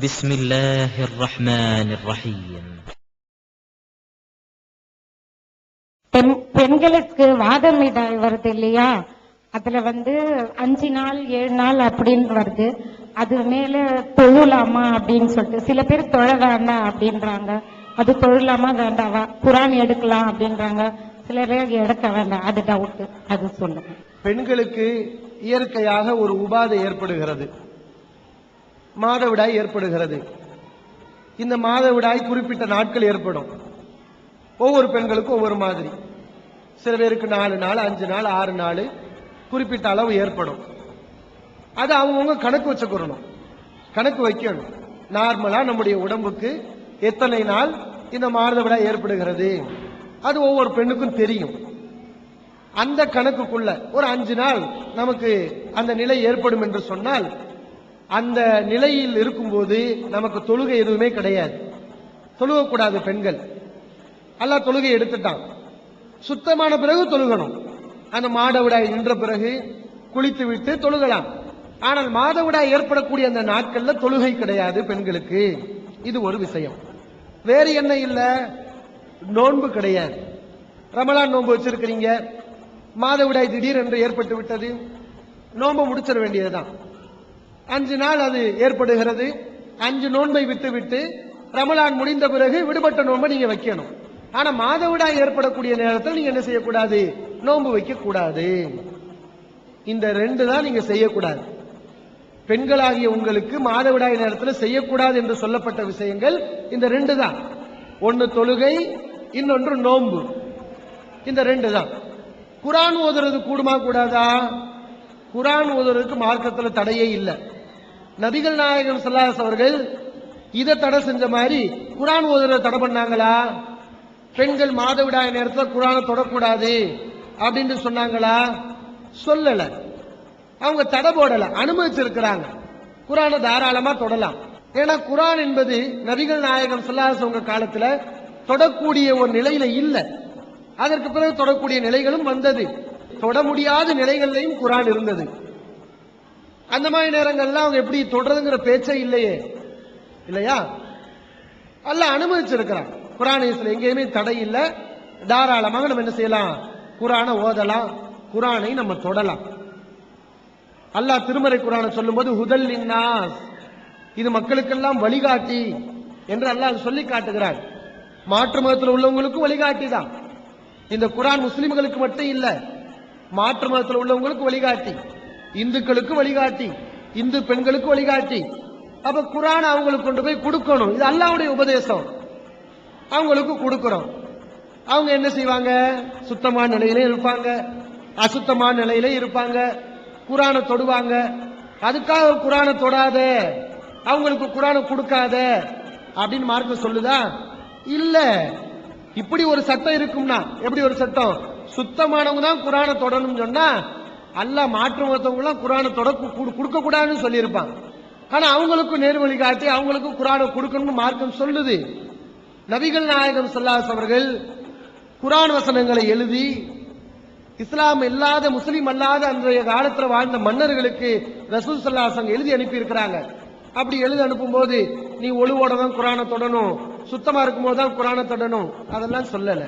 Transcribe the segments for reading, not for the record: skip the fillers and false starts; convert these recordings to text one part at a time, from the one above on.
بسم الله الرحمن الرحيم. பெண்களுக்கு மாதவிடாய் வருது இல்லையா, அதுல 5 நாள் 7 நாள் அப்படின்னு வருது. அது மேல தொழலாமா அப்படின்னு சொல்லிட்டு சில பேர் தொழ வேண்டாம் அப்படின்றாங்க. அது தொழலாமா வேண்டாவா, குரான் எடுக்கலாம் அப்படின்றாங்க. சில பேர் எடுக்க வேண்டாம், அது டவுட். அது சொல்லுங்க. பெண்களுக்கு இயற்கையாக ஒரு உபாதை ஏற்படுகிறது, மாதவிடாய் ஏற்படுகிறது. இந்த மாதவிடாய் குறிப்பிட்ட நாட்கள் ஏற்படும். ஒவ்வொரு பெண்களுக்கும் ஒவ்வொரு மாதிரி. சில பேருக்கு 4 நாள் 5 நாள் 6 நாள் குறிப்பிட்ட அளவு ஏற்படும். அது அவங்கவுங்க கணக்கு வச்சுக்கிறணும், கணக்கு வைக்கணும். நார்மலா நம்முடைய உடம்புக்கு எத்தனை நாள் இந்த மாதவிடாய் ஏற்படுகிறது அது ஒவ்வொரு பெண்ணுக்கும் தெரியும். அந்த கணக்குக்குள்ள ஒரு 5 நாள் நமக்கு அந்த நிலை ஏற்படும் என்று சொன்னால், அந்த நிலையில் இருக்கும்போது நமக்கு தொழுகை எதுவுமே கிடையாது, தொழுகக்கூடாது பெண்கள். அல்லாஹ் தொழுகை எடுத்துட்டான், சுத்தமான பிறகு தொழுகணும். அந்த மாதவிடாய் நின்ற பிறகு குளித்து விட்டு தொழுகலாம். ஆனால் மாதவிடாய் ஏற்படக்கூடிய அந்த நாட்கள்ல தொழுகை கிடையாது பெண்களுக்கு. இது ஒரு விஷயம். வேறு என்ன இல்ல, நோன்பு கிடையாது. ரமலான் நோன்பு வச்சிருக்கிறீங்க, மாதவிடாய் திடீர் என்று ஏற்பட்டு விட்டது, நோன்பு முடிச்சிட வேண்டியதுதான். 5 நாள் அது ஏற்படுகிறது. 5 நோன்பை விட்டு விட்டு ரமலான் முடிந்த பிறகு விடுபட்ட நோன்பை நீங்க வைக்கணும். ஆனா மாதவிடாய் ஏற்படக்கூடிய நேரத்தில் நீங்க என்ன செய்யக்கூடாது, நோன்பு வைக்க கூடாது. இந்த 2 தான் நீங்க செய்யக்கூடாது. பெண்களாகிய உங்களுக்கு மாதவிடாய் நேரத்தில் செய்யக்கூடாது என்று சொல்லப்பட்ட விஷயங்கள் இந்த 2 தான். ஒன்னு தொழுகை, இன்னொன்று நோன்பு. இந்த 2 தான். குரான் ஓதுறது கூடுமா கூடாதா? குரான் ஓதுறதுக்கு மார்க்கத்தில் தடையே இல்லை. நபிகள் நாயகம் ஸல்லல்லாஹு அலைஹி அவர்கள் இதை தடை செஞ்ச மாதிரி குரான் ஓதுறத தடை பண்ணாங்களா? பெண்கள் மாதவிடாய் நேரத்தில் குரானை தொடக்கூடாது அப்படின்னு சொன்னாங்களா? சொல்லல. அவங்க தடை போடல, அனுமதிச்சிருக்கிறாங்க. குரானை தாராளமா தொடலாம். ஏன்னா குரான் என்பது நபிகள் நாயகம் ஸல்லல்லாஹு அலைஹி வஸல்லம் காலத்துல தொடக்கூடிய ஒரு நிலையில இல்ல. அதற்கு பிறகு தொடக்கூடிய நிலைகளும் வந்தது. தொட முடியாத நிலைகள்லையும் குரான் இருந்தது. அந்த மாதிரி நேரங்கள்ல அவங்க எப்படி தொடர்றதுங்கிற பேச்சே இல்லையே, இல்லையா? அல்லாஹ் அனுமதிச்சிருக்கிறான். குரானிஸ்ல எங்கேயுமே தடை இல்லை. தாராளமாக நம்ம என்ன செய்யலாம், குரானை ஓதலாம், குரானை நம்ம தொடலாம். அல்லாஹ் திருமறை குரானை சொல்லும்போது ஹுதல் லின்னாஸ், இது மக்களுக்கெல்லாம் வழிகாட்டி என்று அல்லாஹ் சொல்லி காட்டுகிறார். மாற்று மதத்தில் உள்ளவங்களுக்கும் வழிகாட்டி தான். இந்த குரான் முஸ்லிம்களுக்கு மட்டும் இல்ல, மாற்று மதத்தில் உள்ளவங்களுக்கு வழிகாட்டி, இந்துக்களுக்கு வழிகாட்டி, இந்து பெண்களுக்கு வழிகாட்டி. அப்ப குரான் அவங்களுக்கு கொண்டு போய் கொடுக்கணும். இது அல்லாஹ்வுடைய உபதேசம், அவங்களுக்கு கொடுக்கிறோம். அவங்க என்ன செய்வாங்க, சுத்தமான நிலையிலே இருப்பாங்க, அசுத்தமான நிலையிலே இருப்பாங்க, குரானை தொடுவாங்க. அதுக்காக குரானை தொடாத, அவங்களுக்கு குரானை கொடுக்காத அப்படின்னு மார்க்கம் சொல்லுதா? இல்ல. இப்படி ஒரு சட்டம் இருக்கும்னா, எப்படி ஒரு சட்டம், சுத்தமானவங்க தான் குரானை தொடணும்னு சொன்னா அல்லாஹ் மாற்று மதத்தவங்க குரானை கொடுக்க கூடாதுன்னு சொல்லியிருப்பான். ஆனா அவங்களுக்கும் நேர் வழி காட்டி அவங்களுக்கும் குரானை கொடுக்கணும்னு மார்க்கம் சொல்லுது. நபிகள் நாயகம் ஸல்லல்லாஹு அலைஹி அவர்கள் குரான் வசனங்களை எழுதி இஸ்லாம் இல்லாத முஸ்லீம் அல்லாத அன்றைய காலத்தில் வாழ்ந்த மன்னர்களுக்கு ரசூல் ஸல்லல்லாஹு அலைஹி வஸல்லம் எழுதி அனுப்பி இருக்கிறாங்க. அப்படி எழுதி அனுப்பும் போது நீ ஒழுவோட தான் குரானை தொடணும், சுத்தமா இருக்கும் போது தான் குரானை தொடணும் அதெல்லாம் சொல்லல.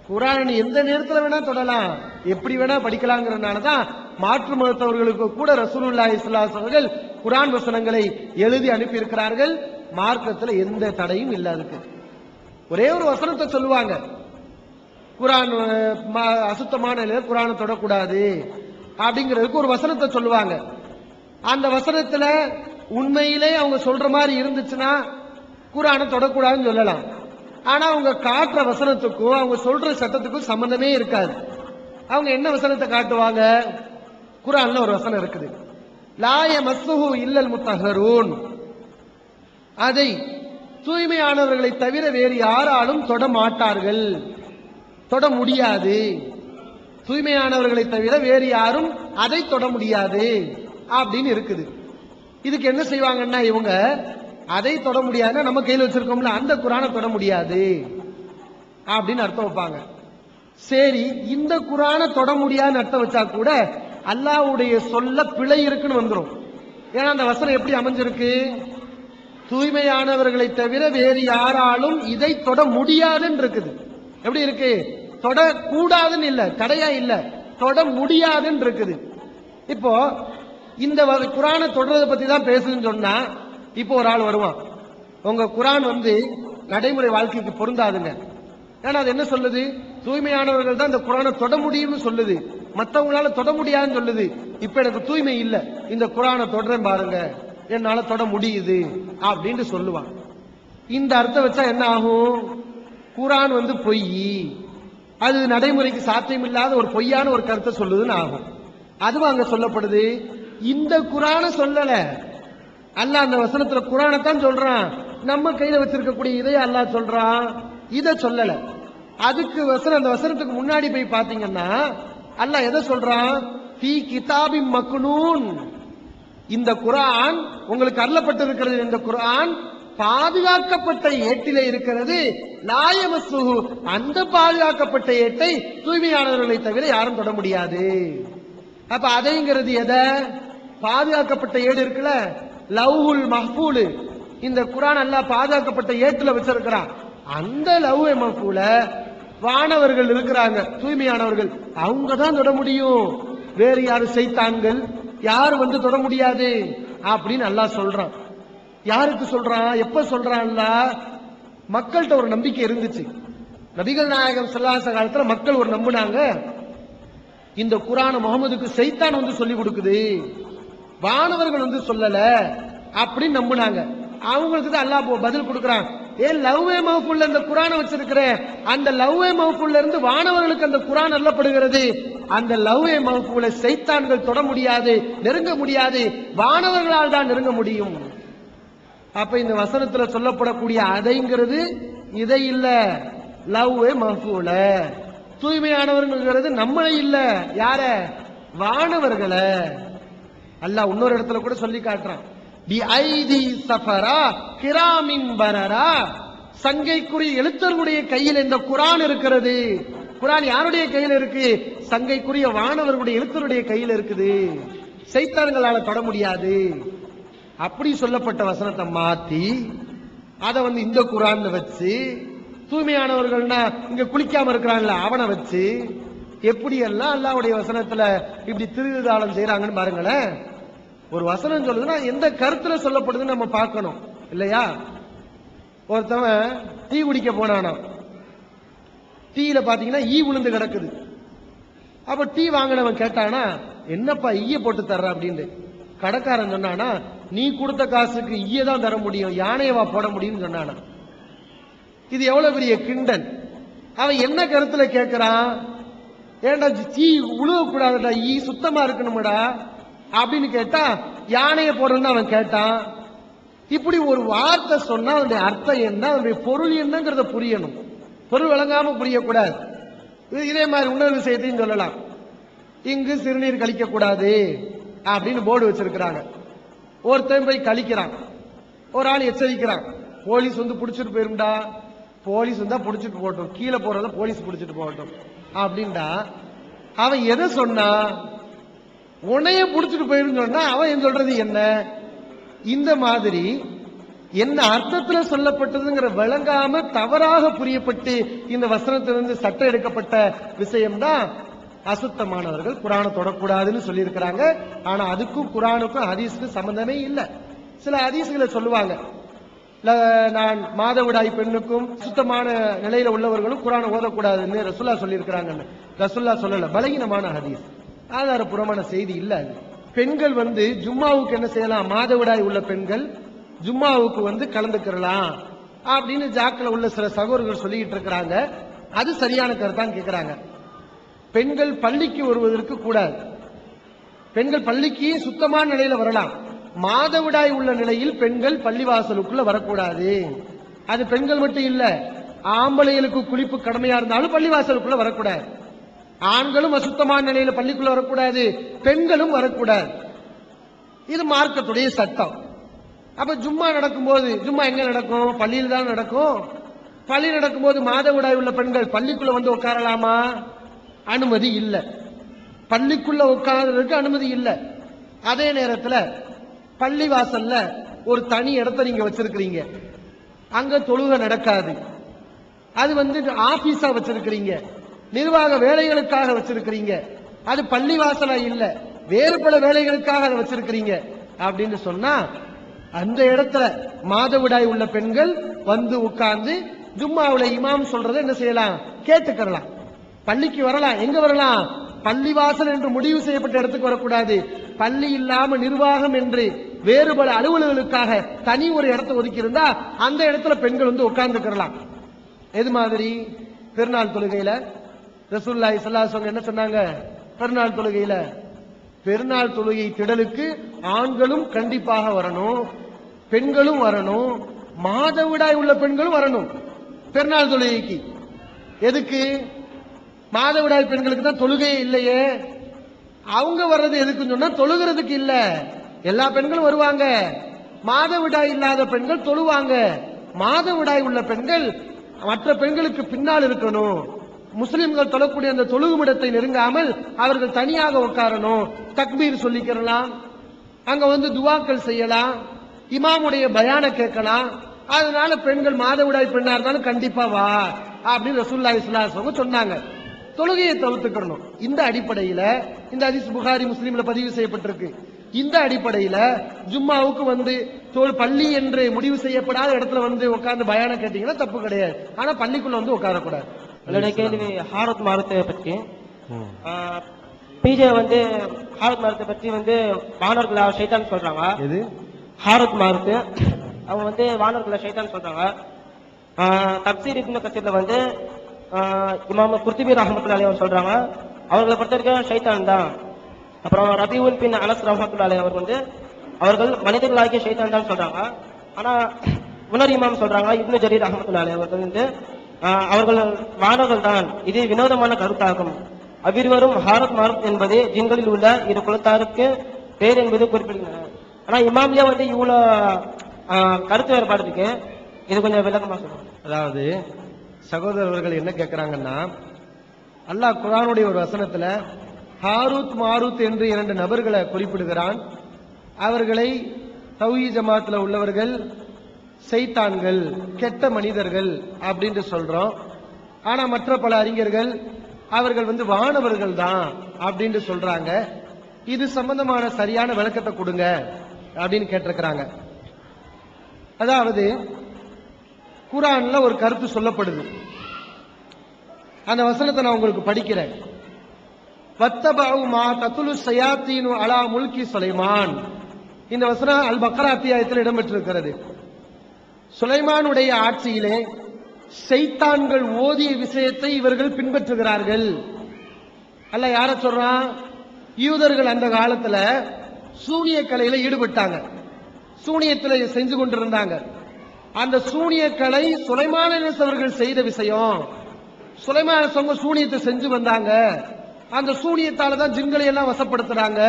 குரானை நீ எந்த நேரத்தில் வேணா தொடலாம், எப்படி வேணா படிக்கலாங்கிறதுனாலதான் மாற்று மதத்தவர்களுக்கு கூட ரசூலுல்லாஹி ஸல்லல்லாஹு அலைஹி அவர்கள் குரான் வசனங்களை எழுதி அனுப்பி இருக்கிறார்கள். மார்க்கத்தில் எந்த தடையும் இல்லாததுக்கு ஒரே ஒரு வசனத்தை சொல்லுவாங்க, குரான் அசுத்தமான நிலையில் குரானை தொடக்கூடாது அப்படிங்கிறதுக்கு ஒரு வசனத்தை சொல்லுவாங்க. அந்த வசனத்துல உண்மையிலே அவங்க சொல்ற மாதிரி இருந்துச்சுன்னா குரானை தொடக்கூடாதுன்னு சொல்லலாம். ஆனா அவங்க காட்டுற வசனத்துக்கும் அவங்க சொல்ற சட்டத்துக்கும் சம்பந்தமே இருக்காது. அவங்க என்ன வசனத்தை காட்டுவாங்க, குரான்ல ஒரு வசனம் இருக்குது, லா யமஸ்ஸுஹு இல்லல் முத்தஹ்ஹரூன், அதை தூய்மையானவர்களை தவிர வேறு யாராலும் தொட மாட்டார்கள், தொட முடியாது. தூய்மையானவர்களை தவிர வேறு யாரும் அதை தொட முடியாது அப்படின்னு இருக்குது. இதுக்கு என்ன செய்வாங்கன்னா, இவங்க அதை தொட முடியாதுன்னா நம்ம கையில் வச்சிருக்கோம்ல அந்த குரானை தொட முடியாது அப்படின்னு அர்த்தம் வைப்பாங்க. சரி, இந்த குரானை தொட முடியாதுன்னு அர்த்தம் வச்சா கூட அல்லாஹ்வுடைய சொல்ல பிழை இருக்குன்னு வந்துடும். ஏன்னா அந்த வசனம் எப்படி அமைஞ்சிருக்கு, தூய்மையானவர்களை தவிர வேறு யாராலும் இதை தொட முடியாதுன்னு இருக்குது. எப்படி இருக்கு? தொடக்கூடாதுன்னு இல்ல, தடையா இல்ல, தொட முடியாதுன்னு இருக்குது. இப்போ இந்த குரானை தொடர்றதை பத்தி தான் பேசுன்னு சொன்னா, இப்போ ஒரு ஆள் வருவான், உங்க குரான் நடைமுறை வாழ்க்கைக்கு பொருந்தாதுங்க. ஏன்னா அது என்ன சொல்லுது? தூய்மையானவர்கள் தான் இந்த குரானை தொட முடியும்னு சொல்லுது, மற்றவங்களால தொட முடியாதுன்னு சொல்லுது. இப்ப எனக்கு தூய்மை இல்ல, இந்த குரானை தொடரேன் பாருங்க, என்னால தொட முடியுது அப்படின்னு சொல்லுவான். இந்த அர்த்தம் வச்சா என்ன ஆகும்? குரான் பொய், அது நடைமுறைக்கு சாத்தியம் இல்லாத ஒரு பொய்யான ஒரு கருத்தை சொல்லுதுன்னு ஆகும். அதுவும் அங்க சொல்லப்படுது. இந்த குரானை சொல்லல அல்லாஹ், அந்த வசனத்துல குரானை தான் சொல்றான். நம்ம கையில வச்சிருக்கக்கூடிய இதை அல்லாஹ் சொல்றான், இத சொல்லல. அதுக்கு அந்த வசனத்துக்கு முன்னாடி போய் பாத்தீங்கன்னா அல்லாஹ் எதை சொல்றான்? ஃபீ கிதாபின் மக்னூன், இந்த குரான் உங்களுக்கு அருளப்பட்டிருக்கிறது, இந்த குரான் பாதுகாக்கப்பட்ட ஏட்டிலே இருக்கிறது. லாயமஸ்ஸுஹு, அந்த பாதுகாக்கப்பட்ட ஏட்டை தூய்மையானவர்களை தவிர யாரும் தொட முடியாது. அப்ப அதைங்கிறது எதை? பாதுகாக்கப்பட்ட ஏடு இருக்குல்ல, லவ்ஹுல் மஹ்ஃபூல், இந்த குரான் அல்லாஹ் பாதுகாக்கப்பட்ட ஏட்டுல வச்சிருக்கிறான். அந்த லவ்ஹே மஹ்ஃபூல வானவர்கள் இருக்கிறாங்க, தூய்மையானவர்கள், அவங்க தான் தொட முடியும். வேறு யாரும் சைத்தான்கள் யாரும் தொட முடியாது அப்படின்னு அல்லாஹ் சொல்றான். யாருக்கு சொல்றான்? எப்ப சொல்றான்? அல்லாஹ் மக்கள்கிட்ட ஒரு நம்பிக்கை இருந்துச்சு. நபிகள் நாயகம் ஸல்லல்லாஹு அலைஹி காலத்துல மக்கள் ஒரு நம்புனாங்க, இந்த குரான முகமதுக்கு சைத்தான் சொல்லி கொடுக்குது, வானவர்கள் சொல்லல அப்படின்னு நம்புனாங்க. அவங்களுக்கு தான் அல்லாஹ் பதில் கொடுக்கிறான். லவ்வே மஹ்ஃபூல்ல இந்த குரானை வச்சிருக்கிறேன், அந்த லவ்வே மஹ்ஃபூல்ல இருந்து வானவர்களுக்கு அந்த குரான் அருளப்படுகிறது. அந்த லவ்வே மஹ்ஃபூலை சைத்தான்கள் தொட முடியாது, நெருங்க முடியாது, வானவர்களால் தான் நெருங்க முடியும். அப்ப இந்த வசனத்துல சொல்லப்படக்கூடிய அதைங்கிறது இதை இல்ல, லவ்வே மஹ்ஃபூல. தூய்மையானவர்கள் நம்மளை இல்ல, யார? வானவர்களை. அல்லாஹ் இன்னொரு இடத்துல கூட சொல்லி காட்டுறான், பி ஐதி சஃபரா கிராமின் பரரா, சங்கைக்குரிய எழுத்தர்களுடைய கையில் இந்த குரான் இருக்கிறது. குரான் யாருடைய கையில் இருக்கு? சங்கைக்குரிய வானவர்களுடைய எழுத்தருடைய கையில் இருக்குது, சைத்தான்களால தொட முடியாது. அப்படி சொல்லப்பட்ட வசனத்தை மாத்தி அதை இந்த குரான் வச்சு, தூய்மையானவர்கள்னா இங்க குளிக்காம இருக்கிறான்ல அவனை வச்சு, எப்படி எல்லாம் அல்லாஹ்வுடைய வசனத்துல இப்படி திருதாளம் செய்யறாங்கன்னு பாருங்களேன். ஒரு வசனம் சொல்லுதுன்னா எந்த கருத்துல சொல்லப்படுதுன்னு நம்ம பார்க்கணும் இல்லையா? ஒருத்தவன் டீ குடிக்க போனானா, டீல பாத்தீங்கன்னா ஈ விழுந்து கிடக்குது. அப்ப டீ வாங்கினவன் கேட்டானா, என்னப்பா ஈய போட்டு தர்ற அப்படின்னு. கடைக்காரன் சொன்னானா, நீ கொடுத்த காசுக்கு ஈய தான் தர முடியும், யானையவா போட முடியும்னு சொன்னானா. இது எவ்வளவு பெரிய கிண்டல். அவன் என்ன கருத்துல கேட்கிறான்? ஏண்டா டீ உழுவக்கூடாதுடா, ஈ சுத்தமா இருக்கணும்டா அப்படின்னு கேட்டா, யானைய போடணும்னு அவன் கேட்டான். இப்படி ஒரு வார்த்தை சொன்னா அதனுடைய அர்த்தம் என்ன, அதனுடைய பொருள் என்னங்கிறத புரியணும். பொருள் விளங்காம புரியக்கூடாது. இதே மாதிரி இன்னொரு விஷயத்தையும் சொல்லலாம். இங்கு சிறுநீர் கழிக்க கூடாது அப்படின்னு போர்டு வச்சிருக்கிறாங்க. ஒருத்தன் போய் கழிக்கிறான், ஒரு ஆள் எச்சரிக்கிறான், போலீஸ் புடிச்சிட்டு போயிருந்தா, போலீஸ் புடிச்சிட்டு போட்டோம், கீழே போறத போலீஸ் புடிச்சிட்டு போகட்டும் அப்படின்டா. அவன் எதை சொன்னா? உன்னைய புடிச்சிட்டு போயிருந்து சொன்னா அவன் சொல்றது என்ன? இந்த மாதிரி என்ன அர்த்தத்துல சொல்லப்பட்டதுங்கிற விளங்காம தவறாக புரியப்பட்டு இந்த வசனத்திலிருந்து சட்டம் எடுக்கப்பட்ட விஷயம்தான் அசுத்தமானவர்கள் குரானை தொடக்கூடாதுன்னு சொல்லி இருக்கிறாங்க. ஆனா அதுக்கும் குரானுக்கும் ஹதீஸுக்கும் சம்பந்தமே இல்லை. சில ஹதீஸ்களை சொல்லுவாங்க, நான் மாதவிடாய் பெண்ணுக்கும் சுத்தமான நிலையில உள்ளவர்களும் குரானை ஓதக்கூடாதுன்னு ரசூல்லா சொல்லி இருக்கிறாங்க. ரசூல்லா சொல்லல, பலகீனமான ஹதீஸ், ஆதாரபூர்வமான செய்தி இல்ல. பெண்கள் ஜும்மாவுக்கு என்ன செய்யலாம்? மாதவிடாய் உள்ள பெண்கள் ஜும்மாவுக்கு கலந்துக்கிறலாம் அப்படின்னு ஜாக்கில் உள்ள சில சகோதரர்கள் சொல்லிட்டு இருக்கிறாங்க. அது சரியான கருத்தான்னு கேட்கிறாங்க. பெண்கள் பள்ளிக்கு வருவதற்கு கூடாது, பெண்கள் பள்ளிக்கு சுத்தமான நிலையில வரலாம். மாதவிடாய் உள்ள நிலையில் பெண்கள் பள்ளிவாசலுக்குள்ள வரக்கூடாது. அது பெண்கள் மட்டும் இல்ல, ஆம்பளைகளுக்கு குளிப்பு கடமையா இருந்தாலும் பள்ளிவாசலுக்குள்ள வரக்கூடாது. ஆண்களும் அசுத்தமான நிலையில பள்ளிக்குள்ள வரக்கூடாது, பெண்களும் வரக்கூடாது. இது மார்க்கத்துடைய சட்டம். அப்ப ஜும்மா நடக்கும்போது, ஜும்மா எங்க நடக்கும்? பள்ளியில் தான் நடக்கும். பள்ளி நடக்கும்போது மாதவிடாய் உள்ள பெண்கள் பள்ளிக்குள்ள உட்காரலாமா? அனுமதி இல்லை. பள்ளிக்குள்ள உட்கார்றதுக்கு அனுமதி இல்லை. அதே நேரத்தில் பள்ளி வாசல்ல ஒரு தனி இடத்த நீங்க வச்சிருக்கிறீங்க, அங்க தொழுகை நடக்காது. அது வந்து ஆபீஸா வச்சிருக்கிறீங்க, நிர்வாக வேலைகளுக்காக வச்சிருக்கிறீங்க, அது பள்ளிவாசலா இல்ல, வேறு பல வேலைகளுக்காக அதை வச்சிருக்கிறீங்க அப்படின்னு சொன்னா அந்த இடத்துல மாதவிடாய் உள்ள பெண்கள் வந்து உட்கார்ந்து ஜும்மாவுல இமாம் சொல்றதை என்ன செய்யலாம், கேட்டுக்கலாம். பள்ளிக்கு வரலாம். எங்க வரலாம்? பள்ளிவாசல் என்று முடிவு செய்யப்பட்ட இடத்துக்கு வரக்கூடாது. பள்ளி இல்லாம நிர்வாகம் என்று வேறு பல அலுவலர்களுக்காக தனி ஒரு இடத்தை ஒதுக்கி இருந்தா அந்த இடத்துல பெண்கள் வந்து உட்கார்ந்துக்கலாம். எது மாதிரி? பெருநாள் தொழுகையில ரசூலுல்லாஹி ஸல்லல்லாஹு அலைஹி வஸல்லம் என்ன சொன்னாங்க? பெருநாள் தொழுகையில பெருநாள் தொழுகை திடலுக்கு ஆண்களும் கண்டிப்பாக வரணும், பெண்களும் வரணும், மாதவிடாய் உள்ள பெண்களும் வரணும் பெருநாள் தொழுகைக்கு. எதுக்கு? மாதவிடாய் பெண்களுக்கு தான் தொழுகையே இல்லையே. அவங்க வர்றது எதுக்குன்னு சொன்னா தொழுகிறதுக்கு இல்ல. எல்லா பெண்களும் வருவாங்க, மாதவிடாய் இல்லாத பெண்கள் தொழுவாங்க. மாதவிடாய் உள்ள பெண்கள் மற்ற பெண்களுக்கு பின்னால் இருக்கணும். முஸ்லிம்கள் தொழக்கூடிய அந்த தொழுகுமிடத்தை நெருங்காமல் அவர்கள் தனியாக உட்காரணும். தக்பீர் சொல்லிக்கிறலாம், அங்க வந்து துவாக்கள் செய்யலாம், இமாமுடைய பயான கேட்கலாம். அதனால பெண்கள் மாதவிடாய் பெண்ணா இருந்தாலும் கண்டிப்பா வா அப்படின்னு ரசூலுல்லாஹி ஸல்லல்லாஹு அலைஹி வஸல்லம் சொன்னாங்க. தொழுகையை தவிர்த்துக்கணும். இந்த அடிப்படையில இந்த ஹதீஸ் புகாரி முஸ்லிம்ல பதிவு செய்யப்பட்டிருக்கு. இந்த அடிப்படையில ஜும்மாவுக்கு வந்து பள்ளி என்று முடிவு செய்யப்படாத இடத்துல வந்து உட்கார்ந்து பயான கேட்டீங்கன்னா தப்பு கிடையாது. ஆனா பள்ளிக்குள்ள வந்து உட்காரக்கூடாது. என்னுடைய கேள்வி ஹாரத் மாரத்தை பற்றி. பிஜே வந்து ஹாரத் மாரத்தை பற்றி வந்து வானர்களை ஷைத்தான் சொல்றாங்க. எது ஹாரத் மாரத்து அவங்க வந்து வானர்களை ஷைத்தான் சொல்றாங்க. தப்சீர் இப்னு கசீர்ல வந்து இமாம் குர்துபி ரஹ்மத்துல்லாஹி அலைஹி சொல்றாங்க அவர்களை பொறுத்த வரைக்கும் ஷைத்தான் தான். அப்புறம் ரபியுல் பின் அனஸ் ரஹ்மத்துல்லாஹி அலைஹி அவர் வந்து அவர்கள் மனிதர்களாகிய ஷைத்தான் தான் சொல்றாங்க. ஆனா உனர் இமாம் சொல்றாங்க இப்னு ஜரீர் ரஹ்மத்துல்லாஹி அலைஹி அவர்கள் வந்து அவர்கள் வானர்கள் தான். இது வினோதமான கருத்தாகும். அவ்விருவரும் ஹாரத் மாரத் என்பது ஜின்களில் உள்ள இரு குலத்தாருக்கு பேர் என்பது குறிப்பிடுகின்றனர். ஆனா இமாம்லயே வந்து இவ்வளவு கருத்து வேறுபாடு இருக்கு. இது கொஞ்சம் விளக்கமா சொல்லுங்க. அதாவது சகோதரர்கள் என்ன கேட்கிறாங்கன்னா, அல்லாஹ் குர்ஆனுடைய ஒரு வசனத்துல ஹாரூத் மாரூத் என்று இரண்டு நபர்களை குறிப்பிடுகிறான். அவர்களை தௌஹீத் ஜமாத்துல உள்ளவர்கள் சைத்தான்கள், கெட்ட மனிதர்கள் அப்படின்னு சொல்றோம். ஆனா மற்ற பல அறிஞர்கள் அவர்கள் வந்து வானவர்கள் தான் அப்படின்னு சொல்றாங்க. இது சம்பந்தமான சரியான விளக்கத்தை கொடுங்க அப்படின்னு கேட்டிருக்கிறாங்க. அதாவது குர்ஆன்ல ஒரு கருத்து சொல்லப்படுது. அந்த வசனத்தை நான் உங்களுக்கு படிக்கிறேன். வத்தபஉ மா தத்லு ஷயாத்தீனு அலா முல்கி சுலைமான். இந்த வசனம் அல் பக்ரா அத்தியாயத்தில் இடம்பெற்றிருக்கிறது. சுலைமானுடைய ஆட்சியிலே ஷைத்தான்கள் ஓதிய விஷயத்தை இவர்கள் பின்பற்றுகிறார்கள். அல்ல யார சொல்றான்? யூதர்கள் அந்த காலத்துல சூனிய கலையில ஈடுபட்டாங்க, சூனியத்தில் செஞ்சு கொண்டிருந்தாங்க. அந்த சூனிய கலை சுலைமான அவர்கள் செய்த விஷயம். சுலைமான சூனியத்தை செஞ்சு வந்தாங்க. அந்த சூனியத்தால தான் ஜின்களை எல்லாம் வசப்படுத்துறாங்க,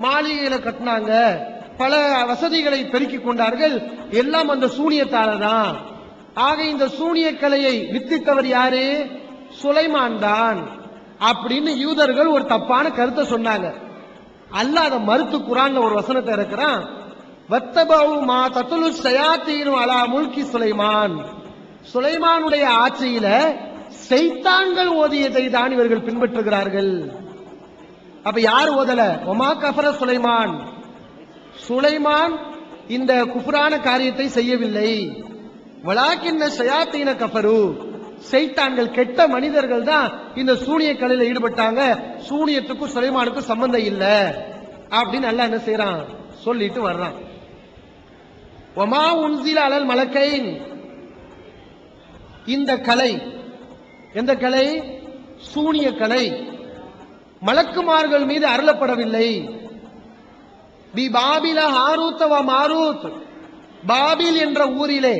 மாளிகைகளை கட்டினாங்க, பல வசதிகளை பெருக்கிக் கொண்டார்கள். எல்லாம் அந்த சூனியத்தால தான். ஆக இந்த சூனிய கலையை வித்திட்டவர் யாரு? சுலைமான் தான் அப்படின்னு யூதர்கள் ஒரு தப்பான கருத்தை சொன்னாங்க. அல்லாஹ் அதை மறுத்து குர்ஆன்ல ஒரு வசனத்தை இருக்கிறான். வத்தபஉ மா தத்லு ஷயாத்தீனு அலா முல்கி சுலைமான். சுலைமானுடைய ஆட்சியில சைத்தான்கள் ஓதியதை தான் இவர்கள் பின்பற்றுகிறார்கள். அப்ப யார் ஓதல? ஒமா கஃபர சுலைமான். சுலைமான் இந்த குஃப்ரான காரியத்தை செய்யவில்லை. வலாக்கின்ன ஷயாத்தீன கஃபரு. சைத்தான்கள், கெட்ட மனிதர்கள் தான் இந்த சூனிய கலையில ஈடுபட்டாங்க. சூனியத்துக்கும் சுலைமானுக்கும் சம்பந்தம் இல்ல அப்படின்னு அல்லாஹ் என்ன செய்யறான்? சொல்லிட்டு வர்றான். ஒமா உன்சில அலல் மலக்கைன். இந்த கலை, எந்த கலை? சூனிய கலை மலக்குமார்கள் மீது அருளப்படவில்லை. பி பாபில ஹாரூத் வ மாரூத். பாபில் என்ற ஊரிலே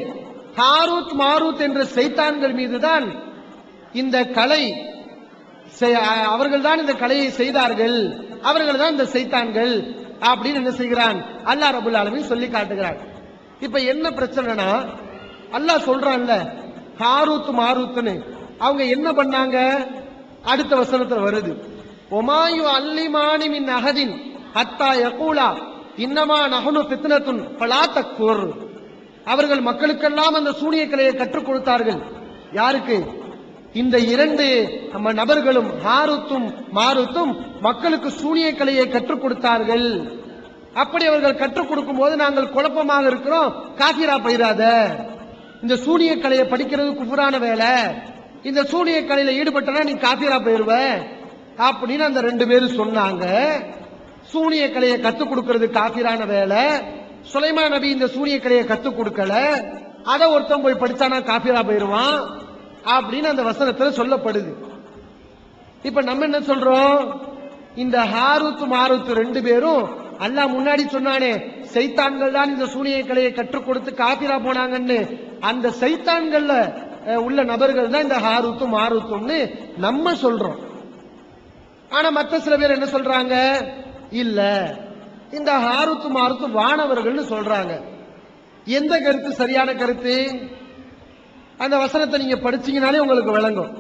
ஹாரூத் மாரூத் என்ற சைத்தான்கள் மீதுதான் இந்த கலை, அவர்கள் தான் இந்த கலையை செய்தார்கள், அவர்கள் தான் இந்த சைத்தான்கள் அப்படின்னு என்ன செய்கிறான்? அல்லாஹ் ரப்பல் ஆலமீன் சொல்லி காட்டுகிறான். இப்ப என்ன பிரச்சனைனா, அல்லாஹ் சொல்றான்ல ஹாரூத் மாரூத்னு, அவங்க என்ன பண்ணாங்க? அடுத்த வசனத்துல வருது, ஒமாயு அல்லிமானி மின் அஹதின் ஹத்தா யகூலா இன்னமா நஹனு ஃபித்னத்துன் ஃபலா தக்ஃபுர். அவர்கள் மக்களுக்கெல்லாம் அந்த சூனிய கலையை கற்றுக் கொடுத்தார்கள். யாருக்கு? இந்த இரண்டு நபர்களும் ஹாரூத்தும் மாரூத்தும் மக்களுக்கு சூனிய கலையை கற்றுக் கொடுத்தார்கள். அப்படி அவர்கள் கற்றுக் கொடுக்கும் போது நாங்கள் குழப்பமாக இருக்கிறோம், காஃபிரா போயிராத, இந்த சூனிய கலையை படிக்கிறது குஃபுரான வேலை, இந்த சூனிய கலையில ஈடுபட்டனா நீ காஃபிரா போயிருவ அப்படின்னு அந்த ரெண்டு பேரும் சொன்னாங்க. சூனிய கலையை கத்துக் கொடுக்கிறது காஃபிரான வேலை, சுலைமான் நபி இந்த சூனிய கலையை கத்துக் கொடுக்கல, அத ஒருத்தன் போய் படிச்சானா காஃபிரா போயிருவான் அப்படின்னு அந்த வசனத்துல சொல்லப்படுது. இப்ப நம்ம என்ன சொல்றோம்? இந்த ஹாரூத் மாரூத் ரெண்டு பேரும் அல்லாஹ் முன்னாடி சொன்னானே சைத்தான்கள் தான் இந்த சூனிய கலையை கற்றுக் கொடுத்து காஃபிரா போனாங்கன்னு, அந்த சைத்தான்கள்ல உள்ள நபர்கள் தான் இந்த ஹாரூத்தும் மாரூத்தும்னு நம்ம சொல்றோம். ஆனா மற்ற சில பேர் என்ன சொல்றாங்க? இல்ல, இந்த ஹாரூத்து மாரூத்து வானவர்கள்னு சொல்றாங்க. எந்த கருத்து சரியான கருத்து? அந்த வசனத்தை நீங்க படிச்சீங்கனாலே உங்களுக்கு விளங்கும்.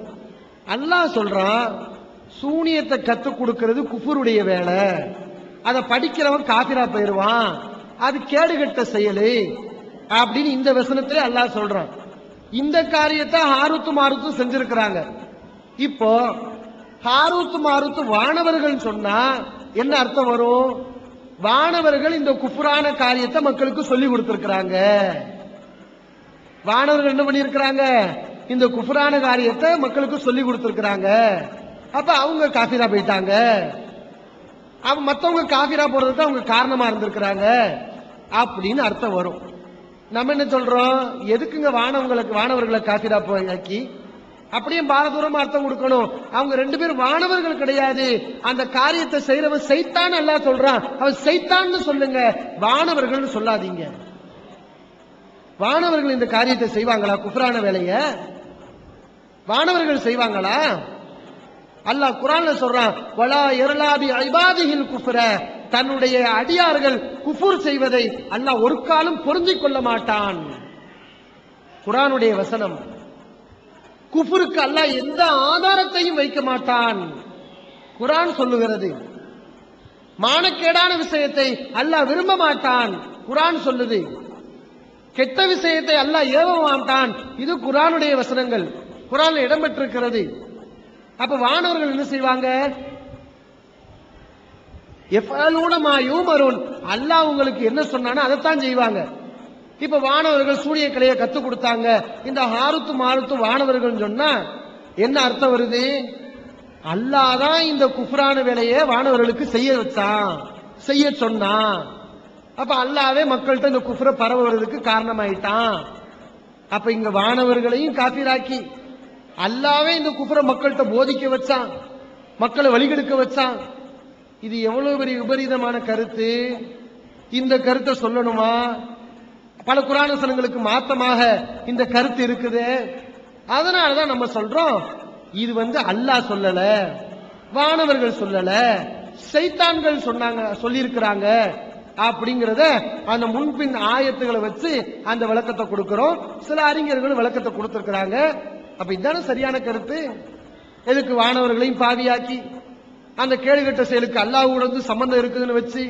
அல்லாஹ் சொல்றான் சூனியத்தை கத்துக் கொடுக்கிறது குஃபருடைய வேலை, அதை படிக்கிறவன் காஃபிரா போயிருவான், அது கேடுகட்ட செயலு அப்படின்னு இந்த வசனத்திலே அல்லாஹ் சொல்றான். இந்த காரியத்தை ஹாரூத்து மாரூத்து செஞ்சிருக்கிறாங்க. இப்போ ஹாரூத்து மாரூத்து வானவர்கள் சொன்னா என்ன அர்த்தம் வரும்? வானவர்கள் இந்த குஃபுரான காரியத்தை மக்களுக்கு சொல்லி கொடுத்திருக்கிறாங்க. வானவர்கள் என்ன பண்ணிருக்கிறாங்க? இந்த குஃபுரான காரியத்தை மக்களுக்கு சொல்லி கொடுத்திருக்கிறாங்க. அப்ப அவங்க காஃபிரா போயிட்டாங்க. மத்தவங்க காஃபிரா போறதுக்கு அவங்க காரணமா இருந்திருக்கிறாங்க அப்படின்னு அர்த்தம் வரும். நம்ம என்ன சொல்றோம்? எதுக்குங்க வானவர்களை காஃபிரா போயாக்கி அப்படியே பாரதூரமா அர்த்தம் கொடுக்கணும்? அவங்க ரெண்டு பேரும் வானவர்கள் கிடையாது, அந்த காரியத்தை செய்யறவன் சைத்தான் அல்லாஹ் சொல்றான், அவன் சைத்தான்னு சொல்லுங்க, வானவர்கள் சொல்லாதீங்க. வானவர்கள் இந்த காரியத்தை செய்வாங்களா? குஃப்ரான வேலைய வானவர்கள் செய்வாங்களா? அல்லாஹ் குர்ஆன்ல சொல்றான், வலா யர்லாபி இபாதிஹில் குஃப்ர, தன்னுடைய அடியார்கள் குஃபுர் செய்வதை அல்லாஹ் ஒரு காலம் பொருந்திக் கொள்ள மாட்டான். குர்ஆனுடைய வசனம். குஃபுருக்கு அல்லாஹ் எந்த ஆதாரத்தையும் வைக்க மாட்டான். குர்ஆன் சொல்லுகிறது. மானக்கேடான விஷயத்தை அல்லாஹ் விரும்ப மாட்டான். குர்ஆன் சொல்லுது. கெட்ட விஷயத்தை அல்லாஹ் ஏவ மாட்டான். இது குர்ஆனுடைய வசனங்கள், குர்ஆன்ல இடம்பெற்றிருக்கிறது. அப்ப வானவர்கள் என்ன செய்வாங்க? யஃபஅலூன மா யூமரூன், அல்லாஹ் உங்களுக்கு என்ன சொன்னானோ அதைத்தான் செய்வாங்க. இப்ப வானவர்கள் சூனிய கலையை கத்துக் கொடுத்தாங்க, இந்த ஹாரூத்து மாரூத்து வானவர்கள் சொன்னா என்ன அர்த்தம் வருது? அல்லாஹ் தான் இந்த குஃப்ரான வேலையை வானவர்களுக்கு செய்ய வச்சான், செய்ய சொன்னான். அப்ப அல்லாஹ்வே மக்கள்கிட்ட இந்த குஃப்ர பரவுறதுக்கு காரணமாயிட்டான். அப்ப இங்க வானவர்களையும் காஃபிராக்கி அல்லாஹ்வே இந்த குஃப்ர மக்கள்கிட்ட போதிக்க வச்சான், மக்களை வழிகெடுக்க வச்சான். இது எவ்வளவு பெரிய விபரீதமான கருத்து! இந்த கருத்தை சொல்லணுமா? பல குர்ஆன் வசனங்களுக்கு மாத்தமாக இந்த கருத்து இருக்குது. அதனாலதான் நம்ம சொல்றோம், இது அல்லாஹ் சொல்லல, வானவர்கள் சொல்லல, சைத்தான்கள் சொன்னாங்க, சொல்லியிருக்கிறாங்க அப்படிங்கறத அந்த முன்பின் ஆயத்துகளை வச்சு அந்த விளக்கத்தை கொடுக்கிறோம். சில அறிஞர்கள் விளக்கத்தை கொடுத்திருக்கிறாங்க. அப்ப இதுதானே சரியான கருத்து. எதுக்கு வானவர்களையும் பாவியாக்கி அந்த கேடுகட்ட செயலுக்கு அல்லாஹ்வோட சம்பந்தம் இருக்குதுன்னு வச்சு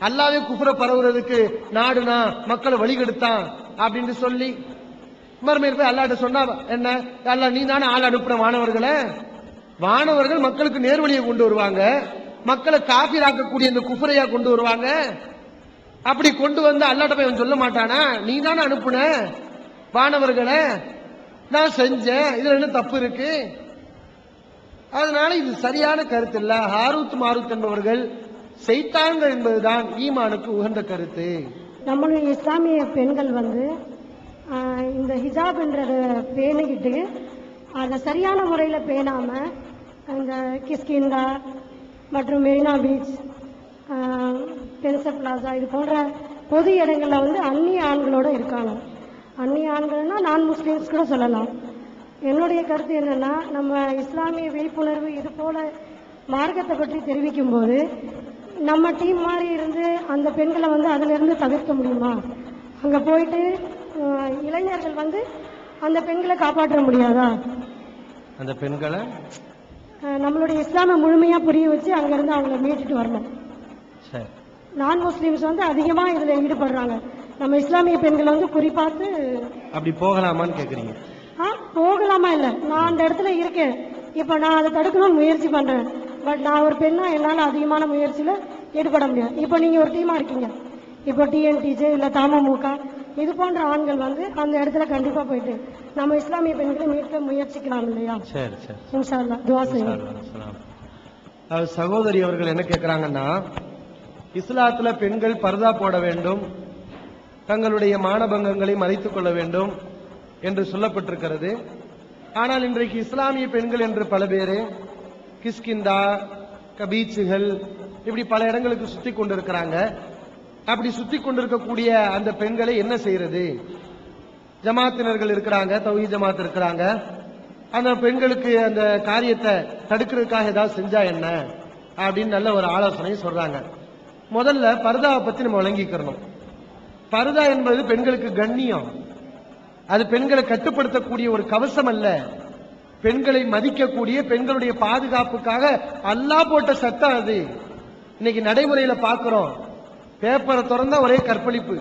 அல்லாஹ்வே குஃப்ர பரவுறதுக்கு நாடுனா மக்களை வழிகெடுத்தான் அப்படின்னு சொல்லி மறுமையில் போய் அல்லாஹ்ட்ட சொன்னா என்ன? அல்லாஹ் நீ தானே ஆள் அனுப்புற வானவர்களை? வானவர்கள் மக்களுக்கு நேர்வழியை கொண்டு வருவாங்க, மக்களை காஃபிராக்கக்கூடிய இந்த குஃப்ரையா கொண்டு வருவாங்க. அப்படி கொண்டு வந்து அல்லாஹ்ட்ட போய் சொல்ல மாட்டானா, நீ தானே அனுப்புன வானவர்களை, நான் செஞ்சேன், இதுல என்ன தப்பு இருக்கு? அதனால இது சரியான கருத்து இல்ல. ஹாரூத் மாரூத் என்பவர்கள் சைத்தான்கள் என்பதுதான் ஈமானுக்கு உகந்த கருத்து. நம்மளுடைய இஸ்லாமிய பெண்கள் இந்த ஹிஜாப் என்றதை பேணிக்கிட்டு அதை சரியான முறையில் பேணாம இந்த கிஸ்கிந்தா மற்றும் மெரினா பீச், பென்சர் பிளாசா இது போன்ற பொது இடங்கள்ல அந்நிய ஆண்களோட இருக்காங்க. அந்நிய ஆண்கள்னா நான் முஸ்லீம்ஸ் கூட சொல்லலாம். என்னுடைய கருத்து என்னன்னா, நம்ம இஸ்லாமிய விழிப்புணர்வு இது போல மார்க்கத்தை பற்றி தெரிவிக்கும் போது நம்ம டீம் மாதிரி இருந்து அந்த பெண்களை அதுல இருந்து தவிர்க்க முடியுமா? அங்க போயிட்டு இளைஞர்கள் அந்த பெண்களை காப்பாற்ற முடியாதா? அந்த பெண்களை நம்மளுடைய இஸ்லாமை முழுமையா புரிய வச்சு அங்க இருந்து அவங்களை மீட்டுட்டு வரணும். நான் முஸ்லீம்ஸ் வந்து அதிகமா இதுல ஈடுபடுறாங்க. நம்ம இஸ்லாமிய பெண்கள் வந்து குறிப்பாத்து அப்படி போகலாமான்னு கேக்குறீங்க? போகலாமா இல்ல, நான் அந்த இடத்துல இருக்கேன். இப்ப நான் அதை தடுக்கணும்னு முயற்சி பண்றேன். பட் நான் ஒரு பெண்ணா என்னால அதிகமான முயற்சியில ஈடுபட முடியாது. இப்ப நீங்க ஒரு டீமா இருக்கீங்க, இப்போ டிஎன்டிஜே இல்ல தமுக இது போன்ற ஆண்கள் வந்து அந்த இடத்துல கண்டிப்பா போயிட்டு நம்ம இஸ்லாமிய பெண்களை மீட்க முயற்சிக்கலாம் இல்லையா? சரி சரி, இன்ஷா அல்லாஹ் துஆ செய்யுங்க. சகோதரி அவர்கள் என்ன கேட்கிறாங்கன்னா, இஸ்லாத்துல பெண்கள் பர்தா போட வேண்டும், தங்களுடைய மானபங்கங்களை மறைத்துக் கொள்ள வேண்டும் என்று சொல்லப்பட்டிருக்கிறது. ஆனால் இன்றைக்கு இஸ்லாமிய பெண்கள் என்று பல பேரு கிஷ்கிந்தா, பீச்சுகள் இப்படி பல இடங்களுக்கு சுத்தி கொண்டிருக்கிறாங்க. அப்படி சுத்தி கொண்டிருக்கக்கூடிய அந்த பெண்களை என்ன செய்யறது? ஜமாத்தினர்கள் இருக்கிறாங்க, தௌஹீத் ஜமாத் இருக்கிறாங்க. அந்த பெண்களுக்கு அந்த காரியத்தை தடுக்கிறதுக்காக ஏதாவது செஞ்சா என்ன அப்படின்னு நல்ல ஒரு ஆலோசனை சொல்றாங்க. முதல்ல பர்தாவை பத்தி நம்ம விளங்கிக்கிறோம். பர்தா என்பது பெண்களுக்கு கண்ணியம், அது பெண்களை கட்டுப்படுத்தக்கூடிய ஒரு கவசம் அல்ல, பெண்களை மதிக்கக்கூடிய பெண்களுடைய பாதுகாப்புக்காக அல்லாஹ் போட்ட சட்டம் அது. இன்னைக்கு நடைமுறையில பாக்குறோம், பேப்பரை திறந்தா ஒரே கற்பழிப்பு.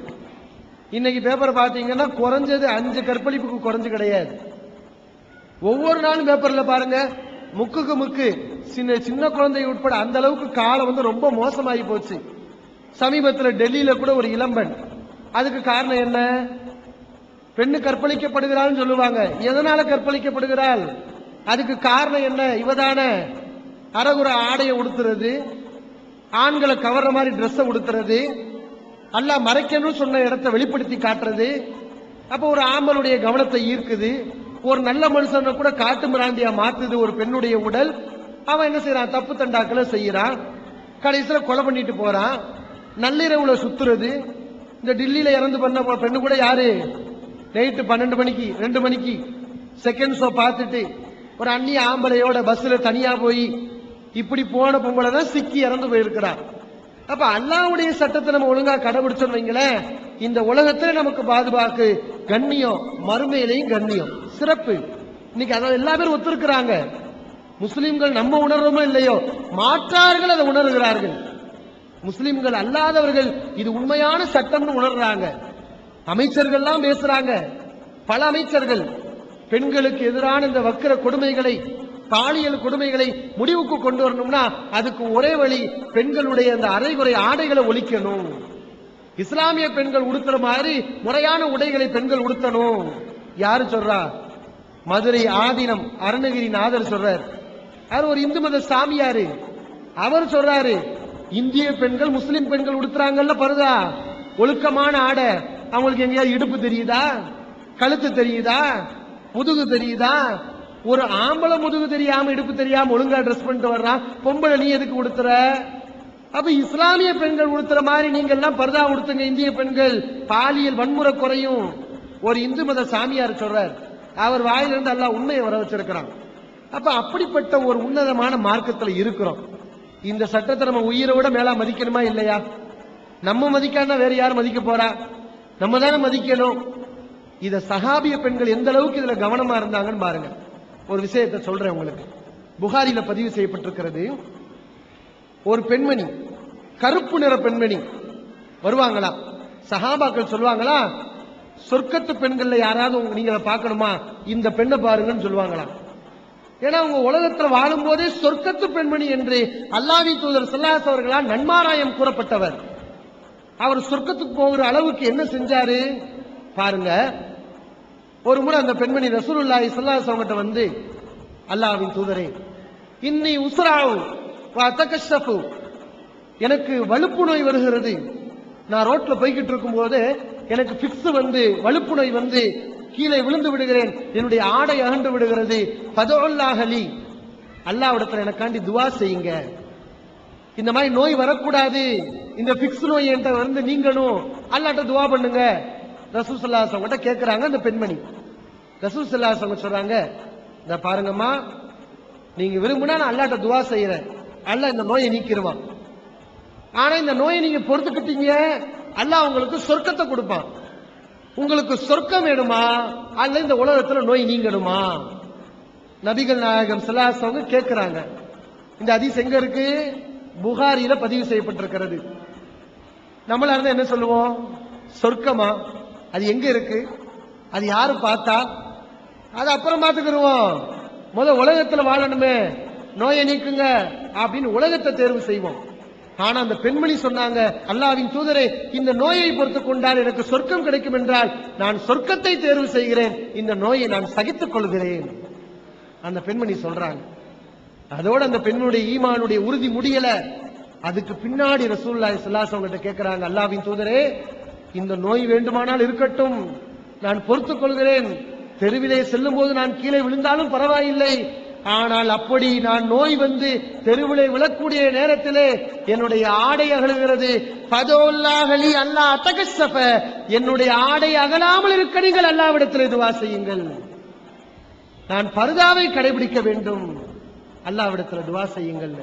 இன்னைக்கு பேப்பரை பாத்தீங்கன்னா குறைஞ்சது 5 கற்பழிப்புக்கு குறைஞ்சு கிடையாது. ஒவ்வொரு நாளும் பேப்பர்ல பாருங்க, முக்குக்கு முக்கு சின்ன சின்ன குழந்தை உட்பட அந்த அளவுக்கு காலம் வந்து ரொம்ப மோசமாகி போச்சு. சமீபத்தில் டெல்லியில கூட ஒரு இளம்பெண், அதுக்கு காரணம் என்ன? பெண்ணு கற்பழிக்கப்படுகிறாள் சொல்லுவாங்க. எதனால கற்பழிக்கப்படுகிறாள்? அதுக்கு காரணம் என்ன? இவதான அறகுற ஆடையை உடுத்துறது, ஆண்களை கவர்ற மாதிரி ட்ரெஸ்ஸை உடுத்துறது, அல்லாஹ் மறைக்கணும்னு சொன்ன இடத்தை வெளிப்படுத்தி காட்டுறது. அப்ப ஒரு ஆம்பளுடைய கவனத்தை ஈர்க்குது. ஒரு நல்ல மனுஷனை கூட காட்டு மிராண்டியா மாத்துது ஒரு பெண்ணுடைய உடல். அவன் என்ன செய்யறான்? தப்பு தண்டாக்களை செய்யறான், கடைசியில கொலை பண்ணிட்டு போறான். நள்ளிரவுல சுத்துறது. இந்த டில்லியில இறந்து பண்ண பெண்ணு கூட யாரு? நைட்டு 12 மணிக்கு 2 மணிக்கு செகண்ட் ஷோ பார்த்துட்டு ஒரு அந்நிய ஆம்பளையோட பஸ்ல தனியா போய் இப்படி போன பொம்பளை தான் சிக்கி இறந்து போயிருக்கிறான். அப்ப அல்லாஹ்வுடைய சட்டத்தை நம்ம ஒழுங்கா கடைபிடிச்சோம் வைங்களேன், இந்த உலகத்துல நமக்கு பாதுகாப்பு, கண்ணியம், மறுமையிலையும் கண்ணியம், சிறப்பு. இன்னைக்கு அதை எல்லா பேரும் ஒத்துருக்கிறாங்க. முஸ்லிம்கள் நம்ம உணர்றோமோ இல்லையோ, மாற்றார்கள் அதை உணர்கிறார்கள். முஸ்லிம்கள் அல்லாதவர்கள் இது உண்மையான சட்டம்னு உணர்றாங்க. அமைச்சர்கள்லாம் பேசுறாங்க, பல அமைச்சர்கள் பெண்களுக்கு எதிரான இந்த வக்கிர கொடுமைகளை, பாலியல் கொடுமைகளை முடிவுக்கு கொண்டு வரணும்னா அதுக்கு ஒரே வழி, பெண்களுடைய அந்த அரைகுறை ஆடைகளை ஒழிக்கணும். இஸ்லாமிய பெண்கள் உடுத்துற மாதிரி முறையான உடைகளை பெண்கள் உடுத்தணும். யாரு சொல்றா? மதுரை ஆதீனம் அருணகிரிநாதர் சொல்றார். அவர் ஒரு இந்து மத சாமியாரு. அவர் சொல்றாரு, இந்திய பெண்கள் முஸ்லிம் பெண்கள் உடுத்துறாங்கல்ல பர்தா, ஒழுக்கமான ஆடை. அவங்களுக்கு எங்கேயாவது இடுப்பு தெரியுதா? கழுத்து தெரியுதா? முதுகு தெரியுதா? ஒரு ஆம்பளை முதுகு தெரியாம இடுப்பு தெரியாம ஒழுங்கா ட்ரெஸ் பண்ணிட்டு வர்றான், பொம்பளை நீ எதுக்கு உடுத்துற? அப்ப இஸ்லாமிய பெண்கள் உடுத்துற மாதிரி நீங்க எல்லாம் பர்தா உடுத்துங்க இந்திய பெண்கள், பாலியல் வன்முறை குறையும். ஒரு இந்து மத சாமியார் சொல்றார். அவர் வாயிலிருந்து அல்லாஹ் உண்மையை வர வச்சிருக்கிறான். அப்ப அப்படிப்பட்ட ஒரு உன்னதமான மார்க்கத்தில் இருக்கிறோம். இந்த சட்டத்தை நம்ம உயிரை விட மேலா மதிக்கணுமா இல்லையா? நம்ம மதிக்காம வேற யாரும் மதிக்க போறா? நம்ம தானே மதிக்கணும். இத சஹாபிய பெண்கள் எந்த அளவுக்கு இதுல கவனமா இருந்தாங்கன்னு பாருங்க. ஒரு விஷயத்தை சொல்றேன் உங்களுக்கு. புகாரில பதிவு செய்யப்பட்டிருக்கிறது. ஒரு பெண்மணி, கருப்பு நிற பெண்மணி வருவாங்களா, சஹாபாக்கள் சொல்லுவாங்களா, சொர்க்கத்து பெண்கள்ல யாராவது நீங்க பார்க்கணுமா, இந்த பெண்ணை பாருங்கன்னு சொல்லுவாங்களா. ஏன்னா உங்க உலகத்துல வாழும் போதே சொர்க்கத்து பெண்மணி என்று அல்லாஹ்வின் தூதர் ஸல்லல்லாஹு அலைஹி வஸல்லம் நன்மாராயம் கூறப்பட்டவர். அவர் சொர்க்கத்துக்கு போகிற அளவுக்கு என்ன செஞ்சாரு பாருங்க. ஒரு முறை அந்த பெண்மணி ரசூலுல்லாஹி ஸல்லல்லாஹு அலைஹி வஸல்லம் வந்து, அல்லாஹ்வின் தூதரே, இன்னி உஸ்ராவு வ தகஷஃபு, எனக்கு வலுப்பு நோய் வருகிறது. நான் ரோட்ல போய்கிட்டு இருக்கும் போது எனக்கு பிக்ஸ் வந்து வலுப்பு நோய் வந்து கீழே விழுந்து விடுகிறேன், என்னுடைய ஆடை அகன்று விடுகிறது. ஃபதுல்லாஹலி, அல்லாஹ்விடத்துல எனக்காண்டி துஆ செய்யுங்க, இந்த மாதிரி நோய் வரக்கூடாது, இந்த பிக்ஸ் நோய் என்கிட்ட வந்து நீங்கணும், அல்லாஹ்ட்ட துஆ பண்ணுங்க. ரசூல் ஸல்லல்லாஹு அலைஹி வஸல்லம் கேட்கறாங்க அந்த பெண்மணி. ரசூல் ஸல்லல்லாஹு அலைஹி வஸல்லம் சொல்றாங்க, இத பாருங்கம்மா, நீங்க விரும்பினா நான் அல்லாஹ்ட்ட துஆ செய்யறேன், அல்லாஹ் இந்த நோயை நீக்கிடுவான். ஆனா இந்த நோயை நீங்க பொறுத்துக்கிட்டீங்க, அல்லாஹ் உங்களுக்கு சொர்க்கத்தை கொடுப்பான். உங்களுக்கு சொர்க்கம் வேணுமா அல்ல இந்த உலகத்துல நோய் நீங்கணுமா? நபிகள் நாயகம் ஸல்லல்லாஹு அலைஹி வஸல்லம் கேட்கிறாங்க. இந்த ஹதீஸ் எங்க இருக்கு? புகாரில பதிவு செய்யப்பட்டிருக்கிறது. நம்மளா இருந்தா என்ன சொல்லுவோம்? சொர்க்கமா? அது எங்க இருக்கு? அது யாரு பார்த்தா? அது அப்புறம் பார்த்துக்கிடுவோம். உலகத்துல வாழணுமே, நோயை நீக்குங்க அப்படின்னு உலகத்தை தேர்வு செய்வோம். ஆனா அந்த பெண்மணி சொன்னாங்க, அல்லாஹ்வின் தூதரே, இந்த நோயை பொறுத்து கொண்டால் எனக்கு சொர்க்கம் கிடைக்கும் என்றால் நான் சொர்க்கத்தை தேர்வு செய்கிறேன், இந்த நோயை நான் சகித்துக் கொள்கிறேன். அந்த பெண்மணி சொல்றாங்க. அதோட அந்த பெண்ணுடைய ஈமானுடைய உறுதி முடியல. அதுக்கு பின்னாடி ரசூலுல்லாஹி ஸல்லல்லாஹு அலைஹி வஸல்லம் கேட்கிறாங்க, அல்லாஹ்வின் தூதரே, இந்த நோய் வேண்டுமானால் இருக்கட்டும், நான் பொறுத்துக் கொள்கிறேன். தெருவிலே செல்லும் போது நான் கீழே விழுந்தாலும் பரவாயில்லை, ஆனால் அப்படி நான் நோய் வந்து தெருவிலே விழக்கூடிய நேரத்திலே என்னுடைய ஆடை அகலுகிறது. ஃபதோல்லாஹலி அல்லாஹ் அத்தகஸ்ஸஃப, என்னுடைய ஆடை அகலாமல் இருக்க நீங்கள் அல்லாஹ்விடத்தில் துஆ செய்யுங்கள். நான் பர்தாவை கடைபிடிக்க வேண்டும், அல்லாஹ்விடத்தில் துஆ செய்யுங்கள்.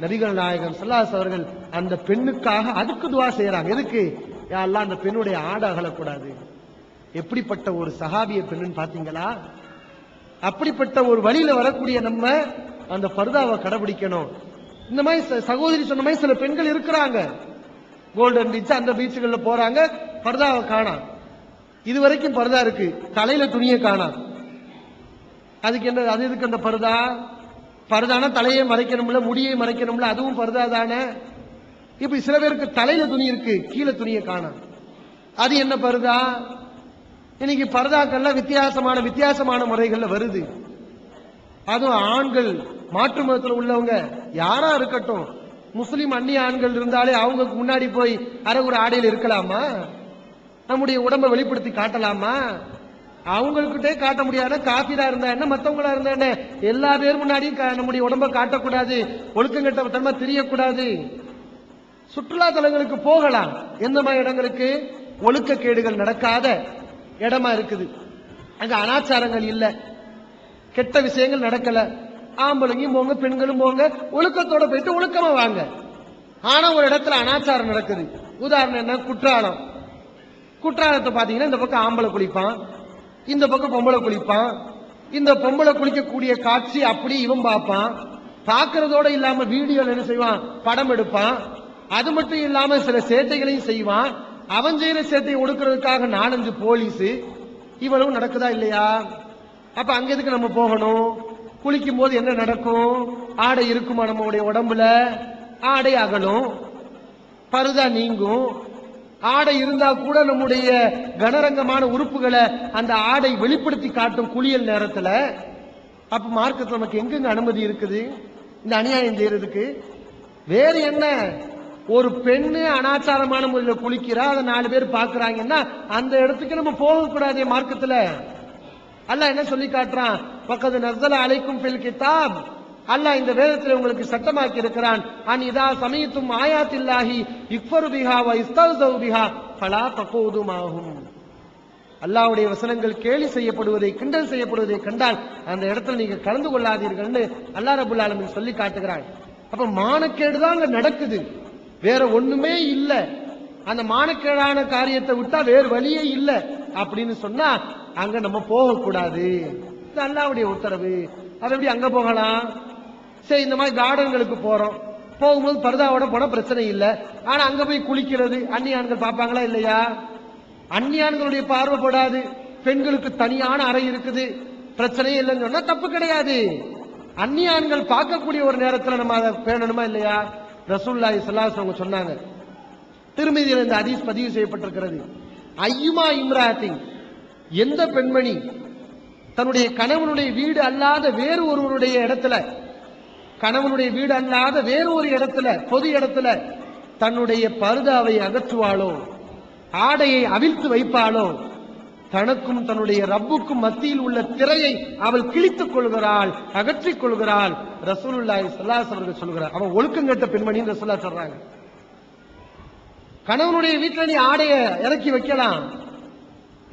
நபிகள் நாயகம் ஸல்லல்லாஹு அலைஹி அவர்கள் அந்த பெண்ணுக்காக அதுக்கு துஆ செய்யறாங்க. எதுக்கு? யா அல்லாஹ், அந்த பெண்ணுடைய ஆடை அகலக்கூடாது. எப்படிப்பட்ட ஒரு சஹாபிய பெண்ணுன்னு பாத்தீங்களா? அப்படிப்பட்ட ஒரு வழியில வரக்கூடிய நம்ம அந்த பர்தாவை கடைபிடிக்கணும். இந்த மாதிரி சகோதரி சொன்ன மாதிரி சில பெண்கள் இருக்கிறாங்க. கோல்டன் பீச் அந்த பீச்சுகள்ல போறாங்க, பர்தாவை காணாம். இது வரைக்கும் பர்தா இருக்கு, தலையில துணியை காணாம். அதுக்கு என்ன? அது எதுக்கு அந்த பர்தா? பர்தானா தலையை மறைக்கணும்ல, முடியை மறைக்கணும்ல, அதுவும் பர்தா தானே. இப்ப சில பேருக்கு தலையில துணி இருக்கு, கீழே துணியை காணாம். அது என்ன பர்தா? இன்னைக்கு பர்தாக்கள்லாம் வித்தியாசமான முறைகள்ல வருது. அதுவும் ஆண்கள், மாற்று மதத்தில் உள்ளவங்க யாரா இருக்கட்டும், முஸ்லிம் அந்நிய ஆண்கள் இருந்தாலே அவங்க முன்னாடி போய் அரைகுறை ஆடையில் இருக்கலாமா? நம்முடைய உடம்பை வெளிப்படுத்தி காட்டலாமா? அவங்ககிட்டே காட்ட முடியாத, காபிரா இருந்தா என்ன, மத்தவங்களா இருந்தா என்ன, எல்லா பேர் முன்னாடியும் நம்முடைய உடம்பை காட்டக்கூடாது, ஒழுக்கங்கட்ட தன்மை தெரியக்கூடாது. சுற்றுலா தலங்களுக்கு போகலாம். எந்த மாதிரி இடங்களுக்கு? ஒழுக்கக்கேடுகள் நடக்காத இடமா இருக்குது, அங்க அனாச்சாரங்கள் இல்ல, கெட்ட விஷயங்கள் நடக்கல, ஆம்பளையும் போங்க பெண்களும் போங்க, ஒழுக்கத்தோட போயிட்டு ஒழுக்கமா வாங்க. ஆனா ஒரு இடத்துல அனாச்சாரம் நடக்குது. உதாரணம் என்ன? குற்றாலம். குற்றாலத்தை பாத்தீங்கன்னா இந்த பக்கம் ஆம்பளை குளிப்பான், இந்த பக்கம் பொம்பளை குளிப்பான். இந்த பொம்பளை குளிக்கக்கூடிய காட்சி அப்படி இவன் பார்ப்பான். பார்க்கறதோட இல்லாம வீடியோல என்ன செய்வான்? படம் எடுப்பான். அது மட்டும் இல்லாம சில சேட்டைகளையும் செய்வான். அவன் செய்யற சேட்டையை ஒடுக்கிறதுக்காக 4-5 போலீஸ். இவ்வளவு நடக்குதா இல்லையா? அப்ப அங்க எதுக்கு நம்ம போகணும்? குளிக்கும் போது என்ன நடக்கும்? ஆடை இருக்குமா நம்முடைய உடம்புல? ஆடை அகலும், பருதா நீங்கும். ஆடை இருந்தா கூட நம்முடைய கனரங்கமான உறுப்புகளை அந்த ஆடை வெளிப்படுத்தி காட்டும் குளியல் நேரத்துல. அப்ப மார்க்கத்துல நமக்கு எங்கெங்க அனுமதி இருக்குது இந்த அநியாயம் செய்யறதுக்கு? வேறு என்ன? ஒரு பெண்ணு அனாச்சாரமான முறையில் குளிக்கிறா, அதை 4 பேர் பாக்குறாங்கன்னா அந்த இடத்துக்கு நம்ம போகக்கூடாதே மார்க்கத்துல. அல்லாஹ் என்ன சொல்லி காட்டுறான்? வகத் நஸல அலைக்கும் ஃபில் கிதாப், அல்லாஹ் இந்த வேதத்தில் உங்களுக்கு சட்டமாக்கி இருக்கிறான். அன் இதா சமீத்தும் ஆயாத்தில்லாஹி யுக்ஃபரு பிஹா வ இஸ்தஹ்ஸு பிஹா ஃபலா தகூது மாஹும். அல்லாஹ்வுடைய வசனங்கள் கேலி செய்யப்படுவதை, கிண்டல் செய்யப்படுவதை கண்டால் அந்த இடத்துல நீங்க கலந்து கொள்ளாதீர்கள்னு அல்லாஹ் ரப்பல் ஆலமீன் சொல்லி காட்டுகிறான். அப்ப மானக்கேடு தான் அங்க நடக்குது, வேற ஒண்ணுமே இல்ல. அந்த மானக்கேடான காரியத்தை விட்டா வேறு வழியே இல்ல அப்படின்னு சொன்னா அங்க நம்ம போகக்கூடாது. இது அல்லாஹ்வுடைய உத்தரவு. அது எப்படி அங்க போகலாம்? சரி, இந்த மாதிரி கார்டன்களுக்கு போறோம், போகும்போது பர்தாவோட போன பிரச்சனை இல்ல. ஆனா அங்க போய் குளிக்கிறது அந்நிய ஆண்கள் பார்ப்பாங்களா இல்லையா? அந்நிய ஆண்களுடைய பார்வைப்படாது, பெண்களுக்கு தனியான அறை இருக்குது, பிரச்சனையே இல்லைன்னு சொன்னா தப்பு கிடையாது. அந்நிய ஆண்கள் பார்க்கக்கூடிய ஒரு நேரத்தில் நம்ம அதை பேணணுமா இல்லையா? ரசூலுல்லாஹி ஸல்லல்லாஹு அலைஹி வஸல்லம் சொன்னாங்க, திருமதியில் இந்த ஹதீஸ் பதிவு செய்யப்பட்டிருக்கிறது. ஐயுமா இம்ராத்தின், எந்த பெண்மணி தன்னுடைய கணவனுடைய வீடு அல்லாத வேறு ஒருவருடைய இடத்துல, கணவனுடைய வீடு அல்லாத வேறு ஒரு இடத்துல, பொது இடத்துல தன்னுடைய பர்தாவை அகற்றுவாளோ, ஆடையை அவிழ்த்து வைப்பாளோ, தனக்கும் தன்னுடைய ரப்புக்கும் மத்தியில் உள்ள திரையை அவள் கிழித்துக் கொள்கிறாள், அகற்றிக் கொள்கிறாள். ரசூலுல்லாஹி ஸல்லல்லாஹு அலைஹி வஸல்லம் சொல்கிறார், அவன் ஒழுக்கங்கெட்ட பெண்மணின்னு ரசூலுல்லாஹ் சொல்றாங்க. கணவனுடைய வீட்டில் நீ ஆடைய இறக்கி வைக்கலாம்,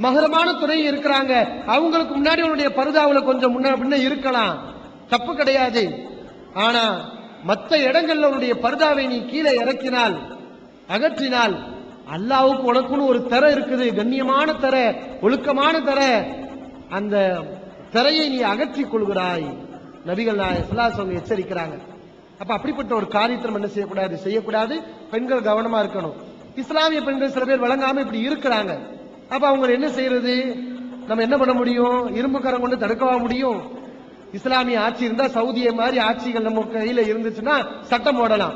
மகரமான துறை இருக்கிறாங்க, அவங்களுக்கு முன்னாடி உன்னுடைய பர்தாவுல கொஞ்சம் முன்ன பின்ன இருக்கலாம், தப்பு கிடையாது. ஆனா மற்ற இடங்கள்ல உன்னுடைய பர்தாவை நீ கீழே இறக்கினால், அகற்றினால், அல்லாஹ்வுக்கு உனக்குன்னு ஒரு திரை இருக்குது, கண்ணியமான திரை, ஒழுக்கமான திரை, அந்த திரையை நீ அகற்றிக் கொள்கிறாய். நபிகள் நாயகம் ஸல்லல்லாஹு அலைஹி வஸல்லம் எச்சரிக்கிறாங்க. அப்ப அப்படிப்பட்ட ஒரு காரியத்தை என்ன செய்யக்கூடாது, செய்யக்கூடாது. பெண்கள் கவனமா இருக்கணும். இஸ்லாமிய பெண்கள் சில பேர் வழங்காம இப்படி இருக்கிறாங்க. அப்ப அவங்க என்ன செய்யறது? நம்ம என்ன பண்ண முடியும்? இரும்பு கரம் கொண்டு தடுக்கவா முடியும்? இஸ்லாமிய ஆட்சி இருந்தா சவுதியை மாதிரி ஆட்சிகள் நம்ம கையில இருந்துச்சுன்னா சட்டம் போடலாம்.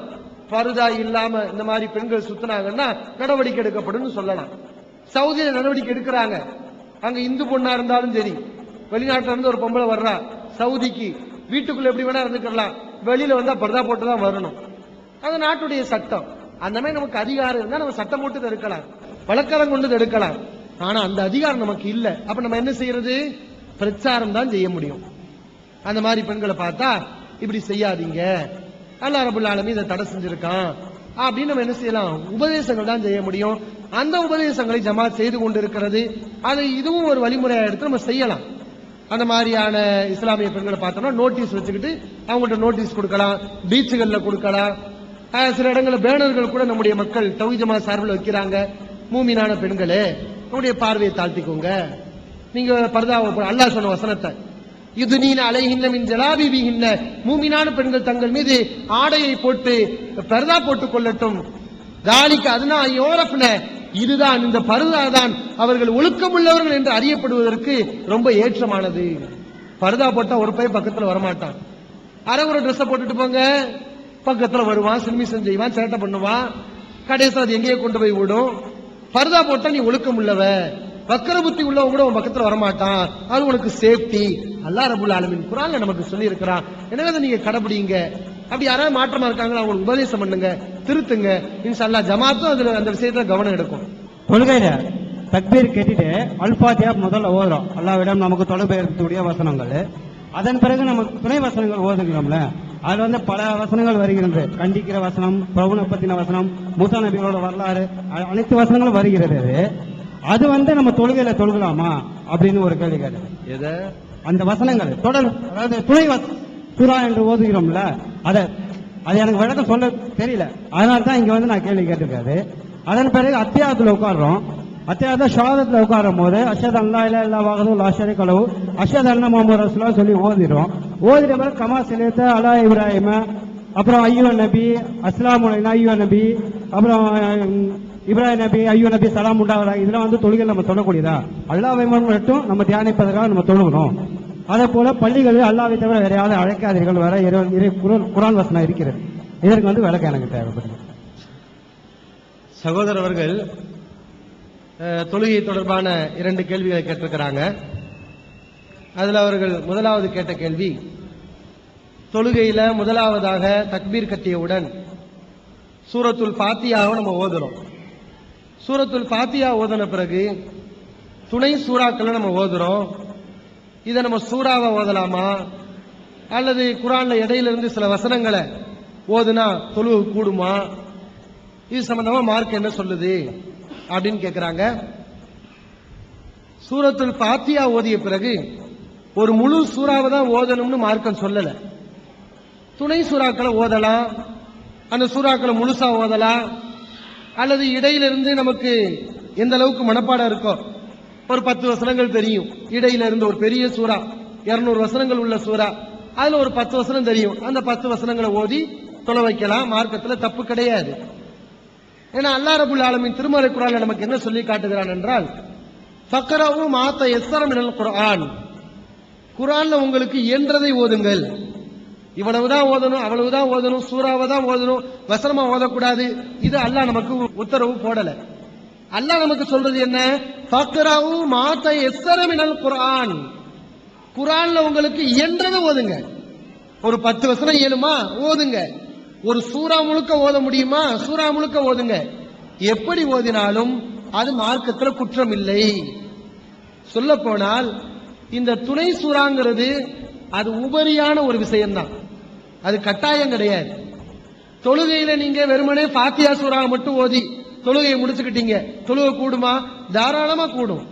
பருதா இல்லாம இந்த மாதிரி பெண்கள் சுத்தினாங்கன்னா நடவடிக்கை எடுக்கப்படும் சொல்லலாம். சவுதியில நடவடிக்கை எடுக்கிறாங்க. அங்க இந்து பொண்ணா இருந்தாலும் சரி, வெளிநாட்டுல இருந்து ஒரு பொம்பளை வர்றா சவுதிக்கு, வீட்டுக்குள்ள எப்படி வேணா இருந்துக்கலாம், வெளியில வந்தா பர்தா போட்டுதான் வரணும். அது நாட்டுடைய சட்டம். அந்த மாதிரி நமக்கு அதிகாரம் இருந்தா நம்ம சட்டம் போட்டு தடுக்கலாம், வழக்கரம் கொண்டு தடுக்கலாம். ஆனா அந்த அதிகாரம் நமக்கு இல்ல. அப்ப நம்ம என்ன செய்யறது? பிரச்சாரம் தான் செய்ய முடியும். அந்த மாதிரி பெண்களை பார்த்தா இப்படி செய்யாதீங்க, அல்லாஹ் ரப்பல் ஆலமீன் இதை தடை செஞ்சிருக்கான் அப்படின்னு நம்ம என்ன செய்யலாம்? உபதேசங்கள் தான் செய்ய முடியும். அந்த உபதேசங்களை ஜமாத் செய்து கொண்டு இருக்கிறது. அது இதுவும் ஒரு வழிமுறையா எடுத்து நம்ம செய்யலாம். அந்த மாதிரியான இஸ்லாமிய பெண்களை பார்த்தோம்னா நோட்டீஸ் வச்சுக்கிட்டு அவங்கள்ட்ட நோட்டீஸ் கொடுக்கலாம், பீச்சுகள்ல கொடுக்கலாம். சில இடங்களில் பேனர்கள் கூட நம்முடைய மக்கள் தௌஹீத் ஜமாத் சார்பில் வைக்கிறாங்க. மூமினான பெண்களே, நம்முடைய பார்வையை தாழ்த்திக்கோங்க, நீங்க பர்தாவை அல்லாஹ் சொன்ன வசனத்தை யுதுனீன அலைஹின்ன மின் ஜலாபிபிஹின்ன, மூமினான பெண்கள் தங்கள் மீது ஆடையை போட்டு பர்தா போட்டுக் கொள்ளட்டும். தாலிக அதுனா யோரப்ன, இதுதான் இந்த பர்தா தான் அவர்கள் ஒழுக்கமுள்ளவர்கள் என்று அறியப்படுவதற்கு ரொம்ப ஏற்றமானது. பர்தா போட்டா ஒரு பையன் பக்கத்துல வரமாட்டான். ஒரு ட்ரெஸ் போட்டுட்டு போங்க, பக்கத்துல வருவான், சில்மிசம் செய்வான், சேட்டை பண்ணுவான், கடைசியில் அது எங்கேயே கொண்டு போய் விடும். பர்தா போட்டா நீ ஒழுக்கம் உள்ளவ, வக்கர புத்தி உள்ளவங்க கூட உன் பக்கத்துல வரமாட்டான், அது உனக்கு சேஃப்டி. அல்லாஹ் ரப்பல் ஆலமீன் குர்ஆன்ல நமக்கு சொல்லி இருக்கிறான். எனவே அதை நீங்க கடைபிடிங்க. அப்படி யாராவது மாற்றமா இருக்காங்களா அவங்களுக்கு உபதேசம் பண்ணுங்க, திருத்துங்க. இன்ஷாஅல்லாஹ் ஜமாத்தும் அதுல அந்த விஷயத்துல கவனம் எடுக்கும். தொழுகையில தக்பீர் கேட்டுட்டு அல்பாத்தியா முதல்ல ஓதுறோம். அல்லாஹ்விடம் நமக்கு தொடர்பு இருக்கக்கூடிய வசனங்கள். அதன் பிறகு நமக்கு துணை வசனங்கள் ஓதுகிறோம்ல, அதுல வந்து பல வசனங்கள் வருகிறது. கண்டிக்கிற வசனம், பிரபுனை பத்தின வசனம், மூசா நபிகளோட வரலாறு, அனைத்து வசனங்களும் வருகிறது. அது வந்து நம்ம தொழுகையில தொழுகலாமா அப்படின்னு ஒரு கேள்வி கேட்டது. அந்த வசனங்கள் தொடர், அதாவது துணை சூரா என்று ஓதுகிறோம்ல, அது எனக்கு விளக்கம் சொல்ல தெரியல, அதனால தான் இங்க வந்து நான் கேள்வி கேட்டிருக்காரு. அதன் பிறகு அத்தியாயத்துல உட்காடுறோம். அத்தியாயத்தை ஷஹாதத்துல உட்காரும் போது அஷ்ஹது அல்லா இலாஹ இல்லல்லாஹு லா ஷரீக லஹு அஷ்ஹது அன்ன முஹம்மது ரசூலுல்லாஹ் சொல்லி ஓதிரும். ஓதிற பிறகு கமா ஸலைத அலா இப்ராஹிம, அப்புறம் ஐயோ நபி அஸ்ஸலாமு அலைனா ஐயோ நபி, அப்புறம் இப்ராஹிம் நபி ஐயோ நபி சலாம் உண்டாவதா, இதெல்லாம் வந்து தொழுகையில் நம்ம சொல்லக்கூடியதா? அல்லாஹ்வை மட்டும் நம்ம தியானிப்பதற்காக நம்ம தொழுகணும். அதே போல பள்ளிகளில் அல்லாஹ்வை தவிர வேற யாவது அழைக்காதீர்கள் வர குர்ஆன் வசனம் இருக்கிறது. இதற்கு வந்து விளக்கம் எனக்கு தேவைப்படுது. சகோதரர் அவர்கள் தொழுகை தொடர்பான 2 கேள்விகளை கேட்டிருக்கிறாங்க. அதுல அவர்கள் முதலாவது கேட்ட கேள்வி, தொழுகையில முதலாவதாக தக்பீர் கட்டியவுடன் சூரத்துல் ஃபாத்தியாவை நம்ம ஓதுறோம். சூரத்துல் ஃபாத்தியா ஓதுன பிறகு துணை சூறாக்களை நம்ம ஓதுறோம். இதை நம்ம சூறாவை ஓதலாமா, அல்லது குர்ஆன்ல இடையில இருந்து சில வசனங்களை ஓதுனா தொழுகை கூடுமா? இது சம்பந்தமா மார்க் என்ன சொல்லுது அப்படின்னு கேட்கிறாங்க. சூரத்துல் ஃபாத்தியா ஓதிய பிறகு ஒரு முழு சூறாவை தான் ஓதணும்னு மார்க்கம் சொல்லல. துணை சூறாக்களை ஓதலாம், அந்த சூறாக்களை முழுசா ஓதலாம், அல்லது இடையிலிருந்து நமக்கு எந்த அளவுக்கு மனப்பாடம் இருக்கோ, ஒரு 10 வசனங்கள் தெரியும், இடையில இருந்து ஒரு பெரிய சூறா 200 வசனங்கள் உள்ள சூறா, அதுல ஒரு 10 வசனம் தெரியும், அந்த 10 வசனங்களை ஓதி தொலை வைக்கலாம். மார்க்கத்துல தப்பு கிடையாது. ஏன்னா அல்லாஹ் ரப்பல் ஆலமீன் திருமறை குர்ஆன்ல நமக்கு என்ன சொல்லி காட்டுகிறான் என்றால், ஃபக்ரவு மா தயஸ்ஸர மினல் குர்ஆன், குர்ஆன்ல உங்களுக்கு இயன்றதை ஓதுங்கள். இவ்வளவுதான் ஓதணும், அவ்வளவுதான் ஓதணும், சூறாவை தான் ஓதணும், வசனமா ஓதக்கூடாது, இது அல்லாஹ் நமக்கு உத்தரவு போடல. அல்லாஹ் நமக்கு சொல்றது என்ன? ஃபக்ரவு மா தயஸ்ஸர மினல் குர்ஆன், குர்ஆன்ல உங்களுக்கு இயன்றதை ஓதுங்க. ஒரு 10 வசனம் இயலுமா ஓதுங்க. ஒரு சூறா முழுக்க ஓத முடியுமா, சூறா முழுக்க ஓதுங்க. எப்படி ஓதினாலும் அது மார்க்கத்துல குற்றம் இல்லை. சொல்ல போனால் இந்த துணை சூறாங்கிறது அது உபரியான ஒரு விஷயம்தான், அது கட்டாயம் கிடையாது. தொழுகையில நீங்க வெறுமனே ஃபாத்தியா சூறா மட்டும் ஓதி தொழுகையை முடிச்சுக்கிட்டீங்க, தொழுகை கூடுமா? தாராளமா கூடும்.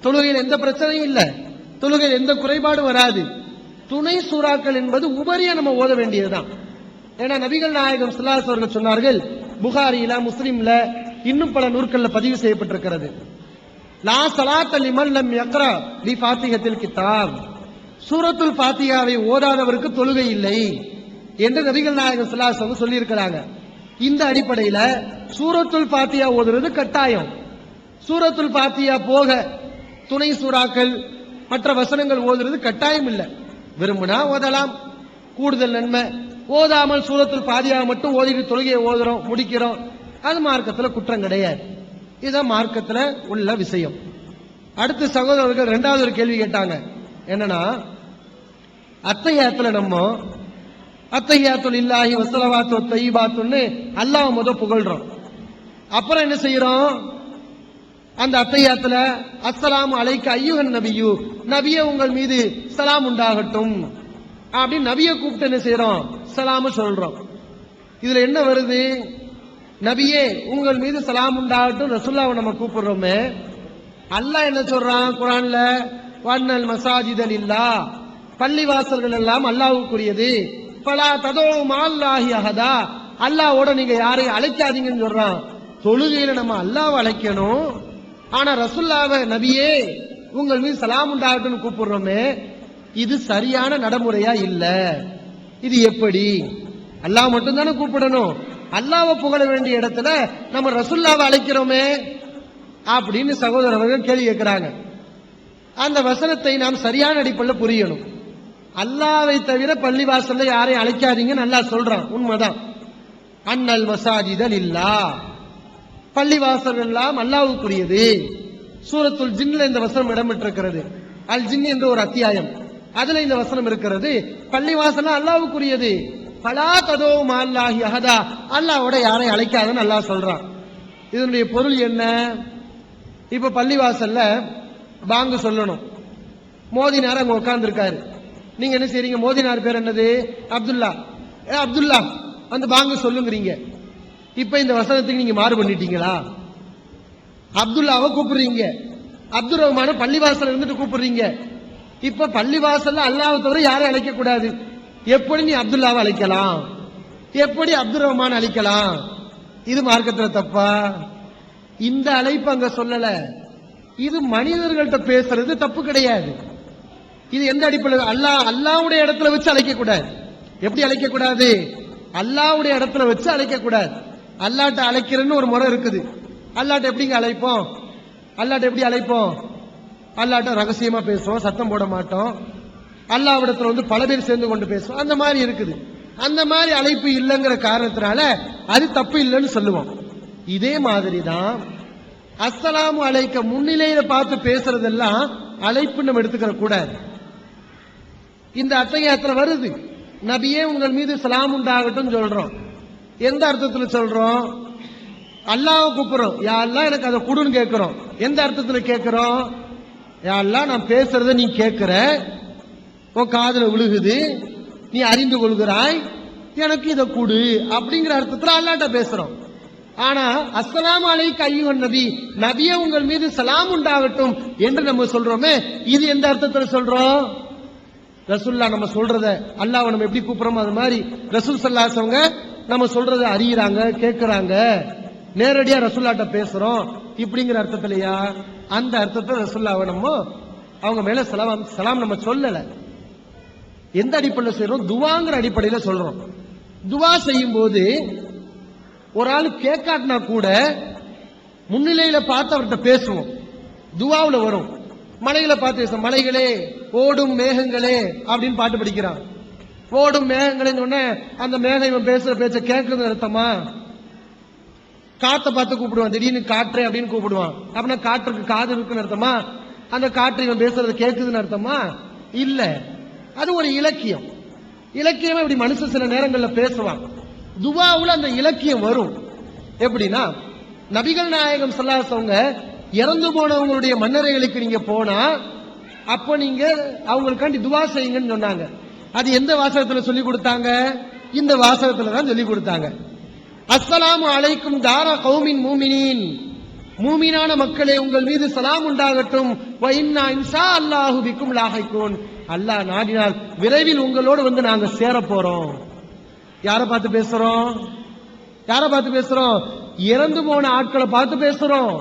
தொழுகையில் எந்த பிரச்சனையும் இல்லை, தொழுகையில் எந்த குறைபாடு வராது. துணை சூறாக்கள் என்பது உபரியா நம்ம ஓத வேண்டியதுதான். ஏன்னா நபிகள் நாயகம் ஸல்லல்லாஹு அலைஹி வஸல்லம் சொன்னார்கள், புகாரியில முஸ்லிம்ல இன்னும் பல நூற்கள்ல பதிவு செய்யப்பட்டிருக்கிறது, லா ஸலாத்த லிமன் லம் யக்ரா பி ஃபாத்திஹத்தில் கிதாப், சூரத்துல் ஃபாத்தியாவை ஓதாதவருக்கு தொழுகை இல்லை என்று நபிகள் நாயகம் ஸல்லல்லாஹு அலைஹி வஸல்லம் சொல்லி இருக்கிறாங்க. இந்த அடிப்படையில சூரத்துல் ஃபாத்தியா ஓதுறது கட்டாயம். சூரத்துல் ஃபாத்தியா போக துணை சூறாக்கள் மற்ற வசனங்கள் ஓதுறது கட்டாயம் இல்லை. விரும்பினா ஓதலாம், கூடுதல் நன்மை. ஓதாமல் சூரத்துல் ஃபாத்தியா மட்டும் ஓதிட்டு தொழுகையை ஓதுறோம், முடிக்கிறோம், அது மார்க்கத்துல குற்றம் கிடையாது. இதுதான் மார்க்கத்துல உள்ள விஷயம். அடுத்து சகோதரர்கள் இரண்டாவது ஒரு கேள்வி கேட்டாங்க. என்னன்னா, அத்தஹியாத்துல நம்ம அத்தஹியாத்துல் இல்லாஹி வஸ்ஸலவாத்து தய்யிபாத்துன்னு அல்லாஹ் முத புகழ்றோம். அப்புறம் என்ன செய்யறோம்? அந்த அத்தஹியாத்துல அஸ்ஸலாமு அலைக்க அய்யுஹன் நபியு, நபியே உங்கள் மீது சலாம் உண்டாகட்டும் அப்படி நபியை கூப்பிட்டு என்ன செய்யறோம்? சலாமு சொல்றோம். இதுல என்ன வருது? நபியே உங்கள் மீது சலாம் உண்டாகட்டும் ரசூலுல்லாஹ்வை நம்ம கூப்பிடுறோமே, அல்லாஹ் என்ன சொல்றான் குர்ஆன்ல? வன்னல் மசாஜித லில்லாஹ், பள்ளிவாசல்கள் எல்லாம் அல்லாஹ்வுக்குரியது. ஃபலா ததூ மஅல்லாஹி அஹதா, அல்லாஹ்வோட நீங்க யாரையும் அழைக்காதீங்கன்னு சொல்றான். தொழுகையில நம்ம அல்லாஹ்வை அழைக்கணும், ஆனா ரசூலுல்லாஹ்வை நபியே உங்கள் மீது சலாம் உண்டாகட்டும் கூப்பிடுறோமே, இது சரியான நடைமுறையா இல்ல. இது எப்படி? அல்லாஹ் மட்டும் தானே கூப்பிடணும், அல்லாஹ்வை புகழ வேண்டிய இடத்துல நம்ம ரசூலுல்லாஹ்வை அழைக்கிறோமே அப்படின்னு சகோதரர்கள் கேள்வி கேட்கிறாங்க. அந்த வசனத்தை நாம் சரியான அடிப்படையில் புரியணும். அல்லாஹ்வை தவிர பள்ளிவாசல்ல யாரையும் அழைக்காதீங்கன்னு அல்லாஹ் சொல்றான், உண்மைதான். அன்னல் மசாஜித லில்லாஹ், பள்ளிவாசல் எல்லாம் அல்லாஹ்வுக்குரியது. சூரத்துல் ஜின்ல இந்த வசனம் இடம்பெற்றிருக்கிறது. அல் ஜின் என்ற ஒரு அத்தியாயம், அதுல இந்த வசனம் இருக்கிறது. பள்ளிவாசல் அல்லாஹ்வுக்குரியது. ஃபலா ததூ மஅல்லாஹி அஹதா, அல்லாஹ்வோட யாரையும் அழைக்காதன்னு அல்லாஹ் சொல்றான். இதனுடைய பொருள் என்ன? இப்ப பள்ளிவாசல்ல பாங்கு சொல்லணும், மோதினார் அங்க உட்கார்ந்து இருக்காரு. நீங்க என்ன செய்றீங்க? மோதினார் பேர் என்னது? அப்துல்லா. அப்துல்லா அந்த பாங்கு சொல்லுங்கிறீங்க. இப்ப இந்த வசனத்துக்கு நீங்க மாறு பண்ணிட்டீங்களா? அப்துல்லாவை கூப்பிடுறீங்க, அப்துல் ரஹ்மான பள்ளிவாசல் இருந்துட்டு கூப்பிடுறீங்க. இப்ப பள்ளிவாசல்ல அல்லாஹ்வை தவிர யாரையும் அழைக்க கூடாது. எப்படி நீ அப்துல்லாவை அழைக்கலாம்? எப்படி அப்துல் ரஹ்மான் அழைக்கலாம்? இது மார்க்கத்துல தப்பா? இந்த அழைப்பு அங்க சொல்லல. இது மனிதர்கள்ட்ட பேசுறது தப்பு கிடையாது. இது எந்த அடிப்படையில்? அல்லாஹ்வுடைய இடத்துல வச்சு அழைக்க கூடாது. எப்படி அழைக்க கூடாது? அல்லாஹ்வுடைய இடத்துல வச்சு அழைக்க கூடாது. அல்லாஹ்ட்ட அழைக்கிறன்னு ஒரு முறை இருக்குது. அல்லாஹ்ட்ட எப்படிங்க அழைப்போம்? அல்லாஹ்ட்ட எப்படி அழைப்போம்? அல்லாஹ்ட்ட ரகசியமா பேசுவோம், சத்தம் போட மாட்டோம். அல்லாஹ்விடத்துல வந்து பல பேர் சேர்ந்து கொண்டு பேசுவோம், அந்த மாதிரி இருக்குது. அந்த மாதிரி அழைப்பு இல்லைங்கிற காரணத்தினால அது தப்பு இல்லைன்னு சொல்லுவோம். இதே மாதிரி தான் அஸ்ஸலாமு அலைக்க முன்னிலையில பார்த்து பேசுறதெல்லாம் அழைப்பு நம்ம எடுத்துக்கிற கூடாது. இந்த அத்தஹியாத்துல வருது, நபியே உங்கள் மீது சலாம் உண்டாகட்டும் சொல்றோம். எந்த அர்த்தத்துல சொல்றோம்? அல்லாஹ்வை கூப்பிடுறோம், யா அல்லாஹ் எனக்கு அதை கொடுன்னு கேட்கிறோம். எந்த அர்த்தத்துல கேட்கிறோம்? யா அல்லாஹ் நான் பேசுறத நீ கேட்கிற, உன் காதுல விழுகுது, நீ அறிந்து கொள்கிறாய், எனக்கு இதை கொடு அப்படிங்கிற அர்த்தத்துல அல்லாஹ்ட்ட பேசுறோம். ஆனா அஸ்ஸலாமு அலைக்க அய்யுஹன் நபி, நபியே உங்கள் மீது சலாம் உண்டாகட்டும் என்று நம்ம சொல்றோமே, இது எந்த அர்த்தத்துல சொல்றோம்? ரசூலுல்லாஹ் நம்ம சொல்றத அல்லாஹ்வை நம்ம எப்படி கூப்பிடுறோமோ அது மாதிரி ரசூல் ஸல்லல்லாஹு அலைஹி வஸல்லம் நம்ம சொல்றத அறியறாங்க, கேட்கறாங்க, நேரடியா ரசூலுல்லாஹ்ட்ட பேசுறோம் இப்படிங்கிற அர்த்தத்திலயா? அந்த அர்த்தத்துல ரசூலுல்லாஹ்வை நம்ம அவங்க மேல சலாம் நம்ம சொல்லல. எந்த அடிப்படையில் செய்யறோம்? துவாங்கிற அடிப்படையில சொல்றோம். துவா செய்யும் போது ஒரு ஆள் கேட்காட்டினா கூட முன்னிலையில பார்த்து அவர்கிட்ட பேசுவோம். துவாவுல வரும், மலையில பார்த்து பேசுவோம். மலைகளே, ஓடும் மேகங்களே அப்படின்னு பாட்டு படிக்கிறான். ஓடும் மேகங்களேன்னு சொன்ன அந்த மேகம் இவன் பேசுற பேச்ச கேட்கறது அர்த்தமா? காத்தை பார்த்து கூப்பிடுவான், திடீர்னு காற்று அப்படின்னு கூப்பிடுவான். அப்படின்னா காற்றுக்கு காது இருக்குன்னு அர்த்தமா? அந்த காற்று இவன் பேசுறது கேட்குதுன்னு அர்த்தமா? இல்ல, அது ஒரு இலக்கியம். இலக்கியமா இப்படி மனுஷன் சில நேரங்கள்ல பேசுவான். துவாவுல அந்த இலக்கியம் வரும். எப்படின்னா, நபிகள் நாயகம் ஸல்லல்லாஹு அலைஹி வஸல்லம் இறந்து போனவங்களுடைய மன்னரைகளுக்கு நீங்க போனா அப்ப நீங்க அவங்களுக்காண்டி துவா செய்யுங்கன்னு சொன்னாங்க. அது எந்த வாசகத்துல சொல்லி கொடுத்தாங்க? இந்த வாசகத்துல தான் சொல்லி கொடுத்தாங்க. அஸ்ஸலாமு அலைக்கும் தார கௌமின் மூமினீன், மூமினான மக்களே உங்கள் மீது சலாம் உண்டாகட்டும். வ இன்னா இன்ஷா அல்லாஹு பிக்கும் லாஹிகூன், அல்லாஹ் நாடினால் விரைவில் உங்களோடு வந்து நாங்க சேர போறோம். யாரை பார்த்து பேசுறோம்? யாரை பார்த்து பேசுறோம்? இறந்து போன ஆட்களை பார்த்து பேசுறோம்.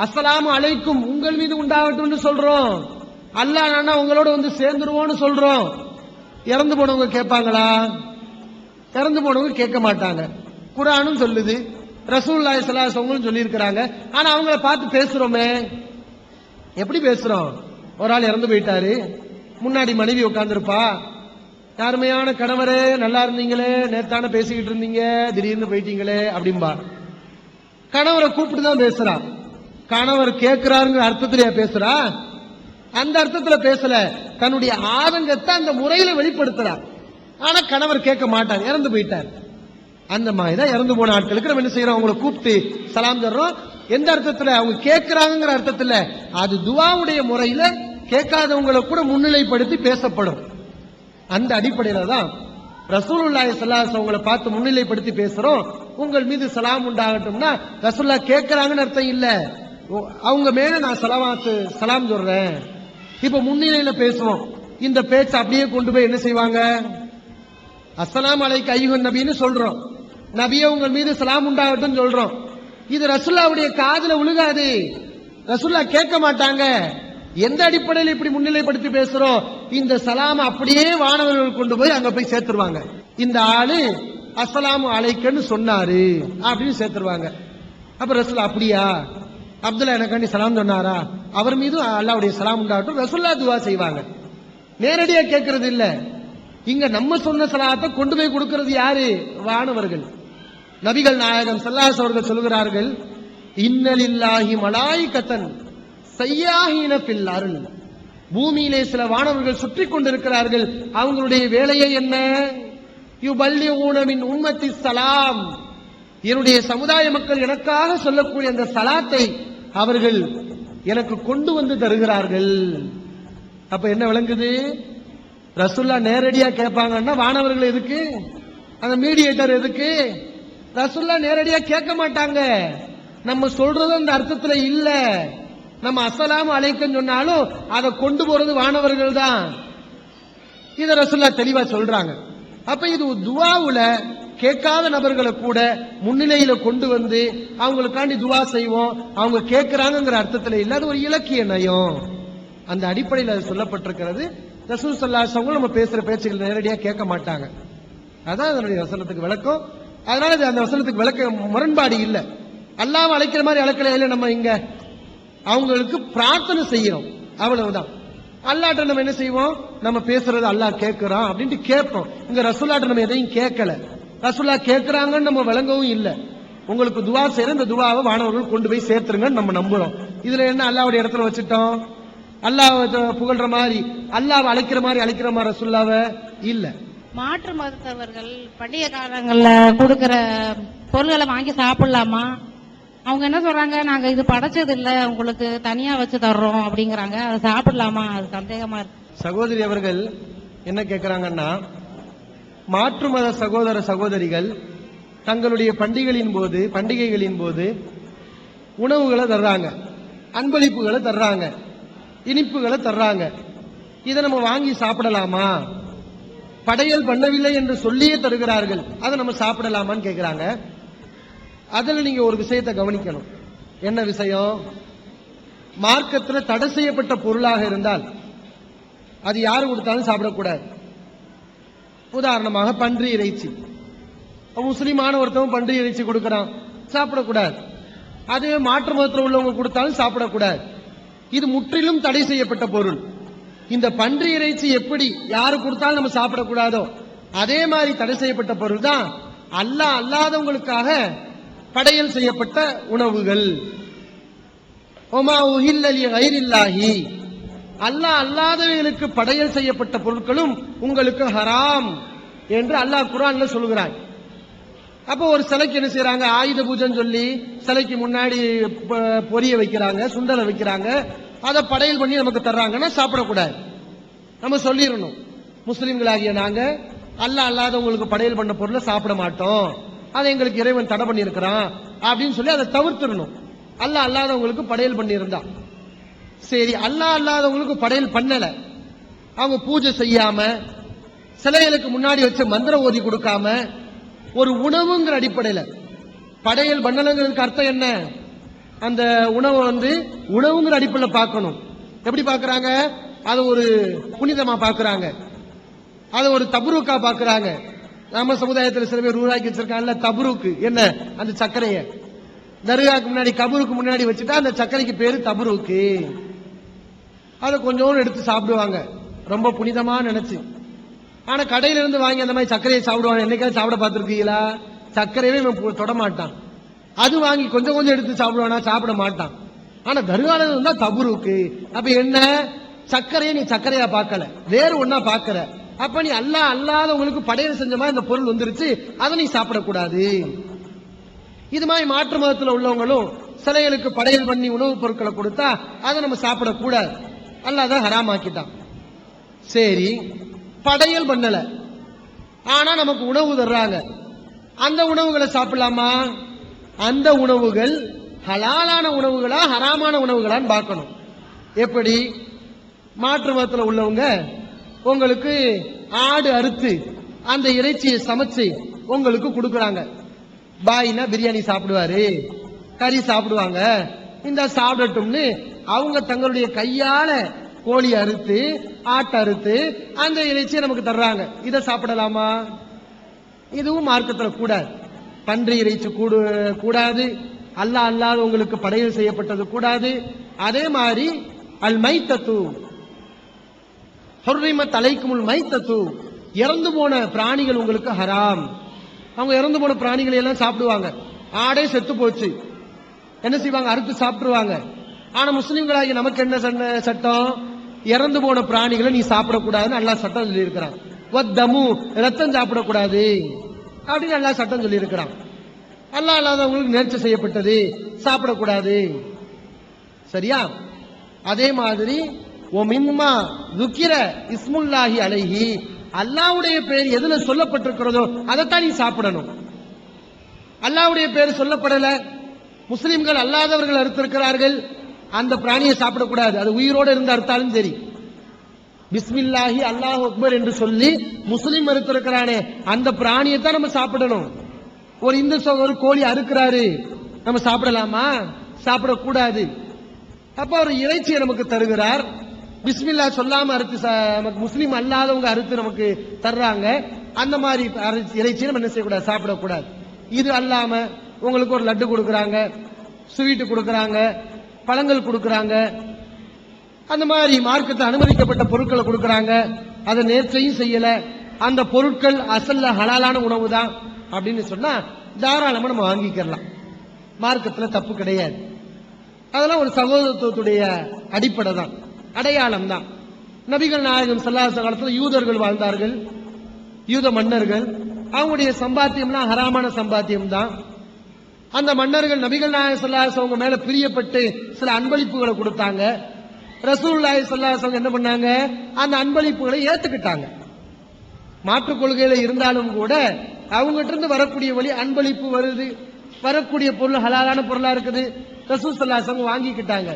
அஸ்ஸலாமு அலைக்கும் உங்கள் மீது உண்டாகட்டும்னு சொல்றோம். அல்லாஹ் நானா உங்களோட வந்து சேர்ந்துருவோம்னு சொல்றோம். இறந்து போனவங்க கேட்பாங்களா? இறந்து போனவங்க கேட்க மாட்டாங்க. குர்ஆனும் சொல்லுது, ரசூலுல்லாஹி ஸல்லல்லாஹு அலைஹி வஸல்லம் சொல்லி இருக்கிறாங்க. ஆனா அவங்கள பார்த்து பேசுறோமே, எப்படி பேசுறோம்? ஒரு ஆள் இறந்து போயிட்டாரு, முன்னாடி மனைவி உட்கார்ந்துருப்பா, யாருமையான கணவரே நல்லா இருந்தீங்களே, நேத்தான பேசிக்கிட்டு இருந்தீங்க, திடீர்னு போயிட்டீங்களே அப்படின்பா. கணவரை கூப்பிட்டு தான் பேசுறா. கணவர் கேட்கிறாருங்கிற அர்த்தத்திலேயே பேசுறா? அந்த அர்த்தத்துல பேசல, தன்னுடைய ஆதங்கத்தை அந்த முறையில வெளிப்படுத்துறார். ஆனா கணவர் கேட்க மாட்டார், இறந்து போயிட்டார். அந்த மாதிரி தான் இறந்து போன ஆட்களுக்கு நம்ம என்ன செய்யறோம்? அவங்களை கூப்பிட்டு சலாம் தர்றோம். எந்த அர்த்தத்துல? அவங்க கேட்கிறாங்கிற அர்த்தத்துல. அது துஆவுடைய முறையில கேட்காதவங்களை கூட முன்னிலைப்படுத்தி பேசப்படும். அந்த அடிப்படையில தான் ரசூலுல்லாஹி ஸல்லல்லாஹு அலைஹி வஸல்லம் அவங்களை பார்த்து முன்னிலைப்படுத்தி பேசுறோம். உங்கள் மீது சலாம் உண்டாகட்டும்னா ரசூலுல்லாஹ் கேட்கிறாங்கன்னு அர்த்தம் இல்ல, அவங்க மேல நான் சலாம் சொல்றேன். இப்ப முன்னிலையில பேசுவோம். இந்த பேச்சை அப்படியே கொண்டு போய் என்ன செய்வாங்க? அஸ்ஸலாமு அலைக்க அய்யுஹன் நபின்னு சொல்றோம். நபியே உங்கள் மீது சலாம் உண்டாகட்டும் சொல்றோம். இது ரசூலுல்லாஹ்வுடைய காதுல விழுகாது, ரசூலுல்லாஹ் கேட்க மாட்டாங்க. எந்த அடிப்படையில் இப்படி முன்னிலைப்படுத்தி பேசுறோம்? இந்த சலாம் அப்படியே வானவர்கள் கொண்டு போய் அங்க போய் சேர்த்துருவாங்க. இந்த ஆளு அஸ்ஸலாமு அலைக்கன்னு சொன்னாரு அப்படின்னு சேர்த்துருவாங்க. அப்ப ரசூலுல்லாஹ் அப்படியா, அப்துல்லா எனக்காண்டி சலாம் சொன்னாரா, அவர் மீது அல்லாஹ்வுடைய சலாம் உண்டாகட்டும் ரசூலுல்லாஹ் துஆ செய்வாங்க. நேரடியா கேட்கறது இல்ல. இங்க நம்ம சொன்ன சலாத்தை கொண்டு போய் கொடுக்கிறது யாரு? வானவர்கள். நபிகள் நாயகம் ஸல்லல்லாஹு அலைஹி அவர்கள் சொல்கிறார்கள், இன்னலில்லாஹி மலாயிகத்தன் சய்யாஹீன ஃபில் அர்ள். பூமியிலே சில வானவர்கள் சுற்றி கொண்டிருக்கிறார்கள். அவங்களுடைய வேலையை என்ன? யுபல்லிஊன மின் உம்மத்தி ஸலாம். என்னுடைய சமுதாய மக்கள் எனக்காக சொல்லக்கூடிய அந்த சலாத்தை அவர்கள் எனக்கு கொண்டு வந்து தருகிறார்கள். அப்ப என்ன விளங்குது? ரசூலுல்லாஹ் நேரடியா கேட்பாங்கன்னா வானவர்கள் எதுக்கு? அந்த மீடியேட்டர் எதுக்கு? ரசூலுல்லாஹ் நேரடியா கேட்க மாட்டாங்க. நம்ம சொல்றது அந்த அர்த்தத்துல இல்ல. நம்ம அஸ்ஸலாமு அலைக்கும் சொன்னாலும் அதை கொண்டு போறது வானவர்கள் தான். இத ரசூலுல்லாஹ் தெளிவா சொல்றாங்க. அப்ப இது துஆவுல கேட்காத நபர்களை கூட முன்னிலையில கொண்டு வந்து அவங்களுக்காண்டி துஆ செய்வோம். அவங்க கேட்கிறாங்கிற அர்த்தத்துல இல்ல, அது ஒரு இலக்கிய நயம். அந்த அடிப்படையில் அது சொல்லப்பட்டிருக்கிறது. ரசூல் ஸல்லல்லாஹு அலைஹி வஸல்லம் நம்ம பேசுற பேச்சுகள் நேரடியா கேட்க மாட்டாங்க. அதான் அதனுடைய வசனத்துக்கு விளக்கம். அதனால அந்த வசனத்துக்கு விளக்க முரண்பாடு இல்ல. அல்லாஹ் அழைக்கிற மாதிரி அழைக்கல இல்ல. நம்ம இங்க அவங்களுக்கு பிரார்த்தனை செய்யறோம், அவ்வளவுதான். அல்லாஹ்ட்ட நம்ம என்ன செய்வோம்? நம்ம பேசுறது அல்லாஹ் கேட்கிறான் அப்படின்ட்டு கேட்போம். இங்க ரசூலுல்லாஹ்ட்ட நம்ம எதையும் கேட்கல. ரசூலுல்லாஹ் கேட்கிறாங்கன்னு நம்ம விளங்கவும் இல்ல. உங்களுக்கு துஆ செய்யற இந்த துஆவை வானவர்கள் கொண்டு போய் சேர்த்துருங்கன்னு நம்ம நம்புறோம். இதுல என்ன அல்லாஹ்வுடைய இடத்துல வச்சுட்டோம்? அல்லாஹ் புகழ்ற மாதிரி, அல்லாஹ் அழைக்கிற மாதிரி ரசூலுல்லாஹ்வை இல்ல. மாற்று மதத்தவர்கள் பண்டிகை காலங்கள்ல கொடுக்கிற பொருள்களை வாங்கி சாப்பிடலாமா? அவங்க என்ன சொல்றாங்க, நாங்க இது படைச்சது இல்ல, உங்களுக்கு தனியா வச்சு தர்றோம் அப்படிங்கிறாங்க. அதை சாப்பிடலாமா? அது சந்தேகமா இருக்கு. சகோதரி அவர்கள் என்ன கேட்கிறாங்கன்னா, மாற்று மத சகோதர சகோதரிகள் தங்களுடைய பண்டிகைகளின் போது உணவுகளை தர்றாங்க, அன்பளிப்புகளை தர்றாங்க, இனிப்புகளை தர்றாங்க. இதை நம்ம வாங்கி சாப்பிடலாமா? படையல் பண்ணவில்லை என்று சொல்லியே தருகிறார்கள், அதை நம்ம சாப்பிடலாமான்னு கேட்கிறாங்க. அதுல நீங்க ஒரு விஷயத்தை கவனிக்கணும். என்ன விஷயம்? மார்க்கத்தில் தடை செய்யப்பட்ட பொருளாக இருந்தால் அது யாரு கொடுத்தாலும் சாப்பிடக்கூடாது. உதாரணமாக பன்றி இறைச்சி, முஸ்லிமான ஒருத்தவங்க பன்றி இறைச்சி கொடுக்கறான், சாப்பிடக்கூடாது. அதுவே மாற்று மதத்தில் உள்ளவங்க கொடுத்தாலும் சாப்பிடக்கூடாது. இது முற்றிலும் தடை செய்யப்பட்ட பொருள். இந்த பன்றி இறைச்சி எப்படி யாரு கொடுத்தாலும் நம்ம சாப்பிடக்கூடாதோ அதே மாதிரி தடை செய்யப்பட்ட பொருள் தான் அல்லாஹ் அல்லாதவங்களுக்காக படையல் செய்யப்பட்ட உணவுகள். ஒமா உஹில்ல லிகைரில்லாஹி, அல்லாஹ் அல்லாதவர்களுக்கு படையல் செய்யப்பட்ட பொருட்களும் உங்களுக்கு ஹராம் என்று அல்லாஹ் குர்ஆன்ல சொல்கிறான். அப்போ ஒரு சிலைக்கு என்ன செய்யறாங்க? ஆயுத பூஜைன்னு சொல்லி சிலைக்கு முன்னாடி பொரிய வைக்கிறாங்க, சுண்டலை வைக்கிறாங்க, அதை படையல் பண்ணி நமக்கு தர்றாங்கன்னா சாப்பிடக்கூடாது. நம்ம சொல்லிடணும், முஸ்லிம்களாகிய நாங்க அல்லாஹ் அல்லாதவங்களுக்கு படையல் பண்ண பொருளை சாப்பிட மாட்டோம், அதை எங்களுக்கு இறைவன் தடை பண்ணி இருக்கிறான் அப்படின்னு சொல்லி அதை தவிர்த்திடணும். அல்லாஹ் அல்லாதவங்களுக்கு படையல் பண்ணி இருந்தா சரி. அல்லாஹ் அல்லாதவங்களுக்கு படையல் பண்ணல, அவங்க பூஜை செய்யாம சிலைகளுக்கு முன்னாடி வச்ச மந்திர ஓதி கொடுக்காம ஒரு உணவுங்கிற அடிப்படையில் படையல் பண்ணலங்கிறதுக்கு அர்த்தம் என்ன? அந்த உணவை உணவுங்கிற அடிப்படையில் பார்க்கணும். எப்படி பார்க்கறாங்க? அதை ஒரு புனிதமா பார்க்கறாங்க, அதை ஒரு தபுருக்கா பார்க்கறாங்க. நம்ம சமுதாயத்தில் சில பேர் உருவாக்கி வச்சிருக்காங்கல்ல தபுருக்கு, என்ன அந்த சர்க்கரைய தர்காக்கு முன்னாடி கபருக்கு முன்னாடி வச்சுட்டா அந்த சர்க்கரைக்கு பேரு தபுருக்கு. அதை கொஞ்சோண்டு எடுத்து சாப்பிடுவாங்க ரொம்ப புனிதமா நினைச்சு. ஆனா கடையில இருந்து வாங்கி அந்த மாதிரி சர்க்கரையை சாப்பிடுவாங்க. என்னைக்காவது சாப்பிட பார்த்திருக்கீங்களா? சர்க்கரையவே இவன் தொட மாட்டான். அது வாங்கி கொஞ்சம் கொஞ்சம் எடுத்து சாப்பிடுவானா? சாப்பிட மாட்டான். ஆனா தர்கால இருந்தா தபுருக்கு. அப்ப என்ன, சர்க்கரையை நீ சர்க்கரையா பார்க்கல, வேறு ஒன்னா பார்க்கற. அப்ப நீ அல்லாஹ் அல்லாதவங்களுக்கு படையல் செஞ்ச மாதிரி இந்த பொருள் வந்துருச்சு, அதை நீ சாப்பிடக்கூடாது. இது மாதிரி மாற்று மதத்தில் உள்ளவங்களும் சிலைகளுக்கு படையல் பண்ணி உணவுப் பொருட்களை கொடுத்தா அதை நம்ம சாப்பிடக்கூடாது, அல்லாஹ் தான் ஹராம் ஆக்கிட்டான். சரி, படையல் பண்ணல, ஆனா நமக்கு உணவு தர்றாங்க, அந்த உணவுகளை சாப்பிடலாமா? அந்த உணவுகள் ஹலாலான உணவுகளா ஹராமான உணவுகளான்னு பார்க்கணும். எப்படி? மாற்று மதத்தில் உள்ளவங்க உங்களுக்கு ஆடு அறுத்து அந்த இறைச்சியை சமைச்சு உங்களுக்கு கொடுக்கறாங்க. பாயினா பிரியாணி சாப்பிடுவாரு, கறி சாப்பிடுவாங்க, இந்த சாப்பிடட்டும்னு அவங்க தங்களுடைய கையால கோழி அறுத்து ஆட்டை அறுத்து அந்த இறைச்சியை நமக்கு தர்றாங்க. இதை சாப்பிடலாமா? இதுவும் மார்க்கத்தில் கூடாது. பன்றி இறைச்சி கூடாது, அல்லாஹ் அல்லாத உங்களுக்கு படையல் செய்யப்பட்டது கூடாது. அதே மாதிரி அல் மைத்தத்து ஹுர்ரிமத் அலைக்குமுல் மைத்தத்து, இறந்து போன பிராணிகள் உங்களுக்கு ஹராம். அவங்க இறந்து போன பிராணிகளை எல்லாம் சாப்பிடுவாங்க. ஆடே செத்து போச்சு, என்ன செய்வாங்க? அறுத்து சாப்பிடுவாங்க. ஆனா முஸ்லிம்களாகி நமக்கு என்ன சட்டம்? இறந்து போன பிராணிகளை நீ சாப்பிடக்கூடாதுன்னு அல்லாஹ் சட்டம் சொல்லி இருக்கிறான். வத்தமு, ரத்தம் சாப்பிடக்கூடாது அப்படின்னு அல்லாஹ் சட்டம் சொல்லி இருக்கிறான். அல்லாஹ் அல்லாதவங்களுக்கு நேர்ச்சி செய்யப்பட்டது சாப்பிடக்கூடாது. சரியா? அதே மாதிரி ஒமின்மா துக்கிர இஸ்முல்லாஹி அலைஹி, அல்லாஹ்வுடைய பேர் எதுல சொல்லப்பட்டிருக்கிறதோ அதைத்தான் நீ சாப்பிடணும். அல்லாஹ்வுடைய பேர் சொல்லப்படல, முஸ்லிம்கள் அல்லாதவர்கள் அறுத்திருக்கிறார்கள், அந்த பிராணியை சாப்பிடக்கூடாது. அது உயிரோடு இருந்து அறுத்தாலும் சரி. பிஸ்மில்லாஹி அல்லாஹ் அக்பர் என்று சொல்லி முஸ்லிம் அறுத்திருக்கிறானே அந்த பிராணியை தான் நம்ம சாப்பிடணும். ஒரு இந்து ஒரு கோழி அறுக்கிறாரு, நம்ம சாப்பிடலாமா? சாப்பிடக்கூடாது. அப்ப ஒரு இறைச்சியை நமக்கு தருகிறார், பிஸ்மில்லா சொல்லாம அறுத்து நமக்கு முஸ்லீம் அல்லாதவங்க அறுத்து நமக்கு தர்றாங்க. அந்த மாதிரி இறைச்சியை நம்ம என்ன செய்யக்கூடாது? சாப்பிடக்கூடாது. இது அல்லாம உங்களுக்கு ஒரு லட்டு கொடுக்கறாங்க, ஸ்வீட் கொடுக்கறாங்க, பழங்கள் கொடுக்கறாங்க, அந்த மாதிரி மார்க்கத்தை அனுமதிக்கப்பட்ட பொருட்களை கொடுக்கறாங்க, அதை நேர்ச்சையும் செய்யல, அந்த பொருட்கள் அசல்ல ஹலாலான உணவு தான் அப்படின்னு சொன்னா தாராளமா நம்ம வாங்கிக்கலாம். மார்க்கத்துல தப்பு கிடையாது. அதெல்லாம் ஒரு சகோதரத்துவத்துடைய அடிப்படை தான், அடையாளம் தான். நபிகள் நாயகம் ஸல்லல்லாஹு அலைஹி வஸல்லம் யூதர்கள் வாழ்ந்தார்கள், யூத மன்னர்கள். அவங்களுடைய சம்பாத்தியம்லாம் ஹராமான சம்பாத்தியம் தான். அந்த மன்னர்கள் நபிகள் நாயகம் ஸல்லல்லாஹு அலைஹி வஸல்லம் மேல பிரியப்பட்டு சில அன்பளிப்புகளை கொடுத்தாங்க. ரசூலுல்லாஹி ஸல்லல்லாஹு அலைஹி வஸல்லம் என்ன பண்ணாங்க? அந்த அன்பளிப்புகளை ஏத்துக்கிட்டாங்க. மாற்றுக் கொள்கையில இருந்தாலும் கூட அவங்ககிட்ட இருந்து வரக்கூடிய வழி அன்பளிப்பு வருது, வரக்கூடிய பொருள் ஹலாலான பொருளா இருக்குது, ரசூல் ஸல்லல்லாஹு அலைஹி வஸல்லம் வாங்கிக்கிட்டாங்க.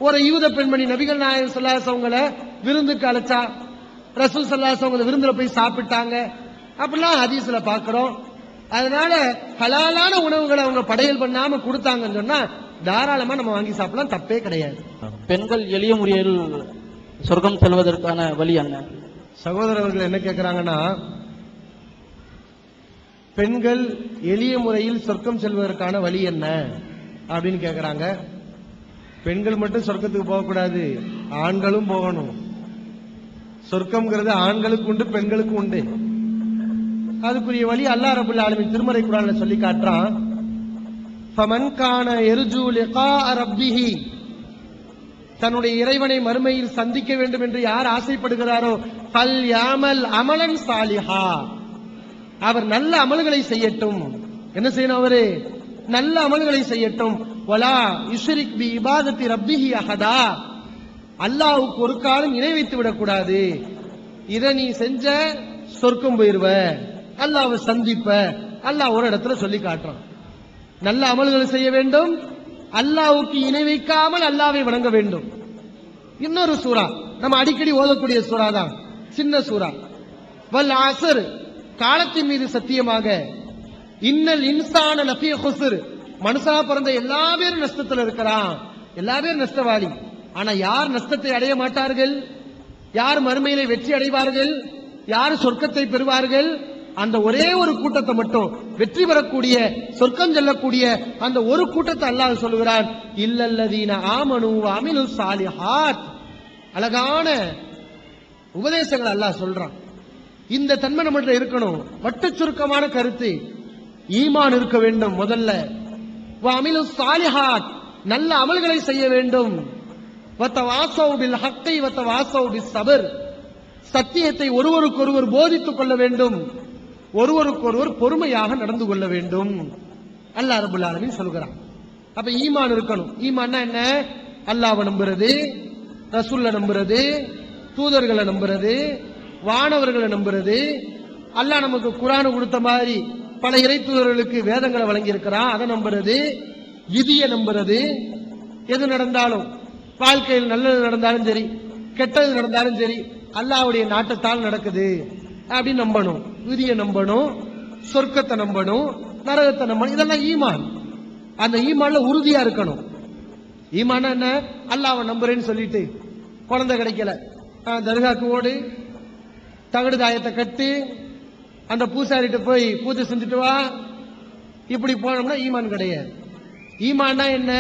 ஒரு யூத பெண்மணி நபிகள் நாயகம் ஸல்லல்லாஹு அலைஹி வஸல்லம் விருந்துக்கு அழைச்சா, ரசூல் ஸல்லல்லாஹு அலைஹி வஸல்லம் விருந்துல போய் சாப்பிட்டாங்க. அப்படிலாம் ஹதீஸ்ல பாக்குறோம். அதனால ஹலாலான உணவுகளை அவங்க படையல் பண்ணாம கொடுத்தாங்கன்னு சொன்னா தாராளமா நம்ம வாங்கி சாப்பிடலாம், தப்பே கிடையாது. பெண்கள் எளிய முறையில் சொர்க்கம் செல்வதற்கான வழி என்ன? சகோதரர்கள் என்ன கேட்கிறாங்கன்னா, பெண்கள் எளிய முறையில் சொர்க்கம் செல்வதற்கான வழி என்ன அப்படின்னு கேட்கிறாங்க. பெண்கள் மட்டும் சொர்க்கத்துக்கு போகக்கூடாது, ஆண்களும் போகணும். சொர்க்கம்ங்கிறது ஆண்களுக்கு உண்டு, பெண்களுக்கு உண்டு. அதுக்குரிய வழி அல்லாஹ் ரப்பல் ஆலமீன் திருமறை குர்ஆன்ல சொல்லி காட்டுறான். ஃபமன் கான யர்ஜூ லிகாஅ ரப்பிஹி, தன்னுடைய இறைவனை மறுமையில் சந்திக்க வேண்டும் என்று யார் ஆசைப்படுகிறாரோ ஃபல் யாமல் அமலன் சாலிஹா, அவர் நல்ல அமல்களை செய்யட்டும். என்ன செய்யணும்? அவரு நல்ல அமல்களை செய்யட்டும். வலா யுஷ்ரிக் பி இபாதத்தி ரப்பிஹி அஹதா, அல்லாஹ்வுக்கு ஒரு காலம் இணை வைத்து விடக்கூடாது. இதை நீ செஞ்ச சொர்க்கம் போயிருவ, அல்லாஹ்வை சந்திப்ப. அல்லாஹ் ஒரு இடத்துல சொல்லி காட்டுறான், நல்ல அமல்களை செய்ய வேண்டும், அல்லாஹ்வுக்கு இணை வைக்காமல் அல்லாஹ்வை வணங்க வேண்டும். இன்னொரு சூரா நம்ம அடிக்கடி ஓதக்கூடிய சூரா தான், சின்ன சூரா. வல் அஸ்ர், காலத்தின் மீது சத்தியமாக, இன்னல் இன்சான லஃபீ குஸ்ர், மனுஷா பிறந்த எல்லா பேரும் நஷ்டத்தில் இருக்கிறான், எல்லா பேரும் நஷ்டவாதி. ஆனா யார் நஷ்டத்தை அடைய மாட்டார்கள்? யார் மறுமையிலே வெற்றி அடைவார்கள்? யார் சொர்க்கத்தை பெறுவார்கள்? அந்த ஒரே ஒரு கூட்டத்தை மட்டும் வெற்றி பெறக்கூடிய சொர்க்கம் செல்லக்கூடிய அந்த ஒரு கூட்டத்தை அல்லாஹ் சொல்கிறான், இல்லல்லதீன ஆமனு வ அமிலு சாலிஹாத். அழகான உபதேசங்கள் அல்லாஹ் சொல்றான். இந்த தன்மை நம்மகிட்ட இருக்கணும். வட்ட சுருக்கமான கருத்து, ஈமான் இருக்க வேண்டும் முதல்ல. வ அமிலு சாலிஹாத், நல்ல அமல்களை செய்ய வேண்டும். வத்தவாஸவ் பில் ஹக்கி வத்தவாஸவ் பிஸ் ஸப்ர், சத்தியத்தை ஒருவருக்கொருவர் போதித்துக் கொள்ள வேண்டும், ஒருவருக்கொருவர் பொறுமையாக நடந்து கொள்ள வேண்டும். அல்லாஹ் ரப்பல் ஆலமீன் சொல்கிறான். அப்ப ஈமான் இருக்கணும். ஈமான்னா என்ன? அல்லாஹ்வை நம்புறது, ரசூலை நம்புறது, தூதர்களை நம்புறது, வானவர்களை நம்புறது. அல்லாஹ் நமக்கு குர்ஆன் கொடுத்த மாதிரி பல இறை தூதர்களுக்கு வேதங்களை வழங்கி இருக்கிறான், அதை நம்புறது, விதியை நம்புறது. எது நடந்தாலும் வாழ்க்கையில் நல்லது நடந்தாலும் சரி கெட்டது நடந்தாலும் சரி அல்லாஹ்வுடைய நாட்டத்தால் நடக்குது அப்படின்னு நம்பணும். விதியை நம்பணும், சொர்க்கத்தை நம்பணும், நரகத்தை நம்பணும். இதெல்லாம் ஈமான். அந்த ஈமான்ல உறுதியா இருக்கணும். ஈமான் என்ன? அல்லாஹ்வை நம்புறேன்னு சொல்லிட்டு குழந்தை கிடைக்கல, தர்காக்கு ஓடு, தகடு தாயத்தை கட்டு, அந்த பூசாரிட்ட போய் பூஜை செஞ்சுட்டு வா, இப்படி போனோம்னா ஈமான் கிடையாது. ஈமான்னா என்ன?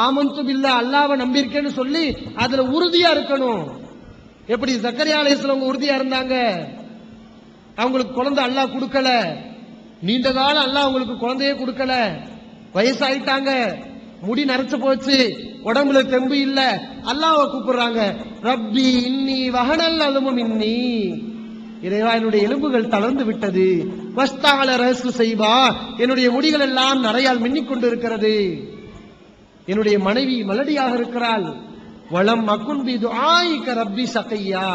ஆமன்து பில்லாஹ், அல்லாஹ்வை நம்பியிருக்கேன்னு சொல்லி அதுல உறுதியா இருக்கணும். எப்படி ஜக்கரியா அலைஹிஸ்ஸலாம் உறுதியா இருந்தாங்க. அவங்களுக்கு குழந்தை அல்லாஹ் கொடுக்கல, நீண்ட காலம் அல்லாஹ் அவங்களுக்கு குழந்தையே கொடுக்கல, வயசாயிட்டாங்க, முடி நரைச்சு போச்சு, உடம்புல தெம்பு இல்ல, அல்லாஹ்வை கூப்பிடுறாங்க, ரப்பி இன்னி வஹனல் அலமு மின்னி, இறைவா என்னுடைய எலும்புகள் தளர்ந்து விட்டது, வஸ்தால ரசு செய்வா, என்னுடைய முடிகள் எல்லாம் நரையால் மின்னிக் கொண்டு இருக்கிறது, என்னுடைய மனைவி மலடியாக இருக்கிறாள், வளம் மக்குன் பி துஆயிக ரப்பி சகையா,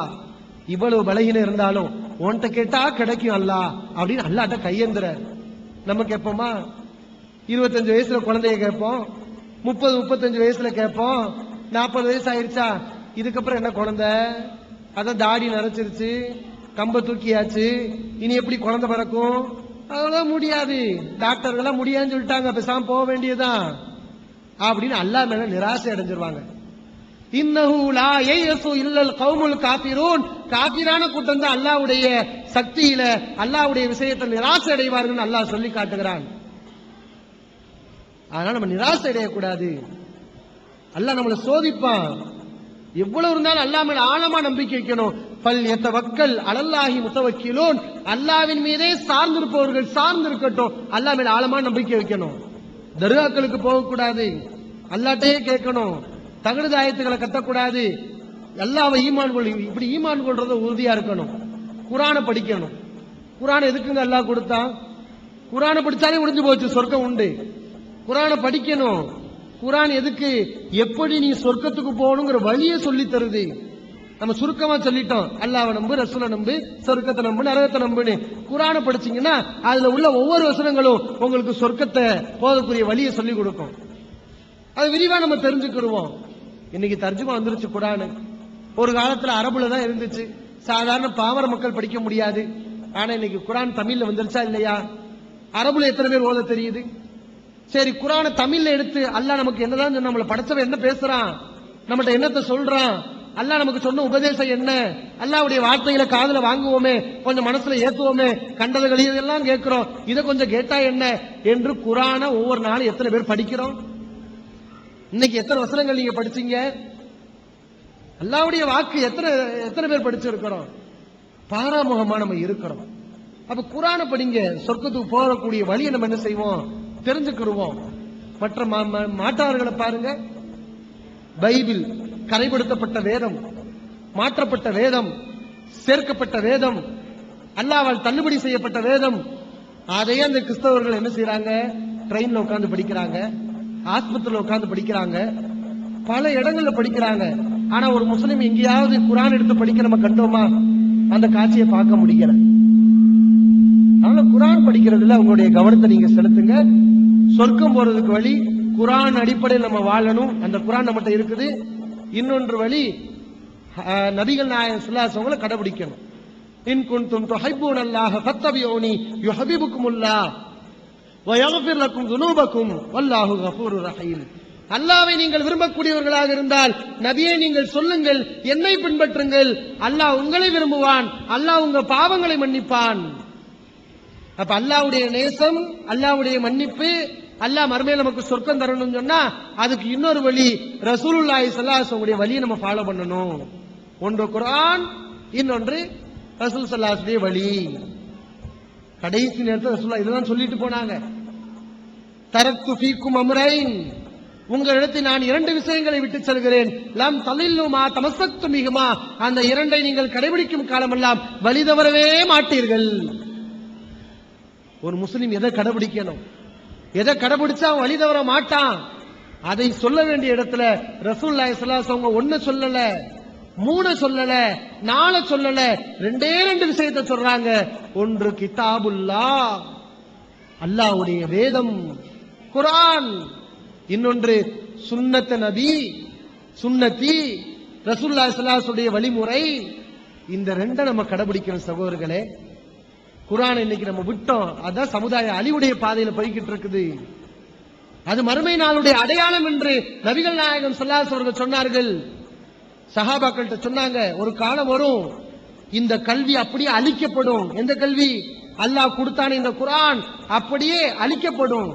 இவ்வளவு பலகீனம் இருந்தாலும் உன்கிட்ட கேட்டா கிடைக்கும் அல்லாஹ் அப்படின்னு அல்லாஹ்ட்ட கையேந்திர. நம்ம கேட்போமா? 25 வயசுல குழந்தைய கேட்போம், 30-35 வயசுல கேட்போம், 40 வயசு ஆயிருச்சா இதுக்கப்புறம் என்ன குழந்தை, அதான் தாடி நரைச்சிருச்சு, கம்ப தூக்கியாச்சு, இனி எப்படி குழந்தை பிறக்கும்? அவ்வளவு முடியாது, டாக்டர்கள்லாம் முடியாதுன்னு சொல்லிட்டாங்க, பேசாம போக வேண்டியதுதான் அப்படின்னு அல்லாஹ் மேல நிராசை அடைஞ்சிருவாங்க. இன்னஹு லா யயஸு இல்லல் கௌமுல் காஃபிரூன், காஃபிரான கூட்டம் தான் அல்லாஹ்வுடைய சக்தியில அல்லாஹ்வுடைய விஷயத்தில் நிராசை அடைவார்கள் அல்லாஹ் சொல்லி காட்டுகிறான். அதனால நம்ம நிராசை அடையக்கூடாது. அல்லாஹ் நம்மளை சோதிப்பான். எவ்வளவு இருந்தாலும் அல்லாஹ் மேல ஆழமா நம்பிக்கை வைக்கணும். பல் யதவக்கல் அலல்லாஹி முத்தவக்கிலூன், அல்லாஹ்வின் மீதே சார்ந்திருப்பவர்கள் சார்ந்திருக்கட்டும், அல்லாஹ் மேல ஆழமா நம்பிக்கை வைக்கணும். தர்காக்களுக்கு போகக்கூடாது, அல்லாஹ்ட்டே கேட்கணும், தகடு தாயத்துக்களை கட்டக்கூடாது, அல்லாஹ்வை ஈமான் கொள். இப்படி ஈமான் கொள்றத உறுதியா இருக்கணும். குர்ஆனை படிக்கணும். குர்ஆன் எதுக்குங்க அல்லாஹ் கொடுத்தான்? குர்ஆனை படிச்சாலே முடிஞ்சு போச்சு, சொர்க்கம் உண்டு. குர்ஆனை படிக்கணும். குர்ஆன் எதுக்கு? எப்படி நீ சொர்க்கத்துக்கு போகணுங்கிற வழியை சொல்லி தருது. நம்ம சுருக்கமா சொல்லிட்டோம், அல்லாஹ்வை நம்பு, ரசூலை நம்பு, சொர்க்கத்தை நம்பு, நரகத்தை நம்புன்னு. குர்ஆனை படிச்சீங்கன்னா அதுல உள்ள ஒவ்வொரு வசனங்களும் உங்களுக்கு சொர்க்கத்தை போகக்கூடிய வழியை சொல்லி கொடுக்கும். அது விரிவா நம்ம தெரிஞ்சுக்கிடுவோம். இன்னைக்கு தர்ஜுமா வந்துருச்சு குர்ஆன். ஒரு காலத்துல அரபுல தான் இருந்துச்சு, சாதாரண பாமர மக்கள் படிக்க முடியாது. ஆனா இன்னைக்கு குர்ஆன் தமிழ்ல வந்துருச்சா இல்லையா? அரபுல எத்தனை பேர் ஓத தெரியுது? சரி, குர்ஆனை தமிழ்ல எடுத்து அல்லாஹ் நமக்கு என்னதான் நம்மளை படைச்சவன் என்ன பேசுறான், நம்மகிட்ட என்னத்தை சொல்றான், அல்லாஹ் நமக்கு சொன்ன உபதேசம் என்ன, அல்லாஹ்வுடைய வார்த்தைகளை காதுல வாங்குவோமே, கொஞ்சம் மனசுல ஏத்துவோமே, கண்டது கழியதெல்லாம் கேட்கிறோம், இதை கொஞ்சம் கேட்டா என்ன என்று குர்ஆனை ஒவ்வொரு நாளும் எத்தனை பேர் படிக்கிறோம்? இன்னைக்கு எத்தனை வசனங்கள் நீங்க படிச்சீங்க? அல்லாஹ்வுடைய வாக்கு எத்தனை பேர் படிச்சிருக்கிறோம்? பாராமுகமா நம்ம இருக்கிறோம். அப்ப குர்ஆனை படிங்க, சொர்க்கத்துக்கு போகக்கூடிய வழியை நம்ம என்ன செய்வோம்? தெரிஞ்சுக்கிடுவோம். மற்ற மாற்றார்களை பாருங்க, பைபிள் கரைப்படுத்தப்பட்ட வேதம், மாற்றப்பட்ட வேதம், சேர்க்கப்பட்ட வேதம், அல்லாஹ்வால் தள்ளுபடி செய்யப்பட்ட வேதம். அதையே அந்த கிறிஸ்தவர்கள் என்ன செய்யறாங்க? ட்ரெயின்ல உட்கார்ந்து படிக்கிறாங்க, ஆஸ்பத்திரியில உட்கார்ந்து படிக்கிறாங்க, பல இடங்கள்ல படிக்கிறாங்க. ஆனா ஒரு முஸ்லிம் எங்கேயாவது குர்ஆன் எடுத்து படிக்க நம்ம கண்டோமா? அந்த காட்சியை பார்க்க முடியல. அதனால குர்ஆன் படிக்கிறதுல உங்களுடைய கவனத்தை நீங்க செலுத்துங்க. சொர்க்கம் போறதுக்கு வழி குர்ஆன் அடிப்படையில் நம்ம வாழணும். அந்த குர்ஆன் நம்மகிட்ட இருக்குது. இன்னொன்று வழி நபிகள் நாயகம் ஸல்லல்லாஹு அலைஹி வஸல்லம் கடைபிடிக்கணும். இன் குன்தும் துஹிப்பூனல்லாஹ ஃபத்தபிஊனி யுஹிப்புக்குமுல்லாஹ் வ யக்ஃபிர் லக்கும் துனூபக்கும் வல்லாஹு கஃபூருர் ரஹீம். அல்லாஹ்வை நீங்கள் விரும்பக்கூடியவர்களாக இருந்தால் நபியே நீங்கள் சொல்லுங்கள், என்னை பின்பற்றுங்கள், அல்லாஹ் உங்களை விரும்புவான், அல்லாஹ் உங்க பாவங்களை மன்னிப்பான். அப்ப அல்லாஹ்வுடைய நேசம், அல்லாஹ்வுடைய மன்னிப்பு, அல்லாஹ் மறுமையில நமக்கு சொர்க்கம் தரணும்னு சொன்னா அதுக்கு இன்னொரு வழி ரசூலுல்லாஹி ஸல்லல்லாஹு அலைஹி வஸல்லம் வழியை நம்ம ஃபாலோ பண்ணணும். ஒன்று குர்ஆன், இன்னொன்று ரசூல் ஸல்லல்லாஹு அலைஹி வஸல்லம் வழி. கடைசி நேரத்தில் ரசூலுல்லாஹ் இதெல்லாம் சொல்லிட்டு போனாங்க. தரத்து ஃபீக்கும் அம்ரைன், உங்களிடத்தில் நான் 2 விஷயங்களை விட்டு செல்கிறேன். லம் தலில்லுமா தமசக்து மிகுமா, அந்த 2ஐ நீங்கள் கடைபிடிக்கும் காலமெல்லாம் வழி தவறவே மாட்டீர்கள். ஒரு முஸ்லிம் எதை கடைபிடிக்கணும், எதை கடைபிடிச்சா அவன் வழி தவற மாட்டான், அதை சொல்ல வேண்டிய இடத்துல ரசூலுல்லாஹி ஸல்லல்லாஹு அலைஹி வஸல்லம் 1 சொல்லல, 3 சொல்லல, 4 சொல்லல, 2 விஷயத்தை சொல்றாங்க. ஒன்று கிதாபுல்லாஹ், அல்லாஹ்வுடைய வேதம் குர்ஆன், இன்னொன்று சுன்னத் நபி, சுன்னதி ரசூலுல்லாஹி ஸல்லல்லாஹு அலைஹி வஸல்லம் வழிமுறை. இந்த 2 நம்ம கடைபிடிக்கணும் சகோதரர்களே. குர்ஆனை இன்னைக்கு நம்ம விட்டோம், அதான் சமுதாய அழிவுடைய பாதையில போய்கிட்டு இருக்குது. அது மறுமை நாளுடைய அடையாளம் என்று நபிகள் நாயகம் ஸல்லல்லாஹு அலைஹி வஸல்லம் சொன்னார்கள். சஹாபாக்கள்கிட்ட சொன்னாங்க, ஒரு காலம் வரும் இந்த கல்வி அப்படியே அழிக்கப்படும். எந்த கல்வி? அல்லாஹ் கொடுத்தான இந்த குர்ஆன் அப்படியே அழிக்கப்படும்.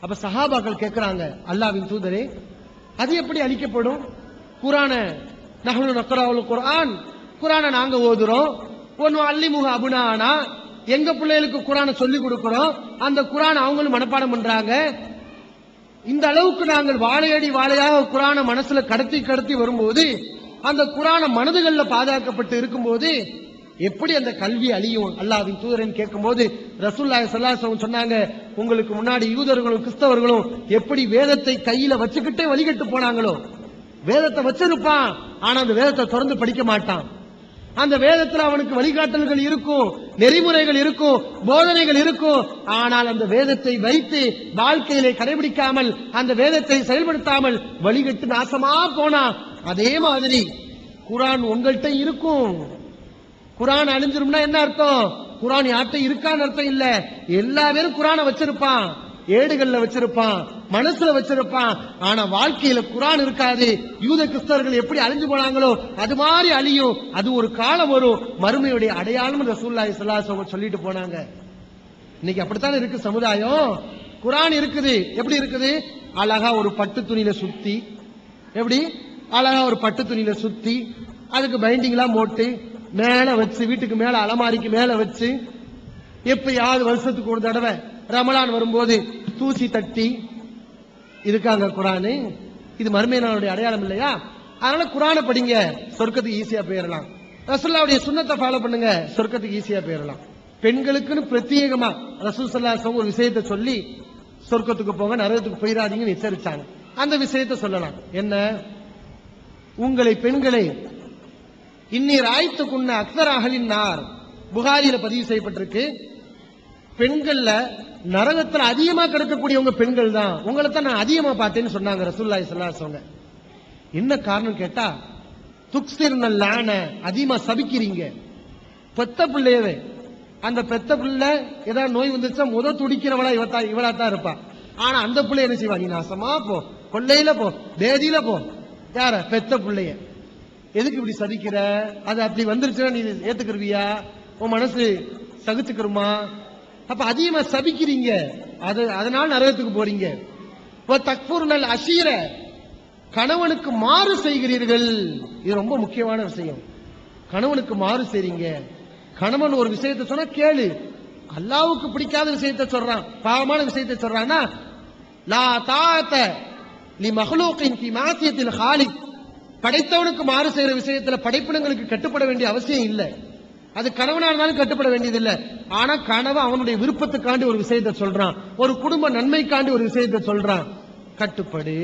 அப்ப சஹாபாக்கள் கேட்கிறாங்க, அல்லாஹ்வின் தூதரே அது எப்படி அழிக்கப்படும்? குர்ஆனை நஹ்னு நக்ராவுல் குர்ஆன், குர்ஆனை நாங்க ஓதுறோம், ஒன்னு அல்லிமுஹு அபுனானா, எங்க பிள்ளைகளுக்கு குர்ஆனை சொல்லி கொடுக்கிறோம், அந்த குர்ஆனை அவங்களும் மனப்பாடம் பண்றாங்க. இந்த அளவுக்கு நாங்கள் வாழையடி வாழையாக குர்ஆனை மனசுல கடத்தி கடத்தி வரும்போது, அந்த குர்ஆனை மனதுகள்ல பாதுகாக்கப்பட்டு இருக்கும்போது எப்படி அந்த கல்வி அழியும் அல்லாஹ்வின் தூதரன் கேட்கும்போது ரசூலுல்லாஹி ஸல்லல்லாஹு அலைஹி வஸல்லம் சொன்னாங்க, உங்களுக்கு முன்னாடி யூதர்களும் கிறிஸ்தவர்களும் எப்படி வேதத்தை கையில வச்சுக்கிட்டே வழிகட்டு போனாங்களோ, வேதத்தை வச்சிருப்பான் ஆனா அந்த வேதத்தை தொடர்ந்து படிக்க மாட்டான். அந்த வேதத்துல அவனுக்கு வழிகாட்டல்கள் இருக்கும், நெறிமுறைகள் இருக்கும், போதனைகள் இருக்கும். ஆனால் அந்த வேதத்தை வைத்து வாழ்க்கையிலே கடைபிடிக்காமல், அந்த வேதத்தை செயல்படுத்தாமல் வழிகட்டு நாசமா போனா. அதே மாதிரி குர்ஆன் உங்கள்கிட்ட இருக்கும். குர்ஆன் அழிஞ்சிரும்னா என்ன அர்த்தம்? குர்ஆன் யார்கிட்ட இருக்கான்னு அர்த்தம் இல்ல. எல்லா பேரும் குர்ஆனை வச்சிருப்பான், ஏடுகள்ல வச்சிருப்பான், மனசுல வச்சிருப்பான். ஆனா வாழ்க்கையில குர்ஆன் இருக்காது. யூத கிறிஸ்தவர்கள் எப்படி அழிஞ்சு போனாங்களோ அது மாதிரி அழியும். அது ஒரு காலம் வரும், மறுமையுடைய அடையாளம் ரசூலுல்லாஹி ஸல்லல்லாஹு அலைஹி வஸல்லம் சொல்லிட்டு போனாங்க. இன்னைக்கு அப்படித்தான் இருக்கு சமுதாயம். குர்ஆன் இருக்குது, எப்படி இருக்குது? அழகா ஒரு பட்டு துணியில சுத்தி, எப்படி அழகா ஒரு பட்டு துணியில சுத்தி அதுக்கு பைண்டிங்லாம் போட்டு மேல வச்சு, வீட்டுக்கு மேல அலமாரிக்கு மேல வச்சு, எப்பயாவது வருஷத்துக்கு ஒரு தடவை ரமலான் வரும்போது தூசி தட்டி இருக்காங்க குர்ஆன். இது மறுமை நாளுடைய அடையாளம் இல்லையா? அதனால குர்ஆனை படிங்க, சொர்க்கத்துக்கு ஈஸியா போயிடலாம். ரசூலுல்லாஹ்வுடைய சுன்னத்தை ஃபாலோ பண்ணுங்க, சொர்க்கத்துக்கு ஈஸியா போயிடலாம். பெண்களுக்குன்னு பிரத்யேகமா ரசூல் ஸல்லல்லாஹு அலைஹி வஸல்லம் ஒரு விஷயத்தை சொல்லி சொர்க்கத்துக்கு போங்க நரகத்துக்கு போயிடாதீங்கன்னு எச்சரிச்சாங்க. அந்த விஷயத்தை சொல்லலாம். என்ன? உங்களை பெண்களை இன்னீர் ஆய்த்துக்குன்ன அக்ஸர் அஹலின் நார், புகாரியில பதிவு செய்யப்பட்டிருக்கு. பெண்கள்ல நரகத்துல அதிகமா கிடக்கக்கூடியவங்க பெண்கள் தான், உங்களை தான் நான் அதிகமா பார்த்தேன்னு சொன்னாங்க ரசூலுல்லாஹி ஸல்லல்லாஹு அலைஹி வஸல்லம். என்ன காரணம் கேட்டா, துக்ஸிர்னல் லான, அதிகமா சபிக்கிறீங்க. பெத்த பிள்ளையவே, அந்த பெத்த பிள்ளை ஏதாவது நோய் வந்துச்சா துடிக்கிறவளா இவளா தான் இருப்பா. ஆனா அந்த பிள்ளை என்ன செய்வா? நீ நாசமா போ, கொள்ளையில போ, பேதியில போ. யார? பெத்த பிள்ளைய. எதுக்கு இப்படி சதிக்கிற? அது அப்படி வந்துருச்சுன்னா நீ ஏத்துக்கிருவியா? உன் மனசு சகிச்சுக்கிறமா? அப்ப அதிகமா சபிக்கிறீங்க, அதனால நரகத்துக்கு போறீங்க. தக்ஃபுர்னல் அஷீர, கணவனுக்கு மாறு செய்கிறீர்கள். இது ரொம்ப முக்கியமான விஷயம். கணவனுக்கு மாறு செய்றீங்க. கணவன் ஒரு விஷயத்தை சொன்னா கேளு. அல்லாஹ்வுக்கு பிடிக்காத விஷயத்தை சொல்றான், பாவமான விஷயத்தை சொல்றான்னா, லா தாஅத லி மக்லூகின் ஃபி மாசியத்தில் ஹாலிக், படைத்தவனுக்கு மாறு செய்யற விஷயத்துல படைப்பினங்களுக்கு கட்டுப்பட வேண்டிய அவசியம் இல்லை. அது கணவனா இருந்தாலும் கட்டுப்பட வேண்டியது இல்லை. ஆனா கணவன் அவனுடைய விருப்பத்துக்காண்டி ஒரு விஷயத்தை சொல்றான், ஒரு குடும்ப நன்மைக்காண்டி ஒரு விஷயத்தை சொல்றான், கட்டுப்படு,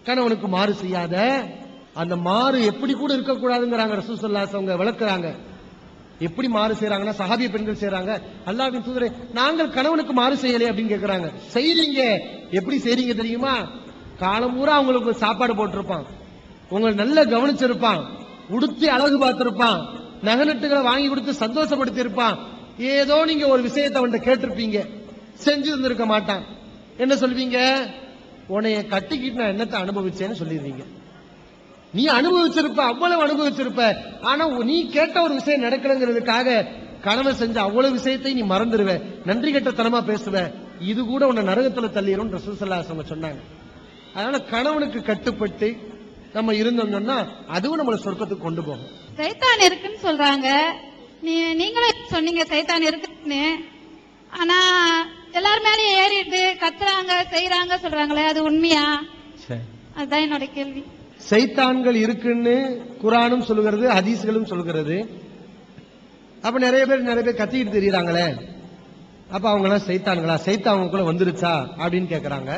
கணவனுக்கு மாறு செய்யாத. அந்த மாறு எப்படி கூட இருக்கக்கூடாதுங்கிறாங்க ரசூல் ஸல்லல்லாஹு அலைஹி வஸல்லம் விளக்குறாங்க. எப்படி மாறு செய்யறாங்கன்னா, சஹாபிய பெண்கள் செய்யறாங்க. அல்லாஹ்வின் தூதரே, நாங்கள் கணவனுக்கு மாறு செய்யலையே அப்படின்னு கேட்கறாங்க. செய்றீங்க. எப்படி செய்றீங்க தெரியுமா? காலம் பூரா அவங்களுக்கு சாப்பாடு போட்டிருப்பான், உங்களை நல்லா கவனிச்சிருப்பான், உடுத்தி அழகு பார்த்திருப்பான், நகநட்டுகளை வாங்கி கொடுத்து சந்தோஷப்படுத்தி இருப்பான். ஏதோ நீங்க ஒரு விஷயத்தை அவன்கிட்ட கேட்டிருப்பீங்க, செஞ்சு இருந்திருக்க மாட்டான். என்ன சொல்வீங்க? உன்னைய கட்டிக்கிட்டு நான் என்னத்தை அனுபவிச்சேன்னு சொல்லிடுவீங்க. நீ அனுபவிச்சிருப்ப, அவ்வளவு அனுபவிச்சிருப்ப. ஆனா நீ கேட்ட ஒரு விஷயம் நடக்கலங்கிறதுக்காக கணவன் செஞ்ச அவ்வளவு விஷயத்தை நீ மறந்துடுவ, நன்றி கெட்டத்தனமா பேசுவ, இது கூட உன்னை நரகத்துல தள்ளிரும் ரசூல் ஸல்லல்லாஹு அலைஹி வஸல்லம் சொன்னாங்க. அதனால கணவனுக்கு கட்டுப்பட்டு நம்ம இருந்தோம்னா அதுவும் நம்மள சொர்க்கத்துக்கு கொண்டு போகும். சைத்தான் இருக்குன்னு சொல்றாங்க, நீங்களே சொன்னீங்க சைத்தான் இருக்குன்னு. ஆனா எல்லாரும் மேலேயும் ஏறிட்டு கத்துறாங்க செய்யறாங்க சொல்றாங்களே, அது உண்மையா? அதுதான் என்னோட கேள்வி. சைத்தான்கள் இருக்குன்னு குர்ஆனும் சொல்லுகிறது, ஹதீஸ்களும் சொல்லுகிறது. அப்ப நிறைய பேர் கத்திக்கிட்டு தெரியுறாங்களே, அப்ப அவங்க எல்லாம் சைத்தான்களா, சைத்தான் அவங்களுக்குள்ள வந்துருச்சா அப்படின்னு கேக்குறாங்க.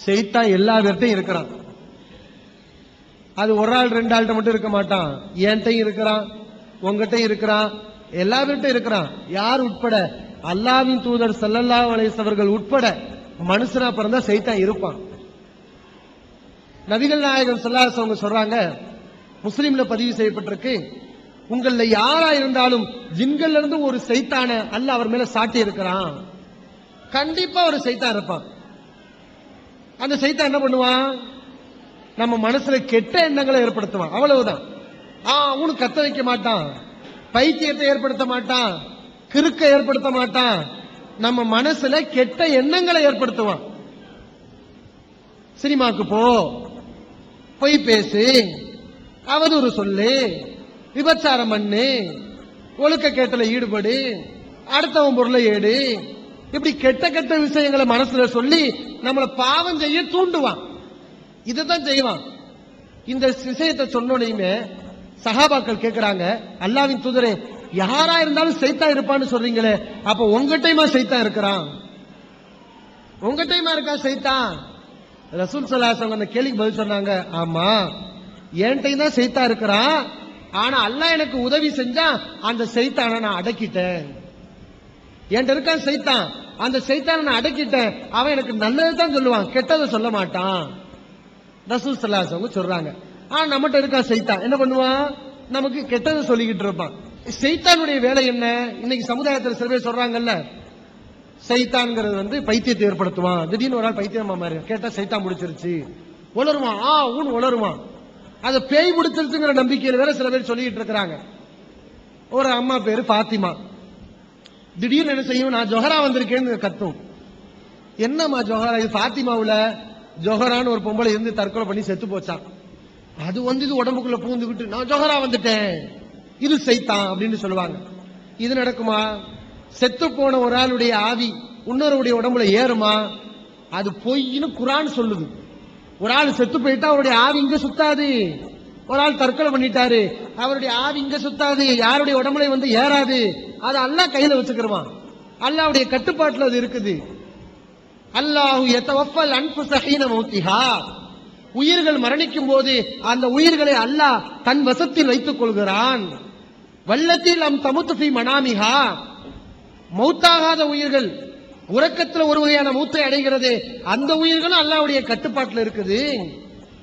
சைத்தான் எல்லா பேர்ட்டையும் இருக்கிறான். அது ஒரு ஆள் ரெண்டு ஆள்கிட்ட மட்டும் இருக்க மாட்டான், என்கிட்டையும் இருக்கிறான், உங்ககிட்டையும் இருக்கிறான், எல்லா பேர்ட்டையும் இருக்கிறான். யார் உட்பட? அல்லாஹ்வின் தூதர் ஸல்லல்லாஹு அலைஹி வஸல்லம் அவர்கள் உட்பட மனுஷனா பிறந்தா சைத்தான் இருப்பான். நபிகள் நாயகம் ஸல்லல்லாஹு அலைஹி வஸல்லம் சொல்றாங்க, முஸ்லிம்ல பதிவு செய்யப்பட்டிருக்கு, உங்கள யாரா இருந்தாலும் ஜின்கள்ல இருந்து ஒரு சைத்தான அல்லாஹ் அவர் மேல சாட்டி இருக்கிறான். கண்டிப்பா ஒரு சைத்தான் இருப்பான். அந்த சைத்தான் என்ன பண்ணுவான்? நம்ம மனசுல கெட்ட எண்ணங்களை ஏற்படுத்துவான், அவ்வளவுதான். அவனுக்கு கத்த வைக்க மாட்டான், பைத்தியத்தை ஏற்படுத்த மாட்டான், கிறுக்க ஏற்படுத்த மாட்டான், நம்ம மனசுல கெட்ட எண்ணங்களை ஏற்படுத்துவான். சினிமாக்கு போ, பொய் பேசு, அவதூறு சொல்லு, விபச்சாரம் பண்ணு, ஒழுக்க கேட்டல ஈடுபடு, அடுத்தவன் பொருளை ஏடு, இப்படி கெட்ட கெட்ட விஷயங்களை மனசுல சொல்லி நம்மளை பாவம் செய்ய தூண்டுவான். இதுதான் செய்வான். இந்த விஷயத்தை சொன்னோடையுமே சஹாபாக்கள் கேட்கிறாங்க, அல்லாஹ்வின் தூதரே, யாரா இருந்தாலும் சைத்தான் இருப்பான்னு சொல்றீங்களே, அப்ப உங்ககிட்டயுமா சைத்தான் இருக்கிறான்? உங்ககிட்டயுமா இருக்கா சைத்தான்? ரசூல் ஸல்லல்லாஹு அலைஹி வஸல்லம் அந்த கேள்விக்கு பதில் சொன்னாங்க, ஆமா என்கிட்டயும் தான் சைத்தான் இருக்கிறான், ஆனா அல்லாஹ் எனக்கு உதவி செஞ்சா அந்த சைத்தானை நான் அடக்கிட்டேன். என்கிட்ட இருக்கான் சைத்தான், அந்த சைத்தானை நான் அடக்கிட்டேன், அவன் எனக்கு நல்லதுதான் சொல்லுவான், கெட்டதை சொல்ல மாட்டான். ரசூல் ஸல்லல்லாஹு அலைஹி வஸல்லம் சொல்றாங்க. ஆனா நம்மகிட்ட இருக்கா சைத்தான், என்ன பண்ணுவான்? நமக்கு கெட்டதை சொல்லிக்கிட்டு இருப்பான். சைத்தானுடைய வேலை என்ன? இன்னைக்கு சமுதாயத்தில் சில பேர் சொல்றாங்கல்ல, சைத்தான்ங்கிறது பைத்தியத்தை ஏற்படுத்துவான். திடீர்னு ஒரு ஆள் பைத்தியமா மாறி கேட்டா சைத்தான் முடிச்சிருச்சு உளருவான், ஊன் உளருவான். அது பேய் பிடிச்சிருச்சுங்கிற நம்பிக்கையில வேற சில பேர் சொல்லிட்டு இருக்கிறாங்க. ஒரு அம்மா பேரு பாத்திமா, திடீர்னு என்ன செய்யும்? நான் ஜொஹரா வந்திருக்கேன்னு கத்தும். என்னம்மா ஜொஹரா? இது பாத்திமாவுல ஜொஹரான்னு ஒரு பொம்பளை இருந்து தற்கொலை பண்ணி செத்து போச்சான். அது இது உடம்புக்குள்ள பூந்துக்கிட்டு நான் ஜொஹரா வந்துட்டேன், இது சைத்தான் அப்படின்னு சொல்லுவாங்க. இது நடக்குமா? செத்து போன ஒரு ஆளுடைய ஆவி இன்னொருடைய உடம்புல ஏறுமா? அது பொய்ன்னு குர்ஆன் சொல்லுது. ஒரு ஆள் செத்து போயிட்டா அவருடைய ஆவி இங்க சுத்தாது. ஒரு ஆள் தற்கொலை பண்ணிட்டாரு, அவருடைய ஆவி இங்க சுத்தாது, யாருடைய உடம்புல ஏறாது. அது அல்லாஹ் கையில வச்சுக்கிறவான், அல்லாஹ்வுடைய கட்டுப்பாட்டுல அது இருக்குது. அல்லாஹு யதவஃபல் அன்ஃபுஸ ஹீன மௌத்திஹா, உயிர்கள் மரணிக்கும் போது அந்த உயிர்களை அல்லாஹ் தன் வசத்தில் வைத்துக் கொள்கிறான். வல்லத்தில் லம் தமுத்து ஃபீ மனாமிஹா, மௌத்தாகாத உயிர்கள் உறக்கத்தில் ஒரு வகையான மௌத்தை அடைகிறது, அந்த உயிர்களும் அல்லாஹ்வுடைய கட்டுப்பாட்டில் இருக்குது.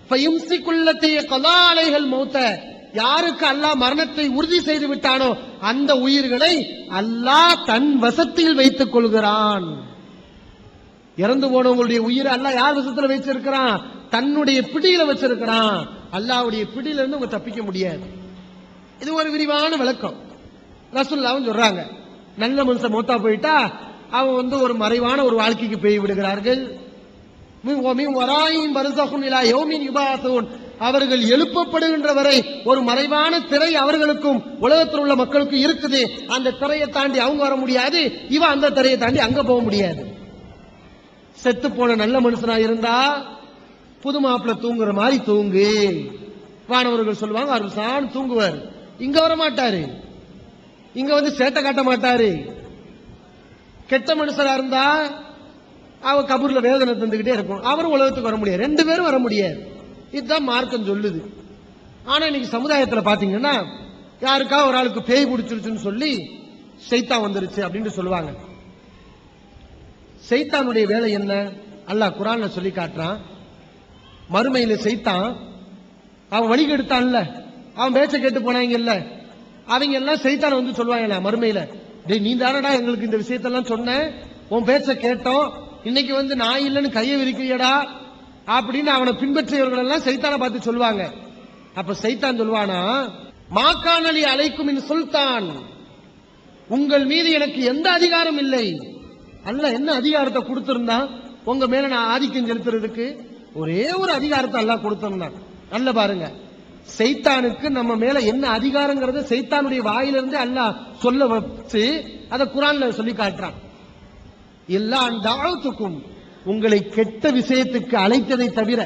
ஃபயும்சிகுல்லதி கலா அலைஹல் மௌத்த, யாருக்கு அல்லாஹ் மரணத்தை உறுதி செய்து விட்டானோ அந்த உயிர்களை அல்லாஹ் தன் வசத்தில் வைத்துக் கொள்கிறான். இறந்து போனவங்களுடைய உயிரை அல்லாஹ் யார் வசத்துல வச்சிருக்கிறான்? தன்னுடைய பிடியில வச்சிருக்கிறான். அல்லாஹ்வுடைய பிடியில இருந்து அவங்க தப்பிக்க முடியாது. இது ஒரு விரிவான விளக்கம். ரசூலுல்லாஹ் சொல்றாங்க, நல்ல மனுஷன் மௌத்தா போயிட்டா அவன் ஒரு மறைவான ஒரு வாழ்க்கைக்கு போய் விடுகிறார்கள். அவர்கள் எழுப்பப்படுகின்ற வரை ஒரு மறைவான திரை அவர்களுக்கும் உலகத்தில் உள்ள மக்களுக்கும் இருக்குது. அந்த திரையை தாண்டி அவங்க வர முடியாது, இவன் அந்த திரையை தாண்டி அங்க போக முடியாது. செத்து போன நல்ல மனுஷனா இருந்தா புது மாப்பிள்ள தூங்குற மாதிரி தூங்கு, வானவர்கள் சொல்லுவாங்க. அவர் தூங்குவார், இங்க வர மாட்டாரு, இங்க சேட்டை காட்ட மாட்டாரு. கெட்ட மனுஷரா இருந்தா அவ கபூர்ல வேதனை தந்துகிட்டே இருக்கும், அவரும் உலகத்துக்கு வர முடியாது, ரெண்டு பேரும் வர முடியாது. இதுதான் மார்க்கம் சொல்லுது. ஆனா இன்னைக்கு சமுதாயத்துல பாத்தீங்கன்னா யாருக்கா ஒரு ஆளுக்கு பேய் பிடிச்சிருச்சுன்னு சொல்லி சைத்தான் வந்துருச்சு அப்படின்னு சொல்லுவாங்க. சைத்தானுடைய வேலை என்ன? அல்லாஹ் குர்ஆன்ல சொல்லி காட்டுறான். மறுமையில சைத்தான் அவன் வழி கெடுத்தான்ல, அவன் பேச்ச கேட்டு போனாங்கல்ல, அவங்க எல்லாம் சைத்தான சொல்லுவாங்க மறுமையில, டேய் நீ தானடா எங்களுக்கு இந்த விஷயத்தெல்லாம் சொன்ன, உன் பேச்ச கேட்டோம், இன்னைக்கு நான் இல்லைன்னு கையை விரிக்கிறியடா அப்படின்னு அவனை பின்பற்றியவர்கள் எல்லாம் சைத்தானை பார்த்து சொல்லுவாங்க. அப்ப சைத்தான் சொல்லுவானா, மாக்கானலி அலைக்கும் இன் சுல்தான், உங்கள் மீது எனக்கு எந்த அதிகாரம் இல்லை. அல்லாஹ் என்ன அதிகாரத்தை கொடுத்திருந்தா உங்க மேல நான் ஆதிக்கம் செலுத்துறதுக்கு? ஒரே ஒரு அதிகாரத்தை அல்லாஹ் கொடுத்திருந்தான். நல்ல பாருங்க, சைத்தானுக்கு நம்ம மேல என்ன அதிகாரங்கிறத சைத்தானுடைய வாயிலிருந்து அல்லாஹ் சொல்ல வச்சு அதை குர்ஆன்ல சொல்லி காட்டுறான். எல்லா தாவத்துக்கும், உங்களை கெட்ட விஷயத்துக்கு அழைத்ததை தவிர,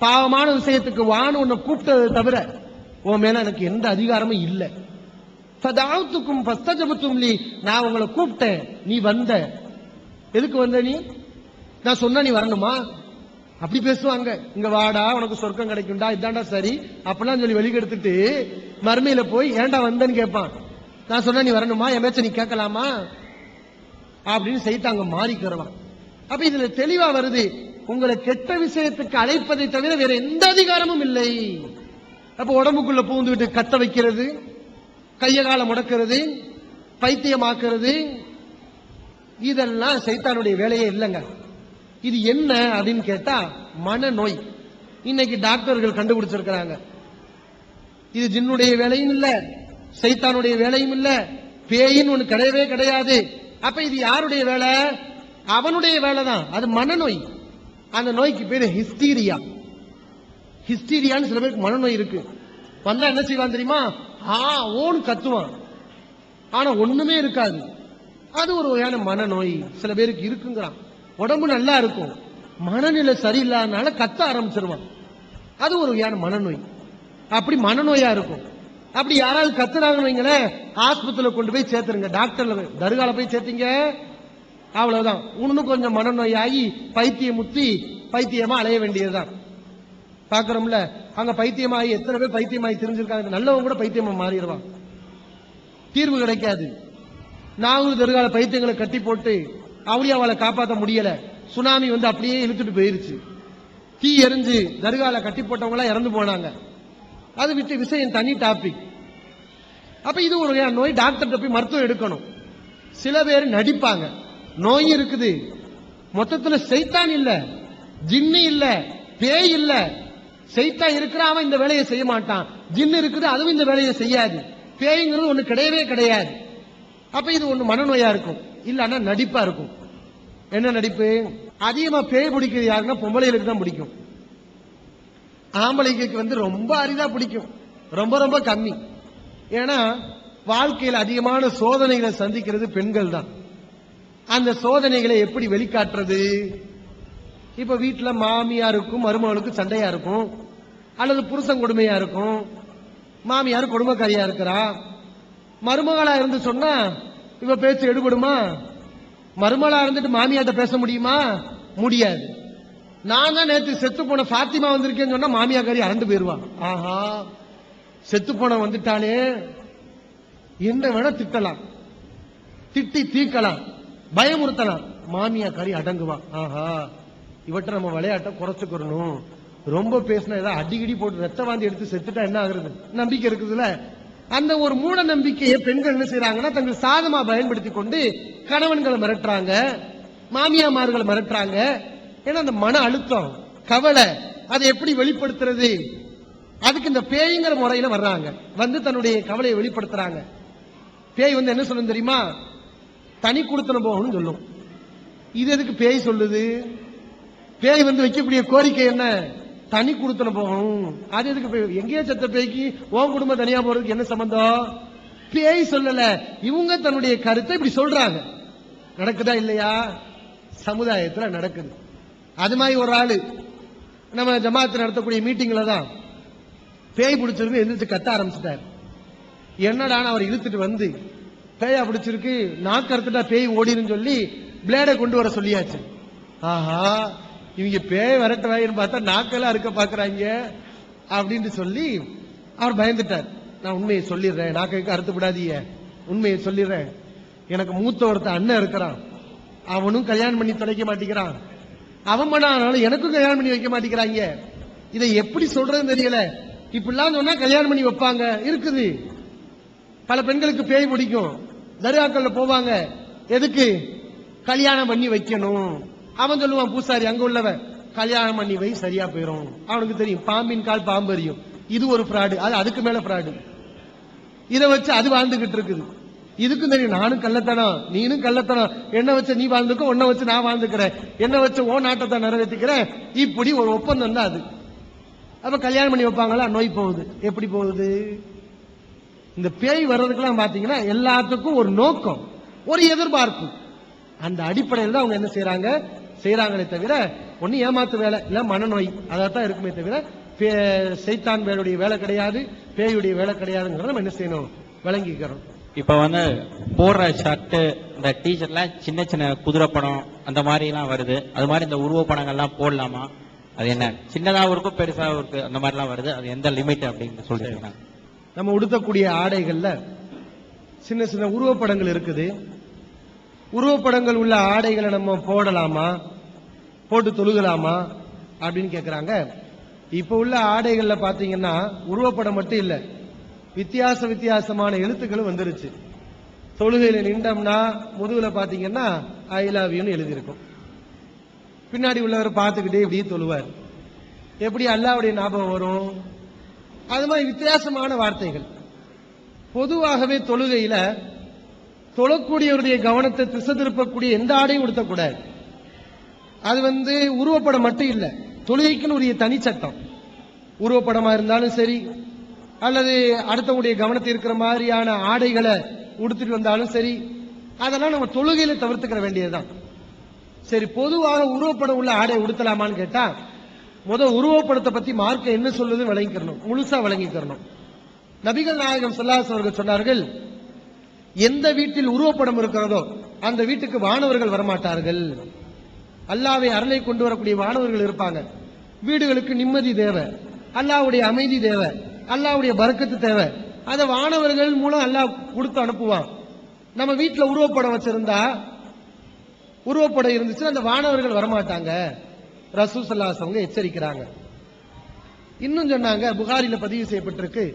பாவமான விஷயத்துக்கு வான்னு உன்னை கூப்பிட்டதை தவிர உன் மேல எனக்கு எந்த அதிகாரமும் இல்லை. ஃபதஅவுதுக்கும் ஃபஸ்தஜபதும் லி, நான் உங்களை கூப்பிட்டேன், நீ வந்த. எதுக்கு வந்த நீ? நான் சொன்னா நீ வரணுமா? அப்படி பேசுவாங்க. இங்க வாடா உனக்கு சொர்க்கம் கிடைக்கும்டா, இதாண்டா சரி அப்படிலாம் சொல்லி வெளிக்கெடுத்துட்டு மறுமையில போய் ஏன்டா வந்தேன்னு கேட்பான். நான் சொன்னா நீ வரணுமா? என் பேச்ச நீ கேட்கலாமா அப்படின்னு சைத்தாங்க மாறிக்கிறவான். அப்ப இதுல தெளிவா வருது, உங்களை கெட்ட விஷயத்துக்கு அழைப்பதை தவிர வேற எந்த அதிகாரமும் இல்லை. அப்ப உடம்புக்குள்ள பூந்துவிட்டு கத்த வைக்கிறது, கைய கால முடக்கிறது, பைத்தியமாக்குறது, இதெல்லாம் சைத்தானுடைய வேலையே இல்லைங்க. இது என்ன அப்படின்னு கேட்டா மனநோய். இன்னைக்கு டாக்டர்கள் கண்டுபிடிச்சிருக்கிறாங்க, இது ஜின்னுடைய வேலையும் இல்ல, சைத்தானுடைய வேலையும் இல்ல, பேயின் ஒண்ணு கிடையவே கிடையாது. அப்ப இது யாருடைய வேலை? அவனுடைய வேலை தான். அது மனநோய். அந்த நோய்க்கு பேரு ஹிஸ்டீரியா. ஹிஸ்டீரியான்னு சில பேருக்கு மனநோய் இருக்கு. வந்தா என்ன செய்வான் தெரியுமா? ஓன்னு கத்துவான், ஆனா ஒண்ணுமே இருக்காது. அது ஒரு வகையான மனநோய் சில பேருக்கு இருக்குங்கிறான். உடம்பு நல்லா இருக்கும், மனநிலை சரியில்லாதனால கத்த ஆரம்பிச்சிருவான். அது ஒரு வகையான மனநோய். அப்படி மனநோயா இருக்கும். அப்படி யாராவது கத்துறாங்கன்னு வைங்களேன், ஆஸ்பத்திரியில கொண்டு போய் சேர்த்துருங்க. டாக்டர்ல தர்கால போய் சேர்த்தீங்க, அவ்வளவுதான். இன்னும் கொஞ்சம் மனநோய் ஆகி பைத்தியம் முத்தி பைத்தியமா அலைய வேண்டியதுதான். பாக்குறோம்ல, அங்க பைத்தியமாயி எத்தனை பேர் பைத்தியமாயி தெரிஞ்சிருக்காங்க. நல்லவங்க கூட பைத்தியமா மாறிடுவான், தீர்வு கிடைக்காது. நாகூர் தர்கால பைத்தியங்களை கட்டி போட்டு அவளியாவால காப்பாற்ற முடியல. சுனாமி வந்து அப்படியே இழுத்துட்டு போயிருச்சு. தீ எரிஞ்சு தர்கால கட்டி போட்டவங்க எல்லாம் இறந்து போனாங்க. அது விட்டு விஷயம் தனி டாபிக். அப்ப இது ஒரு நோய். டாக்டர்கிட்ட போய் மருத்துவம் எடுக்கணும். சில பேர் நடிப்பாங்க, நோய் இருக்குது, மொத்தத்துல சைத்தான் இல்ல, ஜின்னு இல்ல, பேய் இல்ல. சைத்தான் இருக்கிற அவன் இந்த வேலையை செய்ய மாட்டான், ஜின்னு இருக்குது அதுவும் இந்த வேலையை செய்யாது, பேய்ங்கிறது ஒண்ணு கிடையவே கிடையாது. அப்ப இது ஒண்ணு மனநோயா இருக்கும், இல்லன்னா நடிப்பா இருக்கும். என்ன நடிப்பு? அதிகமா பேய் பிடிக்கிறது யாருன்னா பொம்பளைகளுக்கு தான் பிடிக்கும். ஆம்பளைக்கு வந்து ரொம்ப அரிதா பிடிக்கும், ரொம்ப ரொம்ப கம்மி. ஏன்னா வாழ்க்கையில் அதிகமான சோதனைகளை சந்திக்கிறது பெண்கள் தான். அந்த சோதனைகளை எப்படி வெளிக்காட்டுறது? இப்ப வீட்டுல மாமியாருக்கும் மருமகளுக்கும் சண்டையா இருக்கும், அல்லது புருஷன் கொடுமையா இருக்கும், மாமியார் கொடுமைக்காரியா இருக்கிறா. மருமகளா இருந்து சொன்னா இவ பேச்சு எடுபடுமா? மருமகளா இருந்துட்டு மாமியார்ட்ட பேச முடியுமா? முடியாது. நான் தான் நேற்று செத்து போன பாத்திமா வந்திருக்கேன்னு சொன்னா மாமியாக்காரி அரண்டு போயிருவான். ஆஹா, செத்து போன வந்துட்டானே, என்ன வேணா திட்டலாம், திட்டி தீக்கலாம், பயமுறுத்தலாம், மாமியாக்காரி அடங்குவான். ஆஹா, இவற்றை நம்ம விளையாட்ட குறைச்சுக்கணும். ரொம்ப பேசினா ஏதாவது அடிக்கடி போட்டு ரத்த வாந்தி எடுத்து செத்துட்டா என்ன ஆகுறது? நம்பிக்கை இருக்குதுல்ல. அந்த ஒரு மூட நம்பிக்கையை பெண்கள் என்ன செய்யறாங்கன்னா தங்கள் சாதமா பயன்படுத்தி கொண்டு கணவன்களை மிரட்டுறாங்க, மாமியாமார்களை மிரட்டுறாங்க. ஏன்னா அந்த மன அழுத்தம், கவலை, அதை எப்படி வெளிப்படுத்துறது? அதுக்கு இந்த பேய்ங்கிற முறையில வர்றாங்க, வந்து தன்னுடைய கவலையை வெளிப்படுத்துறாங்க. பேய் வந்து என்ன சொல்லும் தெரியுமா? தனி கொடுத்தன போகணும்னு சொல்லும். இது எதுக்கு பேய் சொல்லுது? பேய் வந்து வைக்கக்கூடிய கோரிக்கை என்ன? தனி கொடுத்தன போகணும். அது எதுக்கு? எங்கேயோ செத்த பேய்க்கு உன் குடும்பம் தனியா போறதுக்கு என்ன சம்பந்தம்? பேய் சொல்லல, இவங்க தன்னுடைய கருத்தை இப்படி சொல்றாங்க. நடக்குதா இல்லையா? சமுதாயத்துல நடக்குது. அது மாதிரி ஒரு ஆளு நம்ம ஜமாத்து நடத்தக்கூடிய மீட்டிங்ல தான் பேய் பிடிச்சிருக்கு, எந்திரிச்சு கத்த ஆரம்பிச்சுட்டாரு. என்னடான்னு அவர் இழுத்துட்டு வந்து, பேயா பிடிச்சிருக்கு, நாக்கு அறுத்துட்டா பேய் ஓடின்னு சொல்லி பிளேடை கொண்டு வர சொல்லியாச்சு. ஆஹா, இவங்க பேய் விரட்ட வாயின்னு பார்த்தா நாக்கெல்லாம் அறுக்க பாக்குறாங்க அப்படின்னு சொல்லி அவர் பயந்துட்டார். நான் உண்மையை சொல்லிடுறேன், நாக்கு அறுத்து விடாதீங்க, உண்மையை சொல்லிடுறேன். எனக்கு மூத்த ஒருத்த அண்ணன் இருக்கிறான், அவனும் கல்யாணம் பண்ணி தொலைக்க மாட்டேங்கிறான், அவன் பண்ணாலும் எனக்கும் கல்யாணம் பண்ணி வைக்க மாட்டேங்கிறாங்க. இதை எப்படி சொல்றதுன்னு தெரியல. இப்படிலாம் சொன்னா கல்யாணம் பண்ணி வைப்பாங்க. இருக்குது, பல பெண்களுக்கு பேய் பிடிக்கும், தர்காக்கள்ல போவாங்க. எதுக்கு? கல்யாணம் பண்ணி வைக்கணும். அவன் சொல்லுவான், பூசாரி அங்க உள்ளவன், கல்யாணம் பண்ணி வை சரியா போயிடும். அவனுக்கு தெரியும் பாம்பின் கால் பாம்பு அறியும். இது ஒரு ஃப்ராடு, அது அதுக்கு மேல ஃப்ராடு. இதை வச்சு அது வாழ்ந்துகிட்டு இருக்குது. இதுக்கும் தெரியும் நானும் கள்ளத்தனம் நீனும் கள்ளத்தனம், என்ன வச்சு நீ வாழ்ந்துக்கோ, உன்னை வச்சு நான் வாழ்ந்துக்கிறேன், என்ன வச்சு ஓ நாட்டத்தை நிறைவேற்றிக்கிறேன், இப்படி ஒரு ஒப்பந்தம் தான் அது. அப்ப கல்யாணம் பண்ணி வைப்பாங்களா? நோய் போகுது. எப்படி போகுது? இந்த பேய் வர்றதுக்கெல்லாம் பாத்தீங்கன்னா எல்லாத்துக்கும் ஒரு நோக்கம், ஒரு எதிர்பார்ப்பு. அந்த அடிப்படையில் தான் அவங்க என்ன செய்யறாங்களே தவிர ஒன்னு ஏமாத்து வேலை இல்ல மனநோய் அதான் இருக்குமே தவிர சைத்தான் வேலையுடைய வேலை கிடையாது, பேயுடைய வேலை கிடையாதுங்கிறத நம்ம என்ன செய்யணும், விளங்கிக்கிறோம். இப்ப போடுற ஷர்ட் இந்த டிஷர்ட்ல சின்ன சின்ன குதிரை படம் அந்த மாதிரி எல்லாம் வருது. அது மாதிரி இந்த உருவ படங்கள்லாம் போடலாமா? அது என்ன சின்னதாகவும் இருக்கும் பெருசாகவும் இருக்கு, அந்த மாதிரி எல்லாம் வருது. அது எந்த லிமிட் அப்படின்னு சொல்லிட்டு நம்ம உடுத்தக்கூடிய ஆடைகள்ல சின்ன சின்ன உருவப்படங்கள் இருக்குது. உருவப்படங்கள் உள்ள ஆடைகளை நம்ம போடலாமா, போட்டு தொழுகலாமா அப்படின்னு கேட்கிறாங்க. இப்ப உள்ள ஆடைகள்ல பாத்தீங்கன்னா உருவப்படம் மட்டும் இல்ல, வித்தியாசமான எழுத்துக்களும் வந்துருச்சு. தொழுகையில நின்றோம்னா முதுகுல பாத்தீங்கன்னா ஐ லவ் யூன்னு எழுதியிருக்கும். பின்னாடி உள்ளவர் பார்த்துக்கிட்டே இப்படி தொழுவார். எப்படி அல்லாஹ்வுடைய ஞாபகம் வரும்? அது மாதிரி வித்தியாசமான வார்த்தைகள். பொதுவாகவே தொழுகையில தொழக்கூடியவருடைய கவனத்தை திசை திருப்பக்கூடிய எந்த ஆடையும் உடுத்தக்கூடாது. அது உருவப்படம் மட்டும் இல்ல, தொழுகைக்குன்னு உரிய தனி சட்டம். உருவப்படமா இருந்தாலும் சரி, அல்லது அடுத்தவங்களுடைய கவனத்தை இருக்கிற மாதிரியான ஆடைகளை உடுத்துட்டு வந்தாலும் சரி, அதெல்லாம் நம்ம தொழுகையில தவிர்த்துக்கிற வேண்டியதுதான். சரி, பொதுவாக உருவப்படம் உள்ள ஆடை உடுத்தலாமான்னு கேட்டா, உருவப்படத்தை பத்தி மார்க்க என்ன சொல்லுது விளங்கிக்கணும், முழுசா விளங்கிக்கணும். நபிகள் நாயகம் ஸல்லல்லாஹு அலைஹி வஸல்லம் சொன்னார்கள், எந்த வீட்டில் உருவப்படம் இருக்கிறதோ அந்த வீட்டுக்கு வானவர்கள் வரமாட்டார்கள். அல்லாஹ்வை அருளை கொண்டு வரக்கூடிய வானவர்கள் இருப்பாங்க. வீடுகளுக்கு நிம்மதி தேவை, அல்லாஹ்வுடைய அமைதி தேவை, அல்லாஹ்வுடைய பரக்கத்து தேவை. அதை வானவர்கள் மூலம் அல்லாஹ் கொடுத்து அனுப்புவான். நம்ம வீட்டில் உருவப்படம் வச்சிருந்தா, உருவப்படம் இருந்துச்சு, அந்த வானவர்கள் வரமாட்டாங்க. ரசூல் ஸல்லல்லாஹு அலைஹி வஸல்லம் எச்சரிக்கிறாங்க. இன்னும் சொன்னாங்க, புகாரில பதிவு செய்யப்பட்டிருக்கு,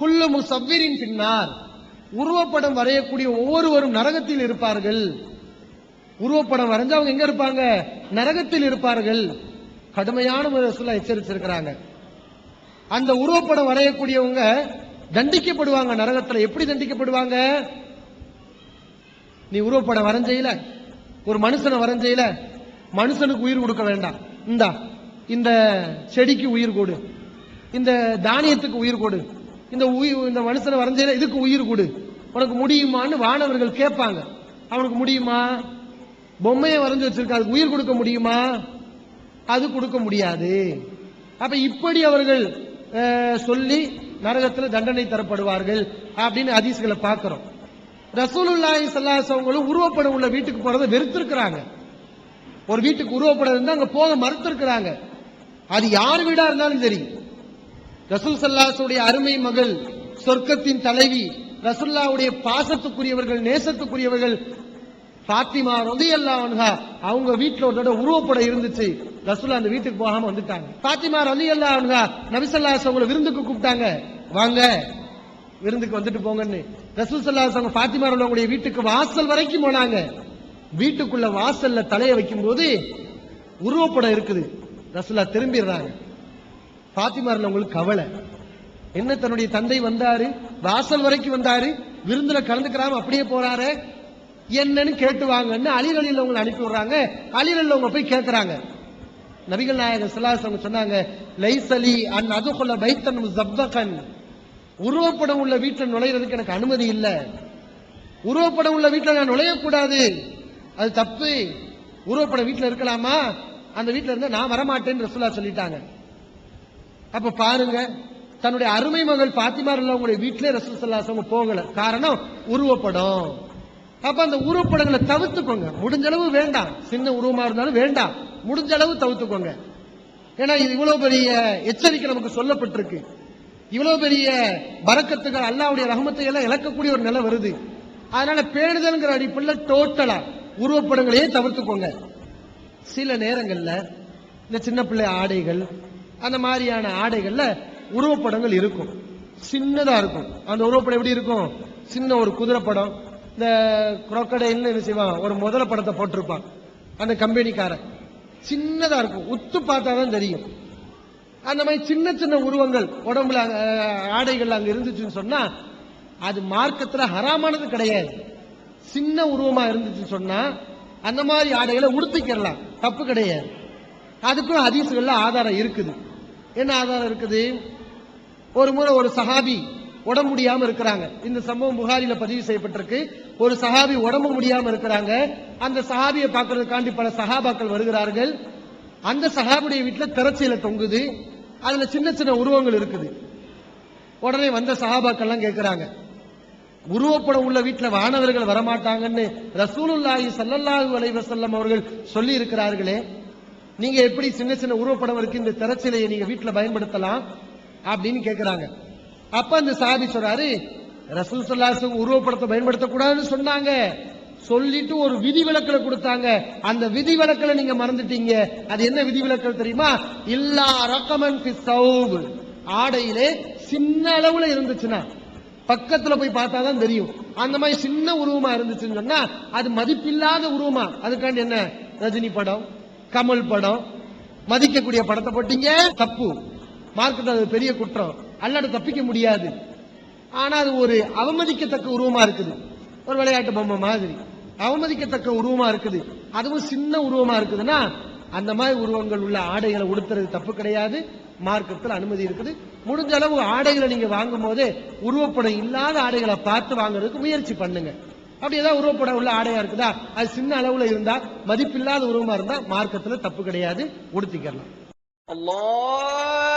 குல்லு முஸவ்விரின் பின்னார், உருவப்படம் வரையக்கூடிய ஒவ்வொருவரும் நரகத்தில் இருப்பார்கள். உருவப்படம் வரைஞ்சா அவங்க எங்க இருப்பாங்க? நரகத்தில் இருப்பார்கள். கடுமையான ரசூலுல்லாஹ் எச்சரிச்சிருக்கிறாங்க. அந்த உருவப்படம் வரையக்கூடியவங்க தண்டிக்கப்படுவாங்க நரகத்துல. எப்படி தண்டிக்கப்படுவாங்க? நீ உருவப்படம் வரைஞ்சையில, ஒரு மனுஷனை வரைஞ்சையில, மனுஷனுக்கு உயிர் கொடுக்க வேண்டாம், இந்த செடிக்கு உயிர் கொடு, இந்த தானியத்துக்கு உயிர் கொடு, இந்த மனுஷனை வரைஞ்சையில இதுக்கு உயிர் கொடு, உனக்கு முடியுமான்னு வானவர்கள் கேட்பாங்க. அவனுக்கு முடியுமா? பொம்மையை வரைஞ்சு வச்சிருக்க, அதுக்கு உயிர் கொடுக்க முடியுமா? அது கொடுக்க முடியாது. அப்ப இப்படி அவர்கள் சொல்லி நரகத்தில் தண்டனை தரப்படுவார்கள் அப்படின்னு ஹதீஸ்களை பார்க்கிறோம். ரசூலுல்லாஹி ஸல்லல்லாஹு அலைஹி வஸல்லம் உருவப்படம் உள்ள வீட்டுக்கு போறதை வெறுத்திருக்கிறாங்க. ஒரு வீட்டுக்கு உருவப்படம் இருந்தா அங்க போக மறுத்திருக்கிறாங்க. அது யார் வீடா இருந்தாலும் சரி. ரசூல் ஸல்லல்லாஹு அலைஹி வஸல்லம் அருமை மகள், சொர்க்கத்தின் தலைவி, ரசூலுல்லாஹ்வுடைய பாசத்துக்குரியவர்கள், நேசத்துக்குரியவர்கள் ஃபாத்திமா ரலியல்லாஹு அன்ஹா, அவங்க வீட்டுல ஒரு தடவை உருவப்படம் இருந்துச்சு. ரசூலுல்லாஹ் அந்த வீட்டுக்கு போகாம வந்துட்டாங்க. ஃபாத்திமா ரலியல்லாஹு அன்ஹா நபி ஸல்லல்லாஹு அலைஹி வஸல்லம் விருந்துக்கு கூப்பிட்டாங்க, வாங்க விருந்துக்கு வந்துட்டு போங்கன்னு. ரசூல் ஸல்லல்லாஹு அலைஹி வஸல்லம் ஃபாத்திமா ரலியல்லாஹு வீட்டுக்கு வாசல் வரைக்கும் போனாங்க. வீட்டுக்குள்ள வாசல்ல தலையை வைக்கும் போது உருவப்படம் இருக்குது. ரசூலுல்லாஹ் திரும்பிடுறாங்க. ஃபாத்திமா ரலியல்லாஹு கவலை, என்ன தன்னுடைய தந்தை வந்தாரு, வாசல் வரைக்கும் வந்தாரு, விருந்துல கலந்துக்கிறாம அப்படியே போறாரு, என்னன்னு கேட்டுவாங்கன்னு அலி ரலியல்லாஹு அனுப்பி விடுறாங்க. அலி ரலியல்லாஹு போய் கேட்கிறாங்க. நபிகள் நாயகம் ஸல்லல்லாஹு அலைஹி வஸல்லம் சொன்னாங்க, லைஸலி அன் அதுகுல பைத்தன் முஸப்பகன், உருவப்படம் உள்ள வீட்டில் நுழையிறதுக்கு எனக்கு அனுமதி இல்ல. உருவப்படம் உள்ள வீட்டில் நான் நுழையக்கூடாது, அது தப்பு. உருவப்படம் வீட்டில் இருக்கலாமா? அந்த வீட்டில் இருந்தா நான் வரமாட்டேன்னு ரசூலுல்லாஹ் சொல்லிட்டாங்க. அப்ப பாருங்க, தன்னுடைய அருமை மகள் ஃபாத்திமா ரலியல்லாஹு வீட்டிலே ரசூல் ஸல்லல்லாஹு அலைஹி வஸல்லம் போகல. காரணம் உருவப்படம். அப்ப அந்த உருவப்படங்களை தவிர்த்துக்கோங்க, முடிஞ்ச அளவு வேண்டாம். சின்ன உருவமா இருந்தாலும் வேண்டாம், முடிஞ்ச அளவு தவிர்த்துக்கோங்க. ஏன்னா இது இவ்வளவு பெரிய எச்சரிக்கை நமக்கு சொல்லப்பட்டிருக்கு. இவ்வளவு பெரிய பரக்கத்துகள், அல்லாஹ்வுடைய ரஹமத்தை எல்லாம் இழக்கக்கூடிய ஒரு நிலை வருது. அதனால பேணுதல்ங்கிற அடிப்படையில் டோட்டலா உருவப்படங்களையே தவிர்த்துக்கோங்க. சில நேரங்கள்ல இந்த சின்ன பிள்ளை ஆடைகள், அந்த மாதிரியான ஆடைகள்ல உருவப்படங்கள் இருக்கும், சின்னதா இருக்கும். அந்த உருவப்படம் எப்படி இருக்கும்? சின்ன ஒரு குதிரை படம், இந்த குரோக்கடைல்னு என்ன செய்வான், ஒரு முதல படத்தை போட்டிருப்பான் அந்த கம்பெனிக்காரன், சின்னதா இருக்கும், உத்து பார்த்தாதான் தெரியும். அந்த மாதிரி சின்ன சின்ன உருவங்கள் உடம்புல ஆடைகள் அங்க இருந்துச்சுன்னு சொன்னா அது மார்க்கத்துல ஹராமானது கிடையாது. சின்ன உருவமா இருந்துச்சு சொன்னா அந்த மாதிரி ஆடைகளை உடுத்திக்கலாம், தப்பு கிடையாது. அதுக்கும் ஹதீஸ்கள்ல ஆதாரம் இருக்குது. என்ன ஆதாரம் இருக்குது? ஒரு முறை ஒரு சஹாபி உடம்பு முடியாம இருக்கிறாங்க. இந்த சம்பவம் புகாரில பதிவு செய்யப்பட்டிருக்கு. ஒரு சஹாபி உடம்பு முடியாம இருக்கிறாங்க. அந்த சஹாபியை பார்க்கறதுக்காண்டி பல சஹாபாக்கள் வருகிறார்கள். அந்த சஹாபுடைய வீட்டுல திரைச்சீலை தொங்குது, அதுல சின்ன சின்ன உருவங்கள் இருக்குது. உடனே வந்த சஹாபாக்கள்லாம் கேட்கிறாங்க, உருவப்படம் உள்ள வீட்டுல வானவர்கள் வரமாட்டாங்கன்னு ரசூலுல்லாஹி ஸல்லல்லாஹு அலைஹி வஸல்லம் அவர்கள் சொல்லி இருக்கிறார்களே, நீங்க எப்படி சின்ன சின்ன உருவப்படம் இருக்கு இந்த திரைச்சீலையை நீங்க வீட்டுல பயன்படுத்தலாம் அப்படின்னு கேட்கிறாங்க. அப்ப அந்த சஹாபி சொல்றாரு, ரசூல் ஸல்லல்லாஹு அலைஹி வஸல்லம் உருவப்படத்தை பயன்படுத்தக்கூடாதுன்னு சொன்னாங்க, சொல்லிட்டு ஒரு விதிவிலக்கலை கொடுத்தாங்க. அந்த விதிவிலக்கலை நீங்க மறந்துட்டீங்க. அது என்ன விதிவிலக்கல் தெரியுமா? இல்லா ரகமன் ஃபி ஸௌப், ஆடையிலே சின்ன அளவுல இருந்துச்சுன்னா பக்கத்துல போய் பார்த்தாதான் தெரியும். அந்த மாதிரி சின்ன உருவமா இருந்துச்சுன்னு சொன்னா அது மதிப்பில்லாத உருவமா. அதுக்காண்டி என்ன, ரஜினி படம், கமல் படம், மதிக்கக்கூடிய படத்தை போட்டீங்க, தப்பு. மார்க்கெட் அது பெரிய குற்றம், அல்லாட தப்பிக்க முடியாது. ஆனா அது ஒரு அவமதிக்கத்தக்க உருவமா இருக்குது, ஒரு விளையாட்டு பொம்மை மாதிரி அவமதிக்கத்தக்க உருவமா இருக்குது, அதுவும் சின்ன உருவமா இருக்குதுன்னா அந்த மாதிரி உருவங்கள் உள்ள ஆடைகளை உடுத்துறது தப்பு கிடையாது, மார்க்கத்தில் அனுமதி இருக்குது. முடிஞ்ச அளவு ஆடைகளை நீங்க வாங்கும் போதே உருவப்படம் இல்லாத ஆடைகளை பார்த்து வாங்குறதுக்கு முயற்சி பண்ணுங்க. அப்படி ஏதாவது உருவப்படம் உள்ள ஆடையா இருக்குதா, அது சின்ன அளவுல இருந்தா, மதிப்பில்லாத உருவமா இருந்தா மார்க்கத்தில் தப்பு கிடையாது, உடுத்திக்கலாம். அல்லாஹ்